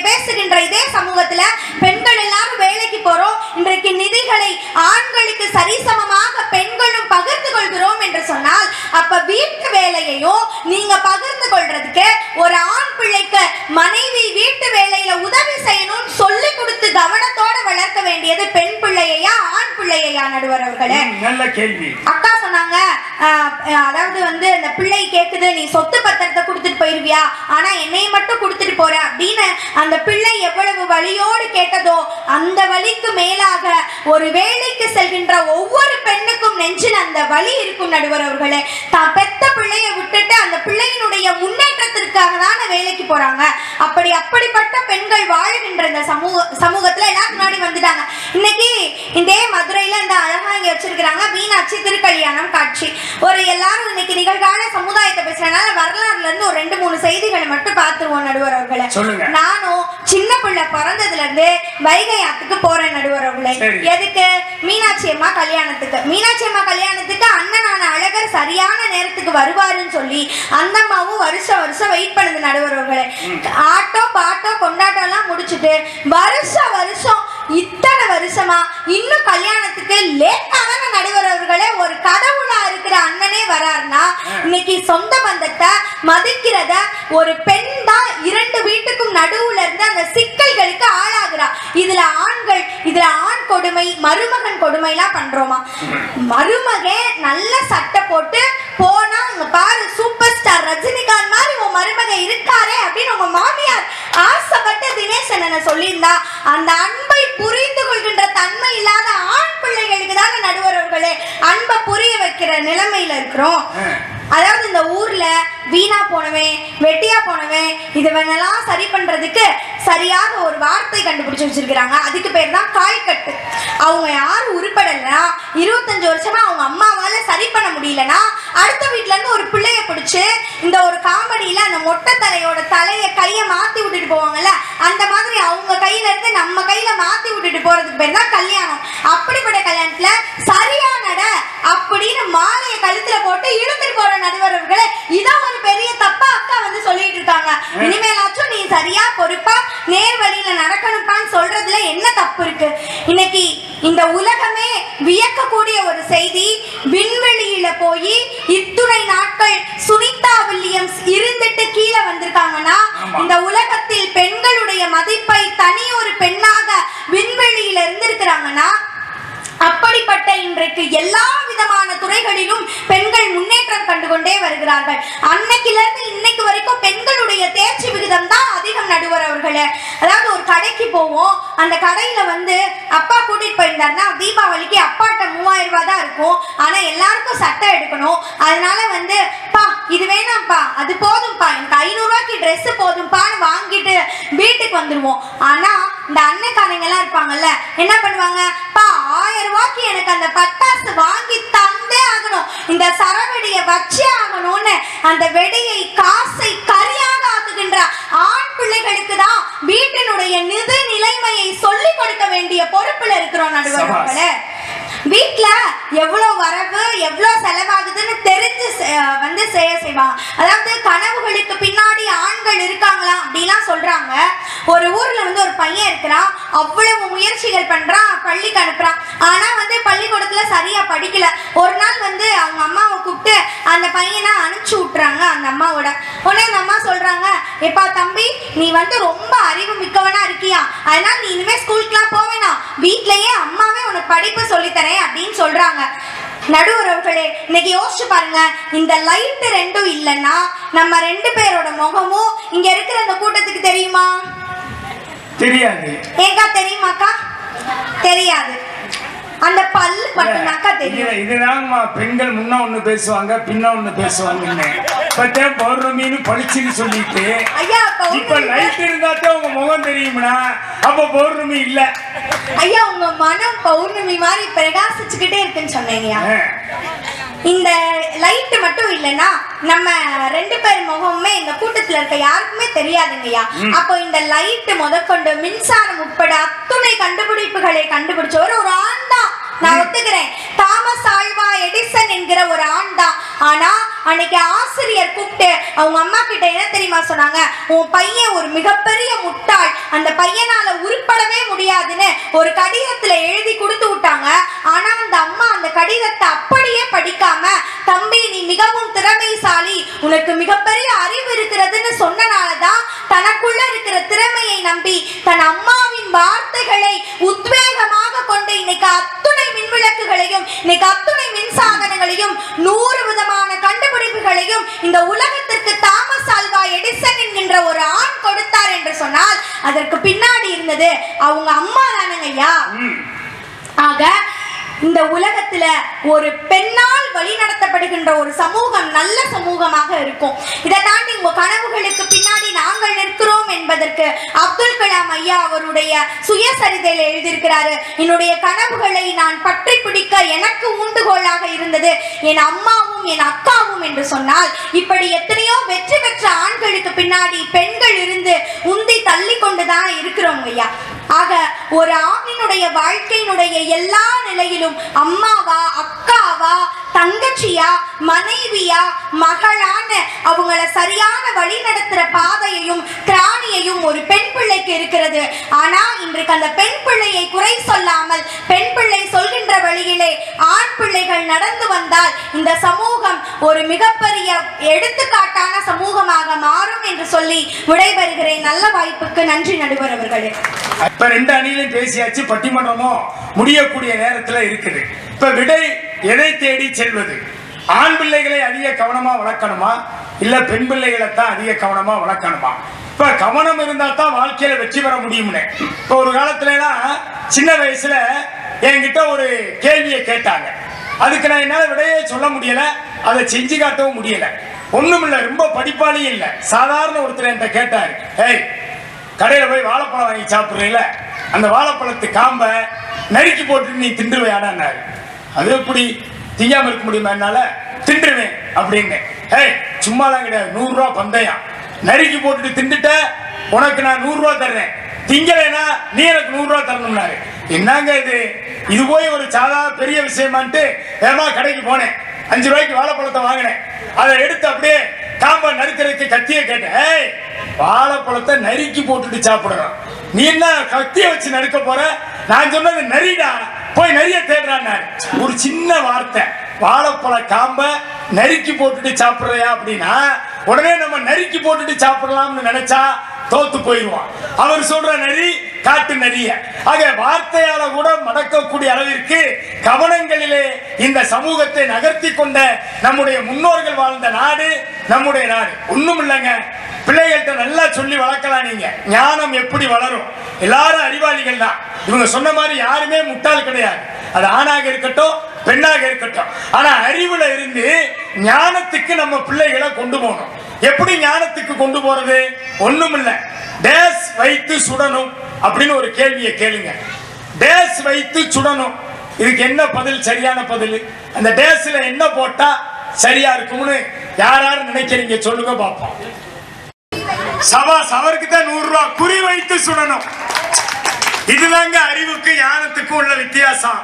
பேசுகின்ற இதே சமூகத்துல பெண்கள் எல்லாரும் வேலைக்கு போறோம். இன்றைக்கு நிதிகளை ஆண்களுக்கு சரிசமமாக பெண்களும் பகிர்ந்து கொள்கிறோம் என்று சொன்னால், அப்ப வீட்டு வேலையையும் நீங்க பகிர்ந்து கொள்றதுக்கு ஒரு ஆண் பிள்ளைக்கு மனைவி வீட்டு வேலையில உதவி செய்யணும்னு சொல்லி கொடுத்து கவனத்தோட வளர்க்க வேண்டியது பெண் பிள்ளையா ஆண் பிள்ளையா நடுவர் அவர்களே? நல்ல கேள்வி. அக்கா சொன்னாங்க, அதாவது வந்து அந்த பிள்ளை கேக்குது, நீ சொத்து பத்திரத்தை கொடுத்துட்டு போயிருவியா, ஆனா என்னை மட்டும் கொடுத்துட்டு போற அப்படின்னு அந்த பிள்ளை எவ்வளவு வலியோடு கேட்டதோ அந்த வலிக்கு மேலாக ஒரு வேலைக்கு செல்கின்ற ஒவ்வொரு பெண்ணுக்கும் நெஞ்சில் அந்த வலி இருக்கும் நடுவர் அவர்களே. தான் பெத்த பிள்ளைய விட்டுட்டு அந்த பிள்ளையினுடைய முன்னேற்றத்திற்காக தானே வேலைக்கு போறாங்க. அப்படிப்பட்ட பெண்கள் வாழ்கின்ற இந்த சமூகத்துல எல்லாரும் முன்னாடி வந்துட்டாங்க. இன்னைக்கு இதே மதுரையில இந்த அழகா இங்க வச்சிருக்கிறாங்க மீனாட்சி திருக்கல்யாணம் காட்சி. ஒரு எல்லாரும் இன்னைக்கு நிகழ்கால சமுதாயத்தை பேசுறதுனால வரலாறுல இருந்து ஒரு 2-3 செய்திகளை மட்டும் பார்த்துருவோம் நடுவர் அவர்களை. நானும் சின்ன பிள்ளை பிறந்ததுல இருந்து வைகை ஆத்துக்கு போறேன் நடுவர் அவர்களே. எதுக்கு? மீனாட்சி அம்மா கல்யாணத்துக்கு. மீனாட்சி அம்மா கல்யாணத்துக்கு அண்ணனான அழகர் சரியான நேரத்துக்கு வருவாருன்னு சொல்லி அந்த அம்மாவும் வருஷம் வெயிட் பண்ணுது நடுவர் அவர்களே. ஆட்டோ பாட்டோ கொண்டாட்டம் எல்லாம் முடிச்சுட்டு வருஷம் இத்தனை வருஷமா இன்னும் கல்யாணத்துக்கு லேட்டான நடுவர் அவர்களே. ஒரு கடவுளா இருக்கிற அண்ணனே வராருன்னா இன்னைக்கு சொந்த பந்தத்தை மதிக்கிறத ஒரு பெண் தான் 2 வீட்டுக்கும் நடுவுல இருந்து அந்த சிக்கல்களுக்கு ஆளாகிறா. இதுல ஆண் கொடுமை, மருமகன் கொடுமை எல்லாம் பண்றோமா? மருமகே நல்ல சட்டை போட்டு போனா உங்க பாரு சூப்பர் ஸ்டார் ரஜினிகாந்த் மாதிரி உன் மருமக இருக்காரே அப்படின்னு உங்க மாமியார் ஆசைப்பட்ட தினேஷ் என்ன சொல்லியிருந்தா, அந்த அன்பை புரிந்து கொள்கின்ற தன்மை இல்லாத ஆண் பிள்ளைகளுக்கு தானே நடுவர் அவர்களே அன்பை புரிய வைக்கிற நிலைமையில இருக்கிறோம். அதாவது இந்த ஊர்ல வீணா போனவன் வெட்டியா போனவன் இதுவெல்லாம் சரி பண்றதுக்கு சரியாக ஒரு வார்த்தை கண்டுபிடிச்சு வச்சிருக்கிறாங்க. அதுக்கு பேர் தான் காய்கட்டு. அவங்க யாரும் உருப்படலைன்னா 25 வருஷமா அவங்க அம்மாவால சரி பண்ண முடியலன்னா அடுத்த வீட்டுல இருந்து ஒரு பிள்ளைய பிடிச்சு இந்த ஒரு காமெடியில அந்த மொட்டை தலையோட கையை மாத்தி விட்டுட்டு போவாங்கல்ல, அந்த மாதிரி அவங்க கையில இருந்து நம்ம கையில மாத்தி விட்டுட்டு போறதுக்கு பேர் தான் கல்யாணம். அப்படிப்பட்ட கல்யாணத்துல சரியானட அப்படின்னு மாலையை கழுத்துல போட்டு இழுத்துட்டு போற நடுவர்களே, இதான் ஒரு பெரிய தப்பா அக்கா வந்து சொல்லிட்டு இருக்காங்க. இனிமேலாச்சும் நீ சரியா பொறுப்பா நேர் வழியில நடக்கணும்பான்னு சொல்றதுல என்ன தப்பு இருக்கு? இன்னைக்கு இந்த உலகமே வியக்கக்கூடிய ஒரு செய்தி, விண்வெளியில போய் இத்துணை நாட்கள் சுனிதா வில்லியம்ஸ் இருந்துட்டு கீழே வந்திருக்காங்கன்னா இந்த மதிப்பை தனி ஒரு பெண்ணாக விண்வெளியில இருந்திருக்கிறாங்கன்னா, அப்படிப்பட்ட இன்றைக்கு எல்லா விதமான துறைகளிலும் பெண்கள் முன்னேற்றம் கண்டுகொண்டே வருகிறார்கள். அன்னைக்குல இருந்து இன்னைக்கு வரைக்கும் பெண்களுடைய தேர்ச்சி விகிதம் தான் அதிகம். நடுவர் அவர்களே, அதாவது ஒரு கடைக்கு போவோம், அந்த கடையில அப்பா கூட்டிட்டு போயிருந்தாருன்னா தீபாவளிக்கு அப்பாட்ட 3000 ரூபாய் தான் இருக்கும். ஆனா எல்லாருக்கும் சட்டை எடுக்கணும். அதனால பா இது வேணாம்ப்பா, அது போதும்பா, எனக்கு 500 ரூபாய்க்கு ட்ரெஸ் போதும்பான்னு வாங்கிட்டு வீட்டுக்கு வந்துருவோம். ஆனா இந்த அண்ணக்காரங்க எல்லாம் இருப்பாங்கல்ல, என்ன பண்ணுவாங்க, பா 1000 ரூபாய்க்கு எனக்கு அந்த பட்டாசு வாங்கி தந்தே ஆகணும், இந்த சரவெடியை வச்சே ஆகணும்னு அந்த வெடியை காசை கரியாக ஆக்குகின்ற ஆண் பிள்ளைகளுக்கு தான் வீட்டினுடைய நிதி நிலைமையை சொல்லிக் கொடுக்க வேண்டிய பொறுப்புல இருக்கிறோம் நடுவர்களே. வீட்டுல எவ்வளவு வரவு எவ்வளவு செலவாகுதுன்னு தெரிஞ்சு செய்வாங்க. அதாவது கனவுகளுக்கு பின்னாடி ஆண்கள் இருக்காங்களா அப்படிலாம் சொல்றாங்க. ஒரு ஊர்ல ஒரு பையன் இருக்கிறான், அவ்வளவு முயற்சிகள் பண்றான், பள்ளிக்கு அனுப்புறான். ஆனா பள்ளிக்கூடத்துல சரியா படிக்கல. ஒரு நாள் அவங்க அம்மாவை கூப்பிட்டு அந்த பையனை அனுப்பிச்சு விட்டுறாங்க அந்த அம்மாவோட. உடனே அந்த அம்மா சொல்றாங்க, எப்பா தம்பி, நீ ரொம்ப அறிவு மிக்கவனா இருக்கியா, அதனால நீ இனிமே ஸ்கூலுக்குலாம் போவேனா, வீட்லயே அம்மாவே உனக்கு படிப்பு சொல்லித்தரேன் அப்படின்னு சொல்றாங்க. நடுவர்களே, இன்னைக்கு யோசிச்சு பாருங்க, இந்த லைட் ரெண்டும் இல்லைன்னா நம்ம 2 பேரோட முகமும் இங்க இருக்கிற அந்த கூட்டத்துக்கு தெரியுமா? தெரியாது. ஏங்கா தெரியுமாக்கா? தெரியாது. அந்த பல்லு பட்டுனாக்கா தெரியும். இதுதாங்கம்மா, பெண்கள் முன்ன ஒண்ணு பேசுவாங்க, பின்ன ஒண்ணு பேசுவாங்கன்னு. பத்தே பௌர்ணமின்னு பழிச்சுன்னு சொல்லிட்டு இப்ப லைட் இருந்தாத்தான் உங்க முகம் தெரியும்னா அப்ப பௌர்ணமி இல்ல. ஐயா, உங்க மனம் பௌர்ணமி மாதிரி பிரகாசிச்சுக்கிட்டே இருக்குன்னு சொன்னீங்க. இந்த லைட் மட்டும் இல்லைன்னா நம்ம 2 பேர் முகமுமே இந்த கூட்டத்துல இருக்க யாருக்குமே தெரியாதுங்கய்யா. அப்போ இந்த லைட் முதற்கொண்டு மின்சாரம் உட்பட அத்துணை கண்டுபிடிப்புகளை கண்டுபிடிச்சவர் ஒரு ஆண் தான். நான் ஒத்துக்கிறேன், தாமஸ் ஆல்வா எடிசன் என்கிற ஒரு ஆண் தான். ஆனா அன்னைக்கு ஆசிரியர் கூப்பிட்டு அவங்க அம்மா கிட்ட என்ன தெரியுமா சொன்னாங்க, உன் பையன் ஒரு மிகப்பெரிய முட்டாள், அந்த பையனால உருப்படவே முடியாதுன்னு ஒரு கடிதத்துல எழுதி கொடுத்து விட்டாங்க. ஆனா அந்த அம்மா அந்த கடிதத்தை அப்படியே படிக்காம, தம்பி நீ மிகவும் திறமைசாலி, உனக்கு மிகப்பெரிய அறிவு இருக்கிறதுன்னு சொன்னனாலதான் தனக்குள்ள இருக்கிற திறமையை நம்பி தன் அம்மாவின் வார்த்தைகளை உத்வேகமாக கொண்டு இன்னைக்கு அத்துணை மின்விளக்குகளையும், இன்னைக்கு அத்துணை மின்சாதனங்களையும், 100 விதமான கண்டுபிடிப்புகளையும் இந்த உலகத்திற்கு தாமஸ் ஆல்வா எடிசன் என்கின்ற ஒரு ஆண் கொடுத்தார் என்று சொன்னால் அதற்கு பின்னாடி இருந்தது அவங்க அம்மா தானுங்கய்யா. ஆக இந்த உலகத்துல ஒரு பெண்ணால் வழிநடத்தப்படுகின்ற ஒரு சமூகம் நல்ல சமூகமாக இருக்கும். இதை தாண்டி உங்க கனவுகளுக்கு பின்னாடி நாங்கள் நிற்கிறோம் என்பதற்கு அப்துல் கலாம் ஐயா அவருடைய சுயசரிதையில எழுதியிருக்கிறாரு, என்னுடைய கனவுகளை நான் பற்றி பிடிக்க எனக்கு ஊண்டுகோலாக இருந்தது என் அம்மாவும் என் அக்காவும் என்று சொன்னால், இப்படி எத்தனையோ வெற்றி பெற்ற ஆண்களுக்கு பின்னாடி பெண்கள் இருந்து உந்தி தள்ளி கொண்டுதான் இருக்கிறோம் ஐயா. ஆக ஒரு ஆணினுடைய வாழ்க்கையினுடைய எல்லா நிலையிலும் அம்மாவா, அக்காவா, தங்கச்சியா, மனைவியா, மகளான அவங்கள சரியான வழி நடத்துற பாதையையும் திராணியையும் ஒரு பெண் பிள்ளைக்கு இருக்கிறது. ஆனா இன்றைக்கு அந்த பெண் பிள்ளையை குறை சொல்லாமல் பெண் பிள்ளை சொல்கின்ற வழியிலே ஆண் பிள்ளைகள் நடந்து வந்தால் இந்த சமூகம் ஒரு மிகப்பெரிய எடுத்துக்காட்டான சமூகமாக மாறும் என்று சொல்லி விடைபெறுகிறேன். நல்ல வாய்ப்புக்கு நன்றி நடுவர் அவர்களே. இப்ப 2 அணியிலும் பேசியாச்சு, பட்டிமன்றமும் முடியக்கூடிய நேரத்துல இருக்குது. இப்ப விடை எதை தேடி செல்வது? ஆண் பிள்ளைகளை அதிக கவனமா வளர்க்கணுமா, இல்ல பெண் பிள்ளைகளை தான் அதிக கவனமா வளர்க்கணுமா? இப்ப கவனம் இருந்தா தான் வாழ்க்கையில வெற்றி பெற முடியும்னு. இப்ப ஒரு காலத்துல எல்லாம் சின்ன வயசுல என்கிட்ட ஒரு கேள்வியை கேட்டாங்க, அதுக்கு நான் என்னால விடையே சொல்ல முடியல, அதை செஞ்சு காட்டவும் முடியல. ஒண்ணும் இல்ல, ரொம்ப படிப்பாளியும் இல்ல, சாதாரண ஒருத்தர் என்கிட்ட கேட்டாரு, ஏய் கடையில போய் வாழைப்பழம் வாங்கி சாப்பிடுறீல, அந்த வாழைப்பழத்து காம்ப நறுக்கி போட்டு நீ தின்றுவையாடான்னாரு. அது எப்படி திங்காம இருக்க முடியுமா? என்னால தின்றுவேன் அப்படின்னு. ஏய் சும்மாதான் கிடையாது, 100 ரூபா பந்தயம், நறுக்கி போட்டுட்டு தின்னுட்ட உனக்கு நான் 100 ரூபா தர்றேன், திங்கலைன்னா நீ எனக்கு 100 ரூபா தரணும்னாரு. என்னங்க இது போய் ஒரு சாதாரண பெரிய விஷயமான்ட்டு ஏமா கடைக்கு போனேன், 5 ரூபாய்க்கு வாழைப்பழத்தை வாங்கினேன், அதை எடுத்து அப்படியே காம்ப நறுக்கிறதுக்கு கத்திய கேட்டேன். ஏய் வாழைப்பழத்தை நறுக்கி போட்டுட்டு சாப்பிடுறோம், நீ என்ன கத்திய வச்சு நறுக்க போற? நான் சொன்னது நரிடா, போய் நரிய தேடுறான்னு. ஒரு சின்ன வார்த்தை, வாழைப்பழ காம்ப நறுக்கி போட்டுட்டு சாப்பிடுறியா அப்படின்னா உடனே நம்ம நறுக்கி போட்டுட்டு சாப்பிடலாம்னு நினைச்சா தோத்து போயிடுவான். அவர் சொல்ற நரி காட்டு நரிய. ஆக வார்த்தையால கூட மடக்கக்கூடிய அளவிற்கு கவனங்களிலே இந்த சமூகத்தை நகர்த்தி கொண்ட நம்முடைய முன்னோர்கள் வாழ்ந்த நாடு நம்முடைய நாடு. ஒண்ணும் இல்லைங்க, பிள்ளைகள்கிட்ட நல்லா சொல்லி வளர்க்கலாம். நீங்க ஞானம் எப்படி வளரும்? எல்லாரும் அறிவாளிகள் தான். இவங்க சொன்ன மாதிரி யாருமே முட்டாள் கிடையாது. அது ஆணாக இருக்கட்டும் பெண்ணாக இருக்கட்டும். ஆனா அறிவுல இருந்து ஞானத்துக்கு நம்ம பிள்ளைகளை கொண்டு போகணும். எப்படி ஞானத்துக்கு கொண்டு போறது? ஒண்ணும் இல்ல, டேஸ் வைத்து சுடணும் அப்படின்னு ஒரு கேள்வியை கேளுங்க. டேஸ் வைத்து சுடணும், இதுக்கு என்ன பதில்? சரியான பதில் அந்த டேஸ்ல என்ன போட்டா சரியா இருக்கும்னு யார் யார் நினைக்கிறீங்க சொல்லுங்க பாப்போம். அவருக்கு தான் 100 ரூபாய். குறி வைத்து சுடணும், இதுதாங்க அறிவுக்கு ஞானத்துக்கும் உள்ள வித்தியாசம்.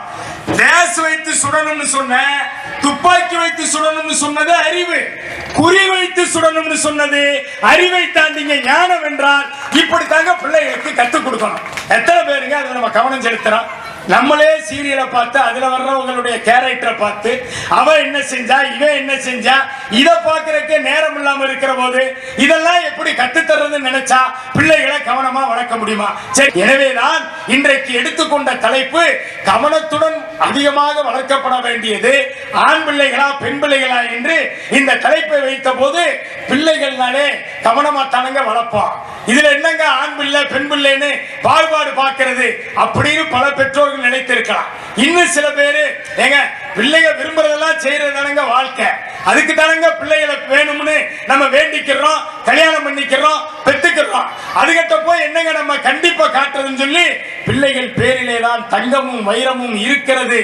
டேஸ் வைத்து சுடணும்னு சொன்ன, துப்பாக்கி வைத்து சுடணும்னு சொன்னது அறிவு, குறி வைத்து சுடணும்னு சொன்னது அறிவை தாண்டிங்க ஞானம் என்றால் இப்படித்தாங்க பிள்ளைகளுக்கு கத்துக் கொடுக்கணும். எத்தனை பேருங்க அதுல நம்ம கவனம் செலுத்துறோம்? நம்மளே சீரியலை பார்த்து அதுல வர்றவங்களுடைய கேரக்டரை பார்த்து அவன் என்ன செஞ்சா இவன் என்ன செஞ்சா இதை பார்க்கறதுக்கே நேரம் இல்லாம இருக்கிற போது இதெல்லாம் எப்படி கத்துத்தர்றதுன்னு நினைச்சா பிள்ளைகளை கவனமா வளர்க்க முடியுமா? சரி, எனவேதான் இன்றைக்கு எடுத்துக்கொண்ட தலைப்பு கவனத்துடன் அதிகமாக வளர்க்கப்பட வேண்டியது ஆண் பிள்ளைகளா பெண் பிள்ளைகளா என்று இந்த தலைப்பை வைத்த போது பிள்ளைகள்னாலே கவனமா தானங்க வளர்ப்போம். இதுல என்னங்க ஆண் பிள்ளை பெண் பிள்ளைன்னு பாகுபாடு பார்க்கிறது அப்படின்னு பல பெற்றோர்கள் நினைத்திருக்கலாம். இன்னும் சில பேரு ஏங்க பிள்ளைங்க விரும்புறதெல்லாம் செய்யறதானங்க வாழ்க்கை, அதுக்கு தானங்க பிள்ளைகளை வேணும்னு நம்ம வேண்டிக்கிறோம், கல்யாணம் பண்ணிக்கிறோம், பெத்துக்கிறோம். அதுகிட்ட போய் என்னங்க நம்ம கண்டிப்பா காட்டுறதுன்னு சொல்லி பிள்ளைகள் பேரிலே தான் தங்கமும் வைரமும் இருக்கிறது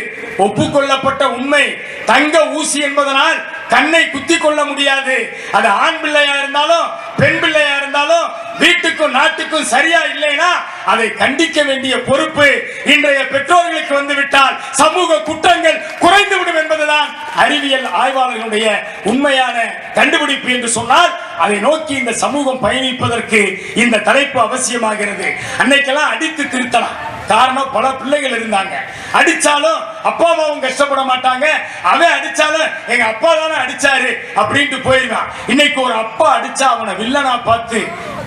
ஒப்புக்கொள்ளப்பட்ட உண்மை. தங்க ஊசி என்பதனால் கண்ணை குத்தி கொள்ள முடியாது. அது ஆண் பிள்ளையா இருந்தாலும் பெண் பிள்ளையா இருந்தாலும் வீட்டுக்கும் நாட்டுக்கும் சரியா இல்லைன்னா அதை கண்டிக்க வேண்டிய பொறுப்பு இன்றைய பெற்றோர்களுக்கு வந்துவிட்டால் சமூக குற்றங்கள் குறைந்துவிடும் என்பதுதான் அறிவியல் ஆய்வாளர்களுடைய உண்மையான கண்டுபிடிப்பு என்று சொன்னால் அதை நோக்கி இந்த சமூகம் பயணிப்பதற்கு இந்த தலைப்பு அவசியமாகிறது. அன்னைக்கெல்லாம் அடித்து திருத்தலாம். காரணம், பல பிள்ளைகள் இருந்தாங்க. அடிச்சாலும் அப்பா அம்மாவும் கஷ்டப்பட மாட்டாங்க. அவன் அடிச்சாலும் எங்க அப்பா தானே அடிச்சாரு அப்படின்ட்டு போயிருவான். இன்னைக்கு ஒரு அப்பா அடிச்சா அவனை வில்லனா பார்த்து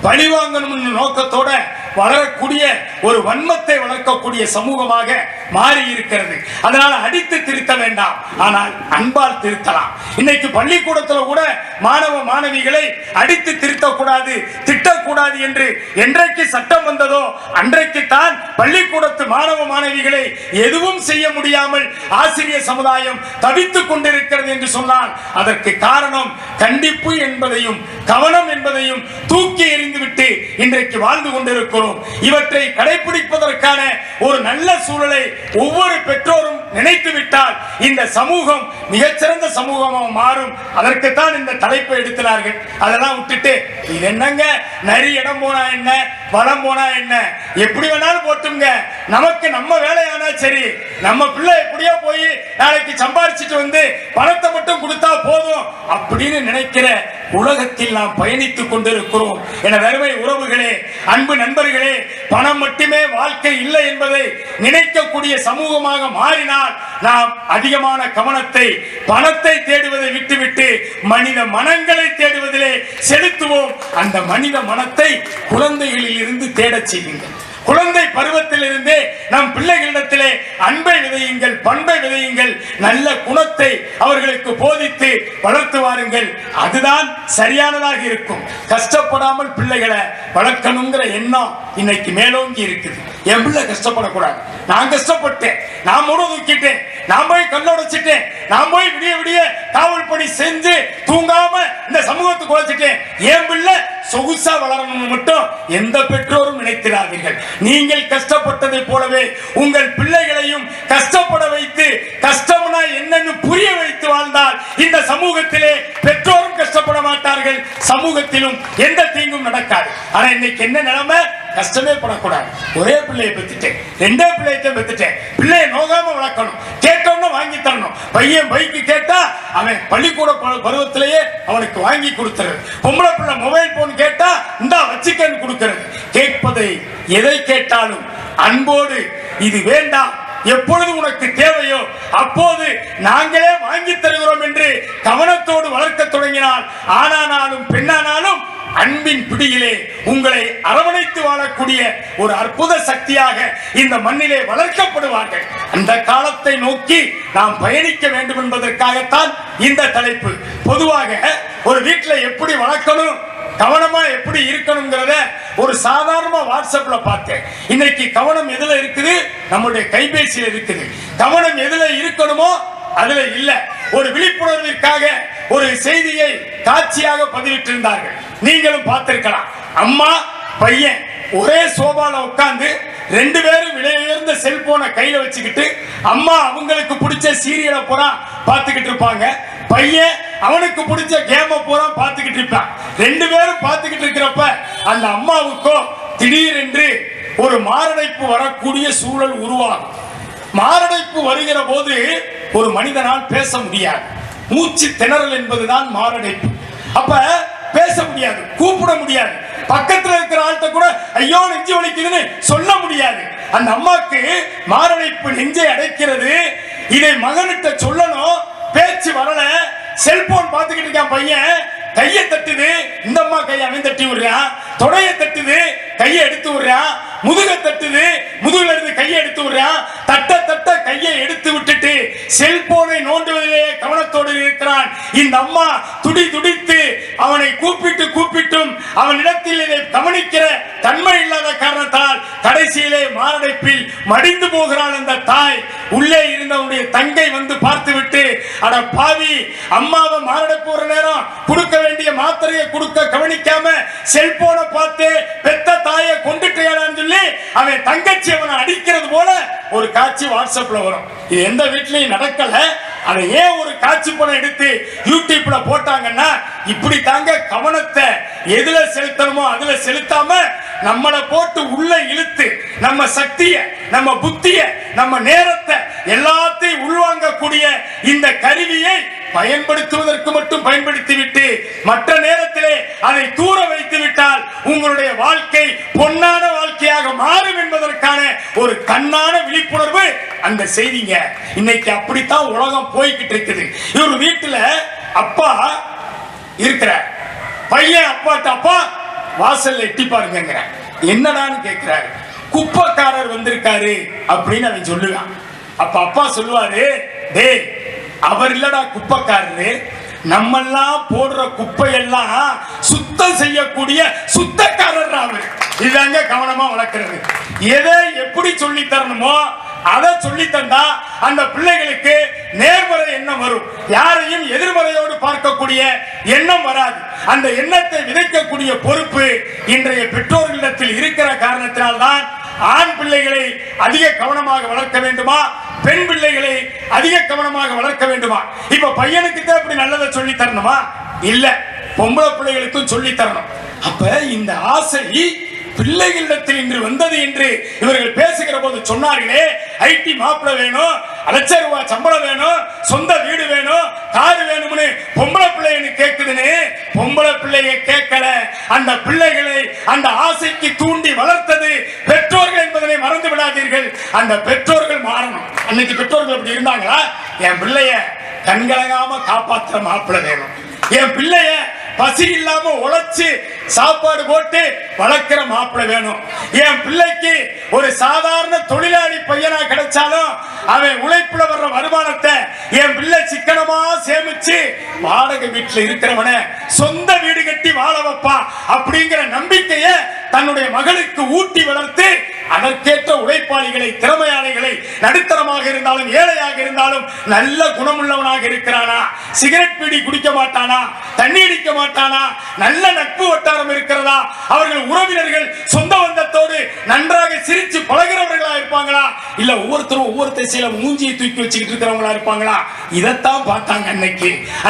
பழி வாங்கணும்னு நோக்கத்தோட வளரக்கூடிய ஒரு வன்மத்தை வளர்க்கக்கூடிய சமூகமாக மாறி இருக்கிறது. அதனால அடித்து திருத்த வேண்டாம், ஆனால் அன்பால் திருத்தலாம். இன்னைக்கு பள்ளிக்கூடத்துல கூட மாணவ மாணவிகளை அடித்து திருத்தக்கூடாது, திட்டக்கூடாது என்று என்றைக்கு சட்டம் வந்ததோ அன்றைக்கு தான் பள்ளிக்கூடத்து மாணவ மாணவிகளை எதுவும் செய்ய முடியாமல் ஆசிரியர் சமுதாயம் தவித்துக் கொண்டிருக்கிறது என்று சொன்னால் அதற்கு காரணம் கண்டிப்பு என்பதையும் கவனம் என்பதையும் தூக்கி எறிந்துவிட்டு இன்றைக்கு வாழ்ந்து கொண்டிருக்கிறோம். இவற்றை கடைபிடிப்பதற்கான ஒரு நல்ல சூழலை ஒவ்வொரு பெற்றோரும் நினைத்து விட்டால் இந்த சமூகம் மிகச்சிறந்த சமூகமாக மாறும். அதற்குத்தான் இந்த தலைப்பை எடுத்தார்கள். அதெல்லாம் விட்டுட்டு இது என்னங்க நரி இடம் போனா என்ன வளம் போனா என்ன எப்படி வேணாலும் போட்டுங்க, நமக்கு நம்ம வேலையானா சரி, நம்ம பிள்ளை எப்படியோ போய் நாளைக்கு சம்பாதிச்சுட்டு வந்து பணத்தை மட்டும் கொடுத்தா போதும் அப்படின்னு நினைக்கிற உலகத்தில் நாம் பயணித்துக் கொண்டிருக்கிறோம். என அருமை உறவுகளே, அன்பு நண்பர்களே, பணம் மட்டுமே வாழ்க்கை இல்லை என்பதை நினைக்கக்கூடிய சமூகமாக மாறினால் நாம் அதிகமான கவனத்தை பணத்தை தேடுவதை விட்டுவிட்டு மனித மனங்களை தேடுவதிலே செலுத்துவோம். அந்த மனித மனத்தை குழந்தைகளில் இருந்து தேடச் செய்யுங்கள். குழந்தை பருவத்திலிருந்தே நம் பிள்ளைகளிடத்திலே அன்பை விதையுங்கள், பண்பை விதையுங்கள், நல்ல குணத்தை அவர்களுக்கு போதித்து வளர்த்து வாருங்கள். அதுதான் சரியானதாக இருக்கும். கஷ்டப்படாமல் பிள்ளைகளை வளர்க்கணுங்கிற எண்ணம் இன்னைக்கு மேலோங்கி இருக்குது. என் பிள்ளை கஷ்டப்படக்கூடாது, நான் கஷ்டப்பட்டேன், நான் முறை தூக்கிட்டேன், நான் போய் கல்லோடைச்சிட்டேன், நான் போய் விடிய விடிய காவல் பணி செஞ்சு தூங்காம இந்த சமூகத்துக்கு உழைச்சிட்டேன், என் பிள்ளை சொகுசா வளரணும் மட்டும் எந்த பெற்றோரும் நினைத்திராதீர்கள். நீங்கள் கஷ்டப்பட்டதை போலவே உங்கள் பிள்ளைகளையும் கஷ்டப்பட வைத்து கஷ்டம்னா என்னன்னு புரிய வைத்து வாழ்ந்தால் இந்த சமூகத்திலே பெற்றோரும் கஷ்டப்பட மாட்டார்கள், சமூகத்திலும் எந்த தீங்கும் நடக்காது. ஆனா இன்னைக்கு என்ன நிலைமை? கஷ்டமே படக்கூடாது. ஒரே பிள்ளையை பெற்றுட்டேன், ரெண்டே பிள்ளையை பெற்றுட்டேன், பிள்ளையை நோகாம வளர்க்கணும், கேட்டோம்னா வாங்கி தரணும். பையன் பைக்கு கேட்டா அவன் பள்ளிக்கூட பருவத்திலேயே அவனுக்கு வாங்கி கொடுத்துறது. பொம்பளை பிள்ளை மொபைல் போன் கேட்டா இந்தா வச்சுக்கன்னு கொடுக்கிறது. கேட்பதை எதை கேட்டாலும் அன்போடு இது வேண்டாம், எப்பொழுது உனக்கு தேவையோ அப்போது நாங்களே வாங்கி தருகிறோம் என்று கவனத்தோடு வளர்க்க தொடங்கினால் ஆணானாலும் பெண்ணானாலும் அன்பில் அன்பின் பிடியிலே உங்களை அரவணைத்து வாழக்கூடிய ஒரு அற்புத சக்தியாக இந்த மண்ணிலே வளர்க்கப்படுவார்கள். அந்த காலத்தை நோக்கி நாம் பயணிக்க வேண்டும் என்பதற்காகத்தான் இந்த தலைப்பு. பொதுவாக ஒரு வீட்டில் எப்படி வளர்க்கணும், கவனமா எப்படி இருக்கணும்ங்கிறத ஒரு சாதாரண வாட்ஸ்அப்ல பார்த்தேன். இன்னைக்கு கவனம் எதுல இருக்குது? நம்முடைய கைபேசியில் இருக்குது. கவனம் எதுல இருக்கணுமோ அதுல இல்ல. ஒரு விழிப்புணர்விற்காக ஒரு செய்தியை காட்சியாக பதிவிட்டிருந்தார்கள். நீங்களும் பார்த்திருக்கலாம். அம்மா பையன் ஒரே சோபால உட்கார்ந்து 2 பேரும் விலை உயர்ந்த செல்போனை கையில வச்சுக்கிட்டு அம்மா அவங்களுக்கு பிடிச்ச சீரியலை பூரா பார்த்துக்கிட்டு இருப்பாங்க. பையன் அவனுக்கு பிடிச்ச கேம பூரா பார்த்துக்கிட்டு இருப்பான். 2 பேரும் பார்த்துக்கிட்டு இருக்கிறப்ப அந்த அம்மாவுக்கோ திடீரென்று ஒரு மாரடைப்பு வரக்கூடிய சூழல் உருவாகும். மாரடைப்பு வருகிற போது ஒரு மனிதனால் பேச முடியாது. மூச்சு திணறல் என்பதுதான் மாரடைப்பு. அப்ப பேச முடியாது, கூப்பிட முடியாது, பக்கத்துல இருக்கிற ஆள்கிட்ட கூட ஐயோ நெஞ்சு வலிக்குதுன்னு சொல்ல முடியாது. அந்த அம்மாக்கு மாரடைப்பு நெஞ்சை அடைக்கிறது. இதை மகன்கிட்ட சொல்லணும், பேச்சு வரல. செல்போன் பார்த்துக்கிட்டு இருக்கான் பையன். கையை தட்டுது, இந்த அம்மா கையை அவன் தட்டி விடுறான். தொடையை தட்டுது, கையை எடுத்து விடுறான். முதுக தட்டுது, முதுகுல இருந்து கையை எடுத்து விடுறான். தட்ட தட்ட கையை எடுத்து விட்டுட்டு செல்போனை நோண்டுவதிலே கவனத்தோடு இருக்கிறான். இந்த அம்மா துடி துடித்து அவனை கூப்பிட்டும் அவனிடத்தில் இதை கவனிக்கிற தன்மை இல்லாத காரணத்தால் கடைசியிலே மாரடைப்பில் மடிந்து போகிறான் அந்த தாய். உள்ளே இருந்தவனுடைய தங்கை வந்து பார்த்துவிட்டு, அட பாவி, அம்மாவை மாரடைப்பு ஒரு நேரம் கொடுக்க வேண்டிய மாத்திரையை கொடுக்க கவனிக்காம செல்போனை பார்த்து பெத்த தாயை கொண்டுட்டேன்னு சொல்லி அவன் தங்கச்சி அவனை அடிக்கிறது போல ஒரு காட்சி வாட்ஸ்அப்ல வரும். இது எந்த வீட்லயும் நடக்கல. அதை ஏன் ஒரு காட்சி படம் எடுத்து யூடியூப்ல போட்டாங்கன்னா, இப்படி தாங்க கவனத்தை எதுல செலுத்தணுமோ அதுல செலுத்தாம நம்மளை போட்டு உள்ள இழுத்து நம்ம சக்திய, நம்ம புத்திய, நம்ம நேரத்தை எல்லாத்தையும் உள்வாங்கக்கூடிய இந்த கருவியை பயன்படுத்துவதற்கு மட்டும் பயன்படுத்திவிட்டு மற்ற நேரத்திலே அதை தூர வைத்து விட்டால் உங்களுடைய வாழ்க்கை பொன்னான வாழ்க்கையாக மாறும் என்பதற்கான ஒரு கண்ணான விழிப்புணர்வு அந்த செய்திங்க. இன்னைக்கு அப்படித்தான் உலகம் போய்கிட்டு இருக்குது. இவர் வீட்டுல அப்பா இருக்கிற பையன் அப்பாட்ட, அப்பா வாசல்ல எட்டி பாருங்க, என்னடான்னு கேட்கிறாரு. குப்பைக்காரர் வந்திருக்காரு அப்படின்னு அவன் சொல்லுவான். அப்ப அப்பா சொல்லுவாரு, டேய் அவர் இல்லடா குப்பைக்காரரு, நம்மெல்லாம் போடுற குப்பையெல்லாம் சுத்தம் செய்யக்கூடிய சுத்தக்காரர் அவர். இதாங்க கவனமா வளர்க்கிறது. எதை எப்படி சொல்லி தரணுமோ அதை சொல்லி தந்தா அந்த பிள்ளைகளுக்கு நேர்மறை எண்ணம் வரும். யாரையும் எதிர்மறையோடு பார்க்கக்கூடிய எண்ணம் வராது. அந்த எண்ணத்தை விதைக்கக்கூடிய பொறுப்பு இன்றைய பெற்றோர்களிடத்தில் இருக்கிற காரணத்தினால்தான் ஆண் பிள்ளைகளை அதிக கவனமாக வளர்க்க வேண்டுமா, பெண் பிள்ளைகளை அதிக கவனமாக வளர்க்க வேண்டுமா? இப்ப பையனுக்கு தான் இப்படி நல்லதை சொல்லி தரணுமா? இல்ல, பொம்பளை பிள்ளைகளுக்கும் சொல்லி தரணும். அப்ப இந்த ஆசை பிள்ளைகளிடத்தில் இன்று வந்தது என்று இவர்கள் பேசுகிற போது சொன்னார்களே, ஐடி மாப்பிள வேணும், ₹1,00,000 சம்பளம் வேணும், சொந்த வீடு வேணும், காரு வேணும்னு பொம்பளை பிள்ளைன்னு கேட்குதுன்னு பொம்பளை பிள்ளைய கேட்கல. அந்த பிள்ளைகளை அந்த ஆசைக்கு தூண்டி வளர்த்தது பெற்றோர்கள் என்பதை மறந்து விடாதீர்கள். அந்த பெற்றோர்கள் மாறணும். அன்னைக்கு பெற்றோர்கள் அப்படி இருந்தாங்களா? என் பிள்ளைய கண்கலங்காம காப்பாற்ற மாப்பிள வேணும், என் பிள்ளைய பசி இல்லாம உழைச்சு சாப்பாடு போட்டு வளர்க்கிற மாப்பிள்ளை வேணும், என் பிள்ளைக்கு ஒரு சாதாரண தொழிலாளி பையனா கிடைச்சாலும் அவன் உழைப்புல வர்ற வருமானத்தை என் பிள்ளை சிக்கனமா சேமிச்சு வாடகை வீட்டுல இருக்கிறவன சொந்த வீடு கட்டி வாழ வைப்பா அப்படிங்கிற நம்பிக்கையை தன்னுடைய மகளுக்கு ஊட்டி வளர்த்து அதற்கேற்ற உழைப்பாளிகளை, திறமையாளிகளை, நடுத்தரமாக இருந்தாலும் ஏழையாக இருந்தாலும் நல்ல குணமுள்ளவனாக இருக்கிறானா, சிகரெட் பீடி குடிக்க மாட்டானா, தண்ணி அடிக்க மாட்டானா, நல்ல நட்பு வட்டாரம் இருக்கிறதா, அவர்கள் உறவினர்கள் சொந்த பந்தத்தோடு நன்றாக சிரிச்சு பழகிறவர்களா இருப்பாங்களா, இல்ல ஒவ்வொருத்தரும் ஒவ்வொரு திசையில மூஞ்சியை தூக்கி வச்சுக்கிட்டு இருக்கிறவங்களா இருப்பாங்களா? இதைத்தான் பார்த்தாங்க.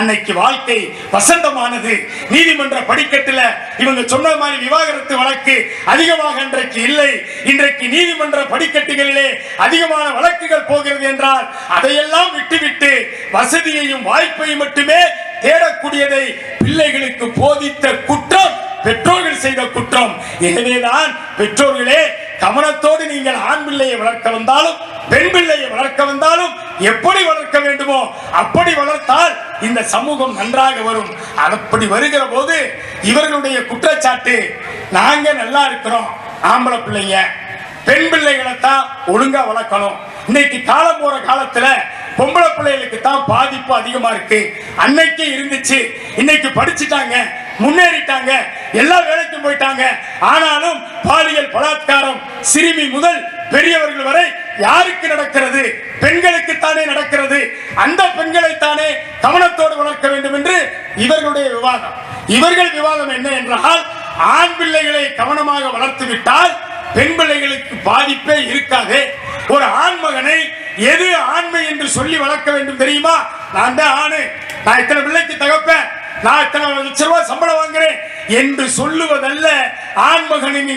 அன்னைக்கு வாழ்க்கை வசந்தமானது. நீதிமன்ற படிக்கட்டுல இவங்க சொன்ன மாதிரி விவாகரத்து வழக்கு அதிகமாக இன்றைக்கு இல்லை. இன்றைக்கு நீதிமன்ற படிக்கட்டுகளிலே அதிகமான வழக்குகள் போகிறது என்றால் அதையெல்லாம் விட்டுவிட்டு வசதியையும் வாய்ப்பையும் மட்டுமே தேடக்கூடியதை பிள்ளைகளுக்கு போதித்த குற்றம் பெற்றோர்கள் செய்த குற்றம். எனவேதான் பெற்றோர்களே, கவனத்தோடு நீங்கள் ஆண் பிள்ளையை வளர்க்க வந்தாலும் பெண் பிள்ளையை வளர்க்க வந்தாலும் எப்படி வளர்க்க வேண்டுமோ அப்படி வளர்த்தால் இந்த சமூகம் நன்றாக வரும். அப்படி வருகிற போது இவர்களுடைய குற்றச்சாட்டு, நாங்க நல்லா இருக்கிறோம், ஆம்பளை பிள்ளைங்க பெண் பிள்ளைகளை தான் ஒழுங்கா வளர்க்கணும். இன்னைக்கு காலம் போற காலத்துல பொம்பளை பிள்ளைகளுக்கு தான் பாதிப்பு அதிகமா இருக்கு. அன்னைக்கு இருந்துச்சு, இன்னைக்கு படிச்சுட்டாங்க, முன்னேறிட்டாங்க, எல்லா வேலைக்கும் போயிட்டாங்க. ஆனாலும் பாலியல் பலாத்காரம் சிறுமி முதல் பெரியவர்கள் வரை யாருக்கு நடக்கிறது? பெண்களுக்கு தானே நடக்கிறது. அந்த பெண்களை தானே கவனத்தோடு வளர்க்க வேண்டும் என்று இவர்களுடைய விவாதம். இவர்கள் விவாதம் என்ன என்றால், ஆண் பிள்ளைகளை கவனமாக வளர்த்து விட்டால் பெண் பிள்ளைகளுக்கு பாதிப்பே இருக்காது. ஒரு ஆண் மகனை எது ஆண்மை என்று சொல்லி வளர்க்க வேண்டும் தெரியுமா? நான் தான் ஆணு, நான் இத்தனை பிள்ளைக்கு தகப்பேன், நான் இத்தனை லட்ச ரூபாய் சம்பளம் வாங்குறேன் என்று சொல்லுவதல்ல ஆண்மகனின்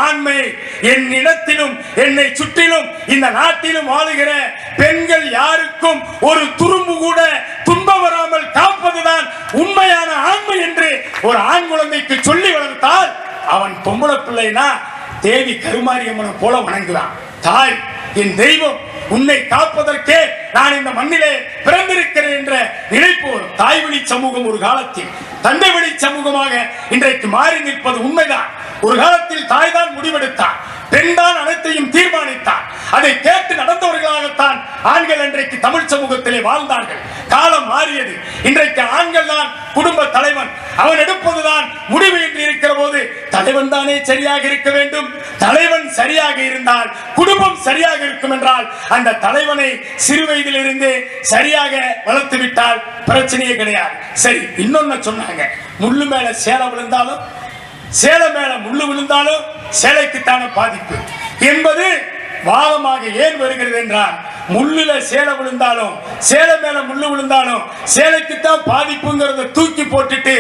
ஆண்மை. என் இடத்திலும் என்னை சுற்றிலும் இந்த நாட்டிலும் வாழுகிற பெண்கள் யாருக்கும் ஒரு துரும்பு கூட துன்பம் வராமல் காப்பதுதான் உண்மையான ஆண்மை என்று ஒரு ஆண் குழந்தைக்கு சொல்லி வளர்த்தால் அவன் பொம்பளை பிள்ளைனா தேவி கருமாரியம்மனை போல வணங்குவான். தாய் என் தெய்வம், உன்னை காப்பதற்கே நான் இந்த மண்ணிலே பிறந்திருக்கிறேன் என்ற நினைப்பு. தாய் வழி சமூகம் ஒரு காலத்தில் தந்தை வழி சமூகமாக இன்றைக்கு மாறி நிற்பது உண்மைதான். ஒரு காலத்தில் தாய் தான் முடிவெடுத்தார், பெண் தான் அனைத்தையும் தீர்மானித்தார். அதை கேட்டு நடந்தவர்களாகத்தான் ஆண்கள் இன்றைக்கு தமிழ் சமூகத்திலே வாழ்ந்தார்கள். காலம் மாறியது. இன்றைக்கு ஆண்கள் தான் குடும்ப தலைவன், அவன் எடுப்பதுதான் முடிவு என்று இருக்கிற போது தலைவன் தானே சரியாக இருக்க வேண்டும். தலைவன் சரியாக இருந்தால் குடும்பம் சரியாக இருக்கும் என்றால் அந்த தலைவனை சிறு வயதிலிருந்து சரியாக வளர்த்து விட்டால் பிரச்சனையே கிடையாது. சரி, இன்னொன்னு சொன்னாங்க, முள்ளு மேல சேலை விழுந்தாலும் சேலை மேல முள்ளு விழுந்தாலும் சேலைக்குத்தான பாதிப்பு என்பது வாதமாக ஏன் வருகிறது என்றால், முள்ளுல சேலை விழுந்தாலும் சேலை மேல முள்ளு விழுந்தாலும் சேலைக்குத்தான் பாதிப்புங்கிறத தூக்கி போட்டுட்டு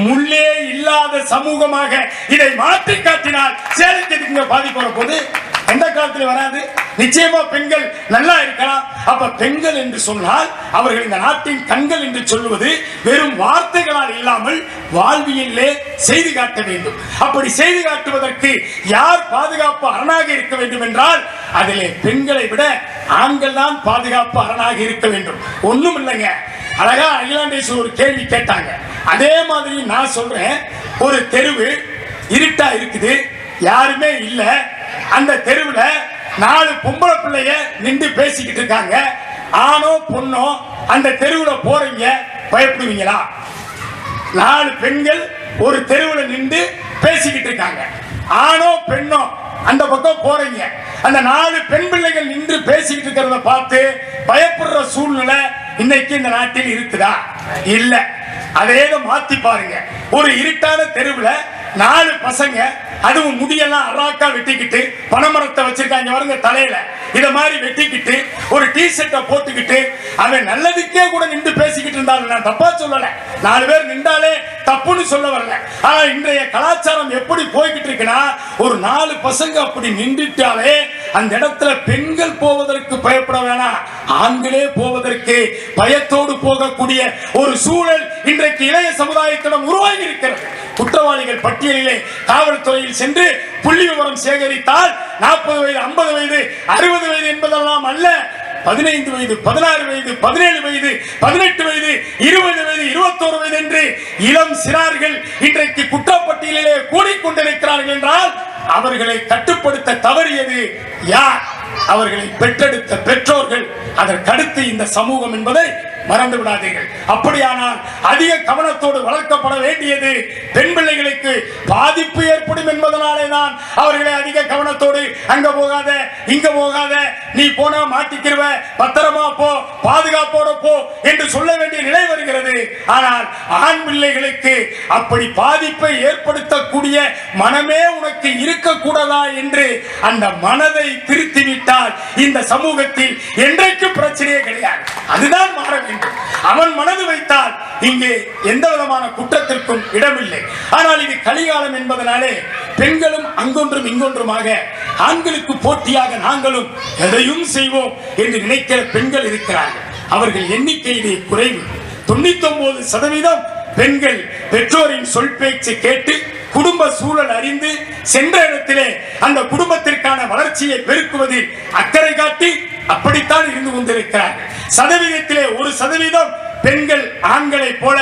முள்ளே இல்லாத சமூகமாக இதை மாற்றி காட்டினால் சேலைக்கு பாதிப்பு வரப்போது எந்த காலத்தில் வராது. நிச்சயமா பெண்கள் நல்லா இருக்கலாம். அப்ப பெண்கள் என்று சொன்னால் அவர்கள் இந்த நாட்டின் கண்கள் என்று சொல்லுவது வெறும் வார்த்தைகளால் இல்லாமல் வாழ்வியலே செய்து காட்ட வேண்டும். அப்படி செய்து காட்டுவதற்கு யார் பாதுகாப்பு அரணாக இருக்க வேண்டும் என்றால் அதிலே பெண்களை விட ஆண்கள் தான் பாதுகாப்பு அரணாக இருக்க வேண்டும். ஒண்ணும் இல்லைங்க, அழகா அகிலாண்டேஸ்வர் ஒரு கேள்வி கேட்டாங்க. அதே மாதிரி நான் சொல்றேன், ஒரு தெருவு இருட்டா இருக்குது, யாருமே இல்ல, அந்த தெருவுல 4 பொம்பளை பிள்ளைய நின்று பேசிக்கிட்டு இருக்காங்க. ஆணோ பொண்ணோ அந்த தெருவுல போறீங்க, பயப்படுவீங்களா? 4 பெண்கள் ஒரு தெருவுல நின்று பேசிக்கிட்டு இருக்காங்க, ஆணோ பெண்ணோ அந்த பக்கம் போறீங்க, அந்த 4 பெண் பிள்ளைகள் நின்று பேசிக்கிட்டு இருக்கிறத பார்த்து பயப்படுற சூழ்நிலை இன்னைக்கு இந்த நாட்டில் இருக்குதா? இல்ல. அதே மாத்தி பாருங்க, ஒரு இருட்டான தெருவுல 4 பசங்க, அதுவும் முடியெல்லாம் அராக்கா வெட்டிக்கிட்டு பனைமரத்தை வச்சிருக்காங்க வருங்க தலையில, இத மாதிரி வெட்டிக்கிட்டு ஒரு டி ஷர்ட்டை போட்டுக்கிட்டு அவன் நல்லதுக்கே கூட நின்று பேசிக்கிட்டு இருந்தாலும் நான் தப்பா சொல்லல, 4 பேர் நின்றாலே தப்புன்னு சொல்ல வரல. ஆனா இன்றைய கலாச்சாரம் எப்படி போய்கிட்டு இருக்குன்னா, ஒரு 4 பசங்க அப்படி நின்றுட்டாலே அந்த இடத்துல பெண்கள் போவதற்கு பயப்பட வேணாம், ஆண்களே போவதற்கு பயத்தோடு போகக்கூடிய ஒரு சூழல் இன்றைக்கு இளைய சமுதாயத்திடம் உருவாகி இருக்கிறது. குற்றவாளிகள் பட்டியலிலே காவல்துறையில் சென்று புள்ளி விவரம் சேகரித்தால் 40 வயது, 50 வயது, 60 வயது என்பதெல்லாம் அல்ல, 15 வயது, 16 வயது, 17 வயது, 18 வயது, 20 வயது, 21 வயது என்று இளம் சிறார்கள் இன்றைக்கு குற்றப்பட்டியலிலே கூடிக்கொண்டிருக்கிறார்கள் என்றால் அவர்களை கட்டுப்படுத்த தவறியது யார்? அவர்களை பெற்றெடுத்த பெற்றோர்கள். அதற்கடுத்து இந்த சமூகம் என்பதை மறந்து விடாதீர்கள். அப்படியானால் அதிக கவனத்தோடு வளர்க்கப்பட வேண்டியது பெண் பிள்ளைகளுக்கு பாதிப்பு ஏற்படும் என்பதனாலே தான் அவர்களை அதிக கவனத்தோடு அங்க போகாத, இங்க போகாத, நீ போனா மாட்டிக்கிருவ, பத்திரமா போ, பாதுகாப்போட போ என்று சொல்ல வேண்டிய நிலை வருகிறது. ஆனால் ஆண் பிள்ளைகளுக்கு அப்படி பாதிப்பை ஏற்படுத்தக்கூடிய மனமே உனக்கு இருக்கக்கூடாதா என்று அந்த மனதை திருத்திவிட்டால் இந்த சமூகத்தில் என்றைக்கு பிரச்சனையே கிடையாது. அதுதான் மாற வேண்டும். அவன் மனது வைத்தால் இங்கே எந்த விதமான குற்றத்திற்கும் இடமில்லை. ஆனால் இது கலிகாலம் என்பதனாலே பெண்களும் அங்கொன்றும் இங்கொன்றுமாக ஆண்களுக்கு போட்டியாக நாங்களும் எதையும் செய்வோம் என்று நினைக்கிற பெண்கள் இருக்கிறார்கள். அவர்கள் எண்ணிக்கையிலே குறைவு. 99% பெண்கள் பெற்றோரின் சொல் பேச்சு கேட்டு குடும்ப சூழல் அறிந்து சென்ற இடத்திலே அந்த குடும்பத்திற்கான வளர்ச்சியை பெருக்குவதில் அக்கறை காட்டி அப்படித்தான் இருந்து கொண்டிருக்கிறார்கள். சதவீதத்திலே 1% பெண்கள் ஆண்களை போல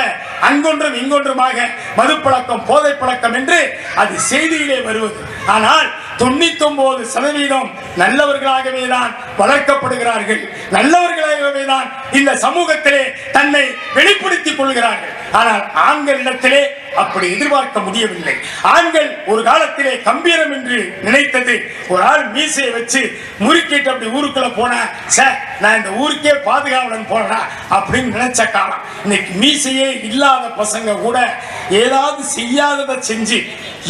அங்கொன்றும் இங்கொன்றுமாக மதுப்பழக்கம் போதை பழக்கம் என்று அது செய்தியிலே வருவது. ஆனால் 99% நல்லவர்களாகவே தான் வளர்க்கப்படுகிறார்கள், நல்லவர்களாகவே தான் இந்த சமூகத்திலே தன்னை வெளிப்படுத்திக் கொள்கிறார்கள். ஆனால் ஆண்களிடத்திலே அப்படி எதிர்பார்க்க முடியவில்லை. ஆண்கள் ஒரு காலத்திலே கம்பீரம் என்று நினைத்தது, ஒரு ஆள் மீசையை வச்சு முறுக்கிட்டு அப்படி ஊருக்குள்ள போனா சார் நான் இந்த ஊருக்கே பாதுகாவலன் போறேன் அப்படின்னு நினைச்ச காலம். இன்னைக்கு மீசையே இல்லாத பசங்க கூட ஏதாவது செய்யாததை செஞ்சு,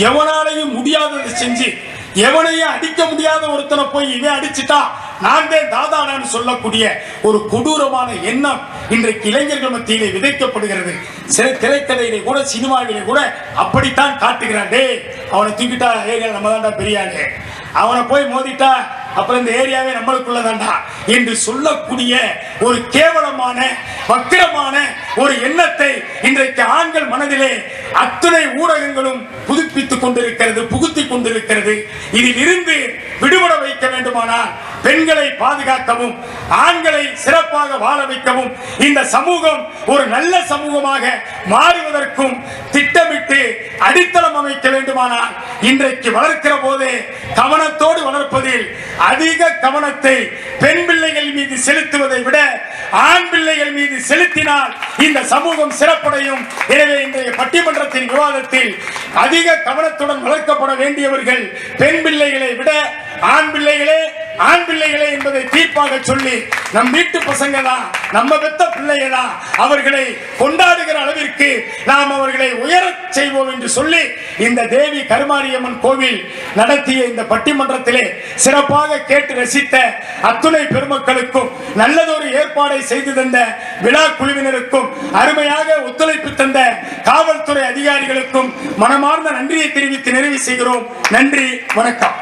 எவனாலையும் முடியாததை செஞ்சு, எவனையும் அடிக்க முடியாத ஒருத்தனை போய் இவன் அடிச்சுட்டா நான் தான் தாதாடான்னு சொல்லக்கூடிய ஒரு கொடூரமான எண்ணம் இன்றைக்கு இளைஞர்கள் மத்தியிலே விதைக்கப்படுகிறது. சில திரைக்கதையிலே கூட சினிமாவிலே கூட அப்படித்தான் காட்டுகிறான். டே அவனை தூக்கிட்டா ஏரியா நம்ம தான்டா பெரியாங்க, அவனை போய் மோதிட்டா அப்புறம் இந்த ஏரியாவே நம்மளுக்குள்ளதாண்டா என்று சொல்லக்கூடிய ஒரு கேவலமான வக்கிரமான ஒரு எண்ணத்தை இன்றைக்கு ஆண்கள் மனதிலே அத்தனை ஊடகங்களும் புதுப்பித்துக் கொண்டிருக்கிறது, புகுத்திக் கொண்டிருக்கிறது. இதில் இருந்து விடுபட வைக்க வேண்டுமானால் பெண்களை பாதுகாக்கவும் ஆண்களை சிறப்பாக வாழ வைக்கவும் இந்த சமூகம் ஒரு நல்ல சமூகமாக மாறுவதற்கும் திட்டமிட்டு அடித்தளம் அமைக்க வேண்டுமானால் இன்றைக்கு வளர்க்கிற போதே கவனத்தோடு வளர்ப்பதில் அதிக கவனத்தை பெண் பிள்ளைகள் மீது செலுத்துவதை விட ஆண் பிள்ளைகள் மீது செலுத்தினால் இந்த சமூகம் சிறப்படையும். எனவே இன்றைய பட்டிமன்றத்தின் விவாதத்தில் அதிக கவனத்துடன் வளர்க்கப்பட வேண்டியவர்கள் பெண் பிள்ளைகளை விட ஆண் பிள்ளைகளே என்பதை தீர்ப்பாக சொல்லி நம் வீட்டு பசங்க தான், நம்ம பெத்த பிள்ளைங்க தான், அவர்களை கொண்டாடுகிற அளவிற்கு நாம் அவர்களை உயரச் செய்வோம் என்று சொல்லி இந்த தேவி கருமாரியம்மன் கோவில் நடத்திய இந்த பட்டிமன்றத்திலே சிறப்பாக கேட்டு ரசித்த அத்துணை பெருமக்களுக்கும் நல்லதொரு ஏற்பாடை செய்து தந்த விழா குழுவினருக்கும் அருமையாக ஒத்துழைப்பு தந்த காவல்துறை அதிகாரிகளுக்கும் மனமார்ந்த நன்றியை தெரிவித்து நிறைவு செய்கிறோம். நன்றி, வணக்கம்.